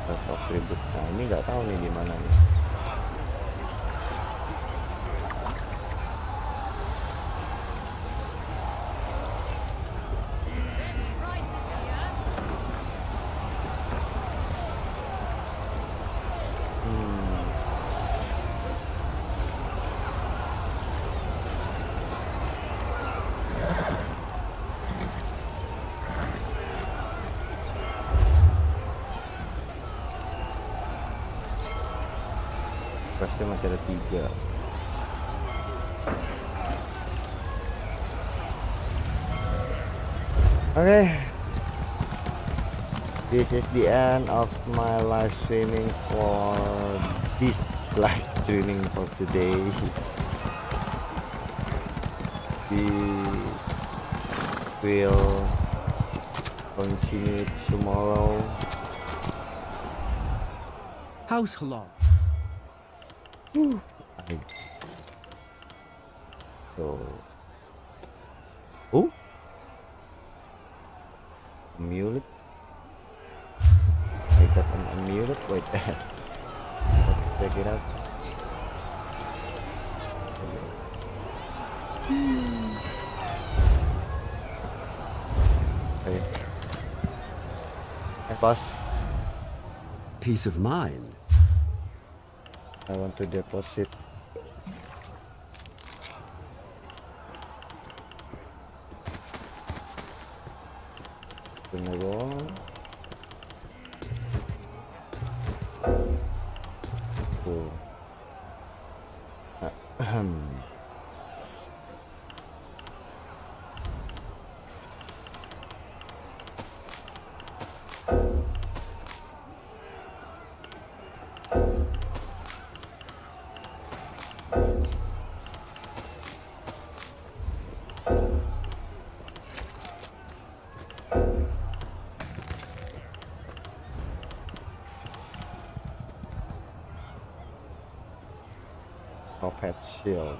House of Tribute. Nah ini nggak tahu nih di mana nih. Questnya masih ada 3. Okay. This is the end of my live streaming for this live streaming for today. We will continue tomorrow. House halal. So, oh, amulet. I got an amulet. Wait, let's check it out. Okay. Boss. Peace of mind. I want to deposit. Tomorrow. Oh. Pet shield.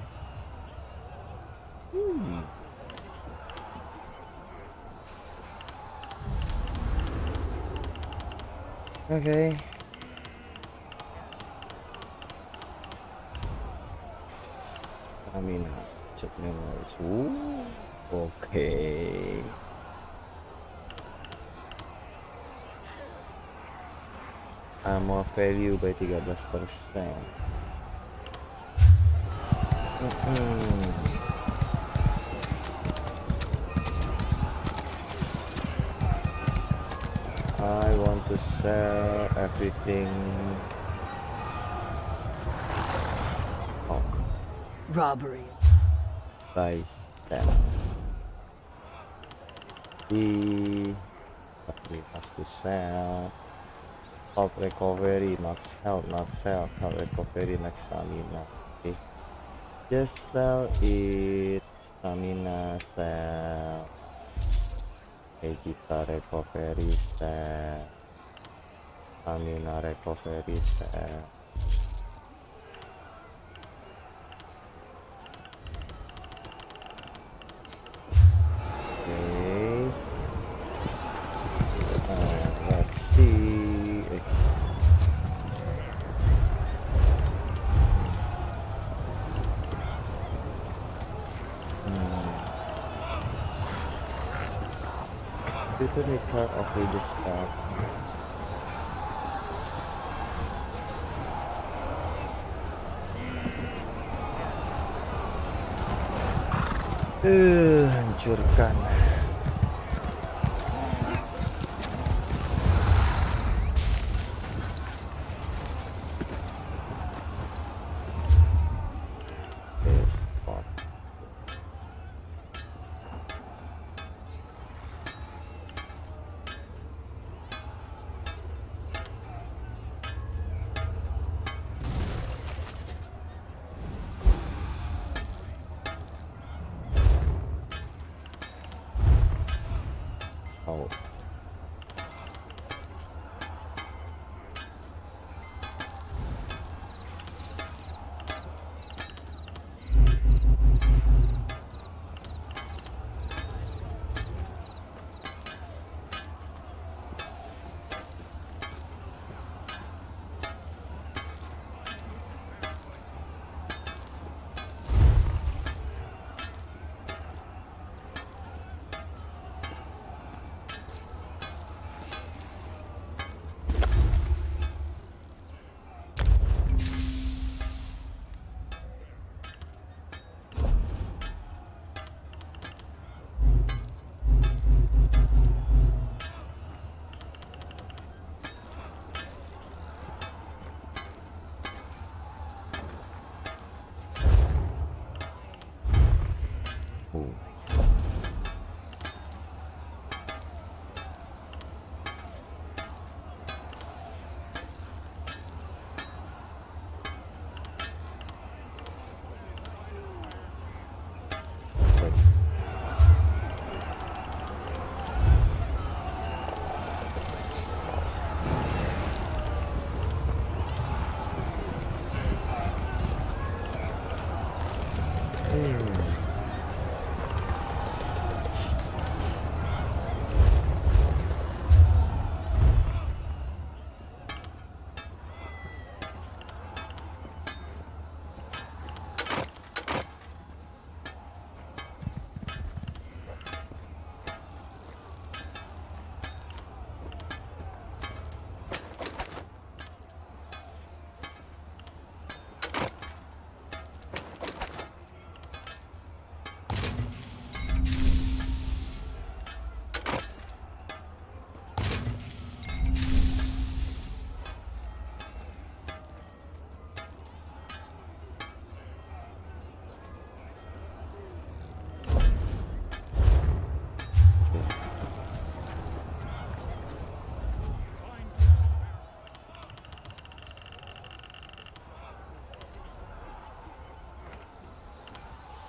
Okay. I mean, check memories. Okay. More value by 13%. I want to sell everything. Oh. Robbery. Price 10. But we has to sell. Health recovery, max health, health recovery, max stamina. Okay. Just sell it. Stamina sell. Vegeta recovery sell. Stamina recovery sell. Okay. Let's see. To the part of the spot. Hancurkan.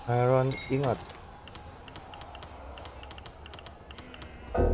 Iron ingot. Oh.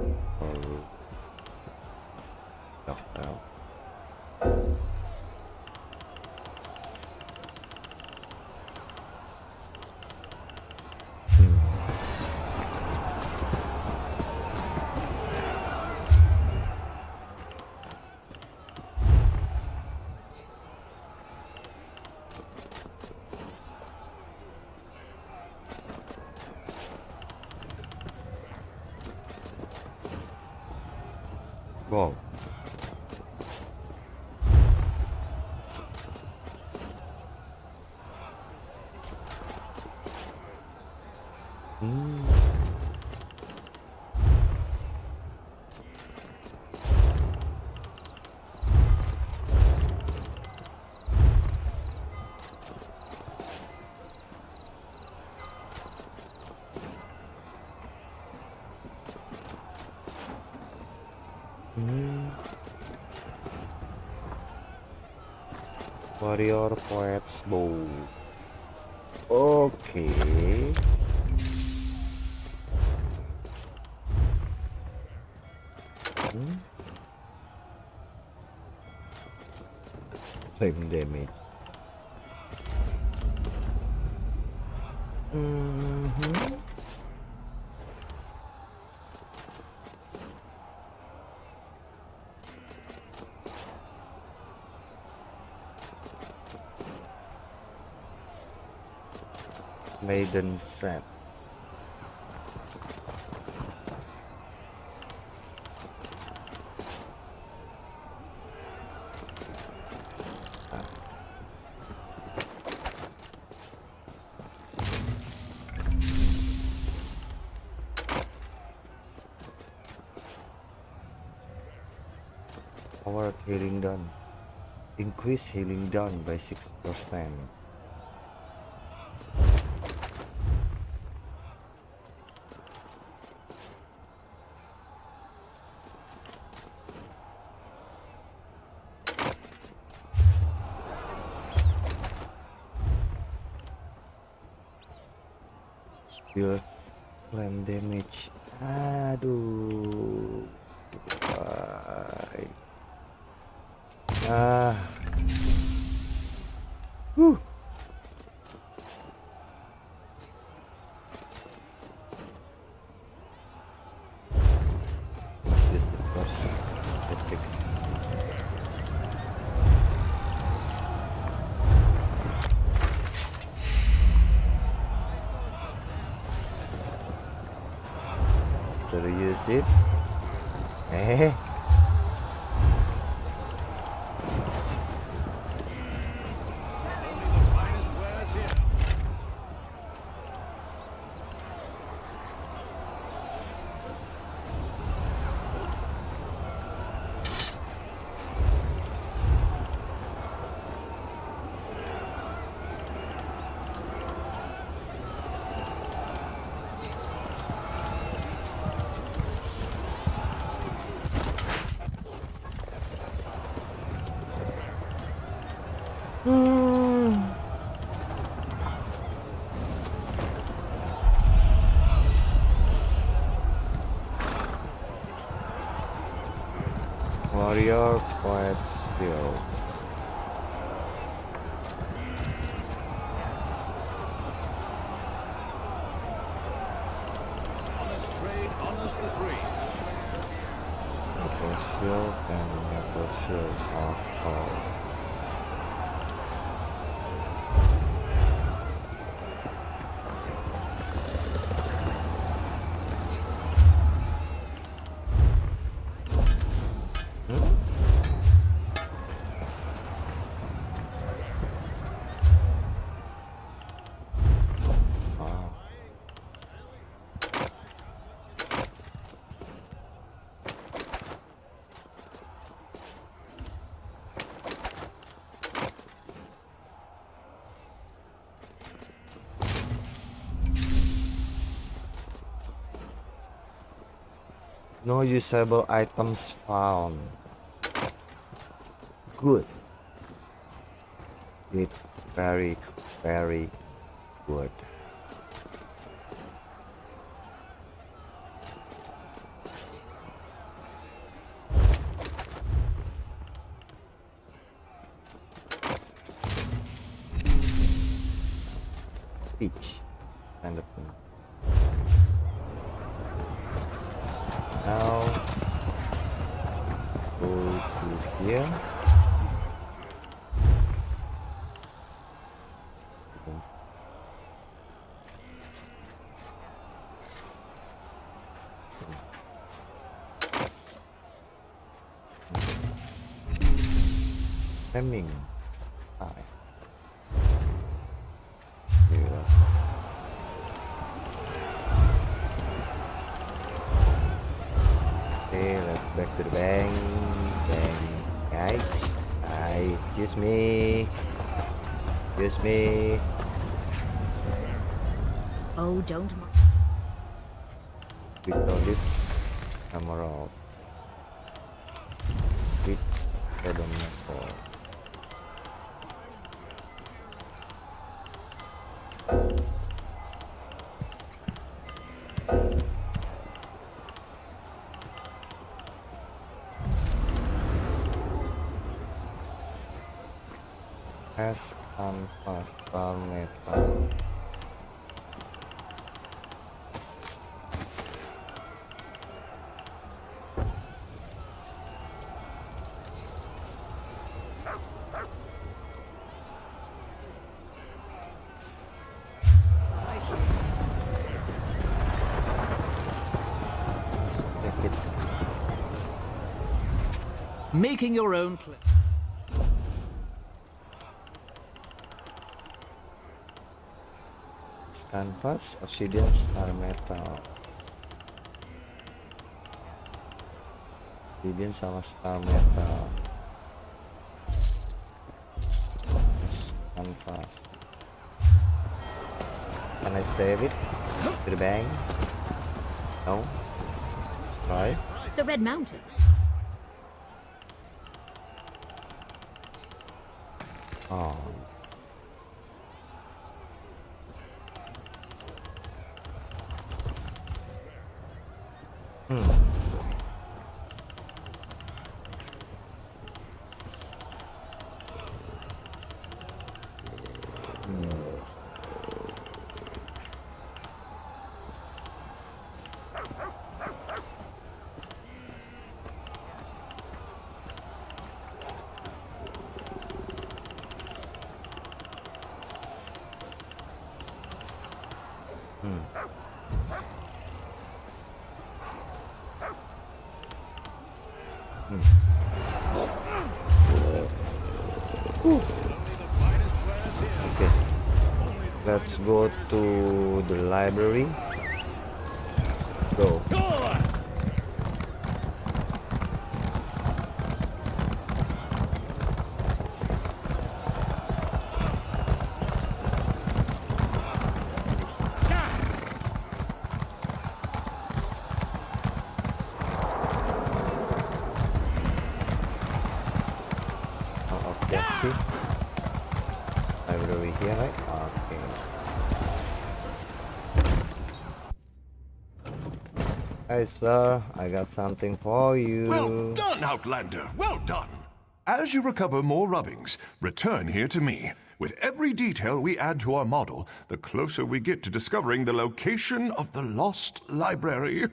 Well. Wow. Warrior Poet's Bow. Okay. Flame damage. Maiden set. Power healing done. Increase healing done by 6%. Deal flame damage. Aduh. Bye. Whew. This is the first epic. To use it. Warrior Quiet Skill. Metal Shield and Metal Shield are called. No usable items found. Good. It's very, very good. speech. Stand up. Now go to here. Fleming. Okay, let's back to the bank. Guys. Excuse me. Oh, don't. We don't need camera off. With Radeon for. Has canvas metal. Making your own clip. Canvas, obsidian, star metal. Obsidian sama star metal. Yes, canvas. Can I save it to the bank? No. Let's try. The Red Mountain. Oh. Okay, let's go to the library. Go. Justice. Library here, right? Okay. Hey, sir, I got something for you. Well done, Outlander. Well done. As you recover more rubbings, return here to me. With every detail we add to our model, the closer we get to discovering the location of the lost library.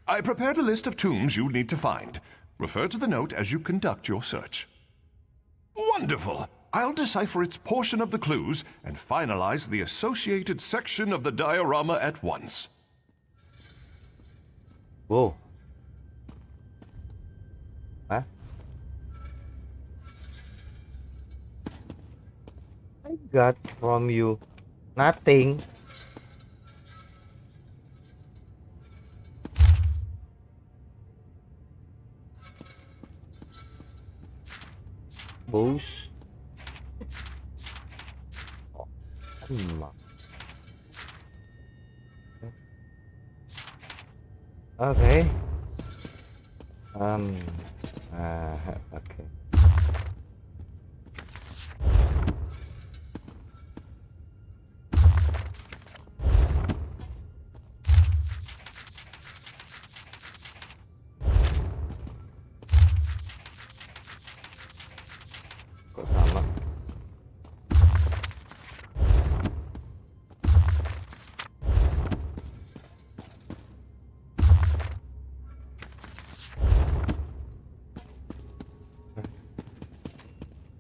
I prepared a list of tombs you need to find. Refer to the note as you conduct your search. Wonderful! I'll decipher its portion of the clues and finalize the associated section of the diorama at once. Whoa. Huh? I got from you nothing. Boost. Okay. Okay. Kok sama?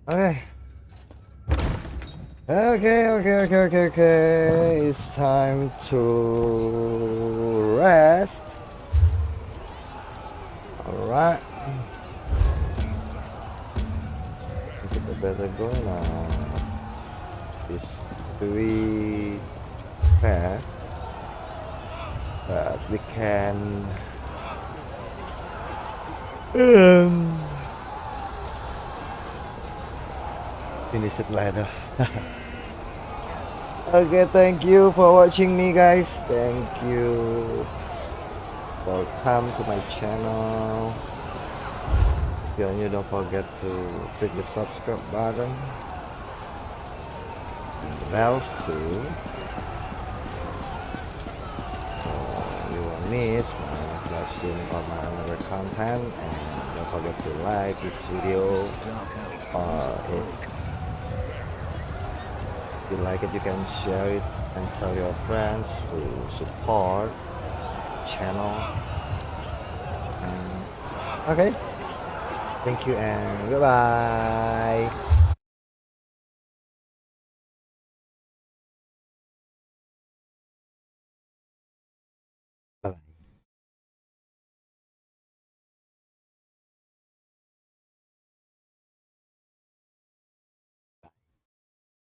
Okay. Okay. It's time to rest. Alright. Kita better go now. This is 3 paths. But we can finish it later. Okay, thank you for watching me, guys. Thank you. Welcome to my channel. If you're new, don't forget to click the subscribe button and the bells too. You won't miss my live stream or my other content, and don't forget to like this video, or if you like it you can share it and tell your friends to support the channel. Okay, thank you and goodbye.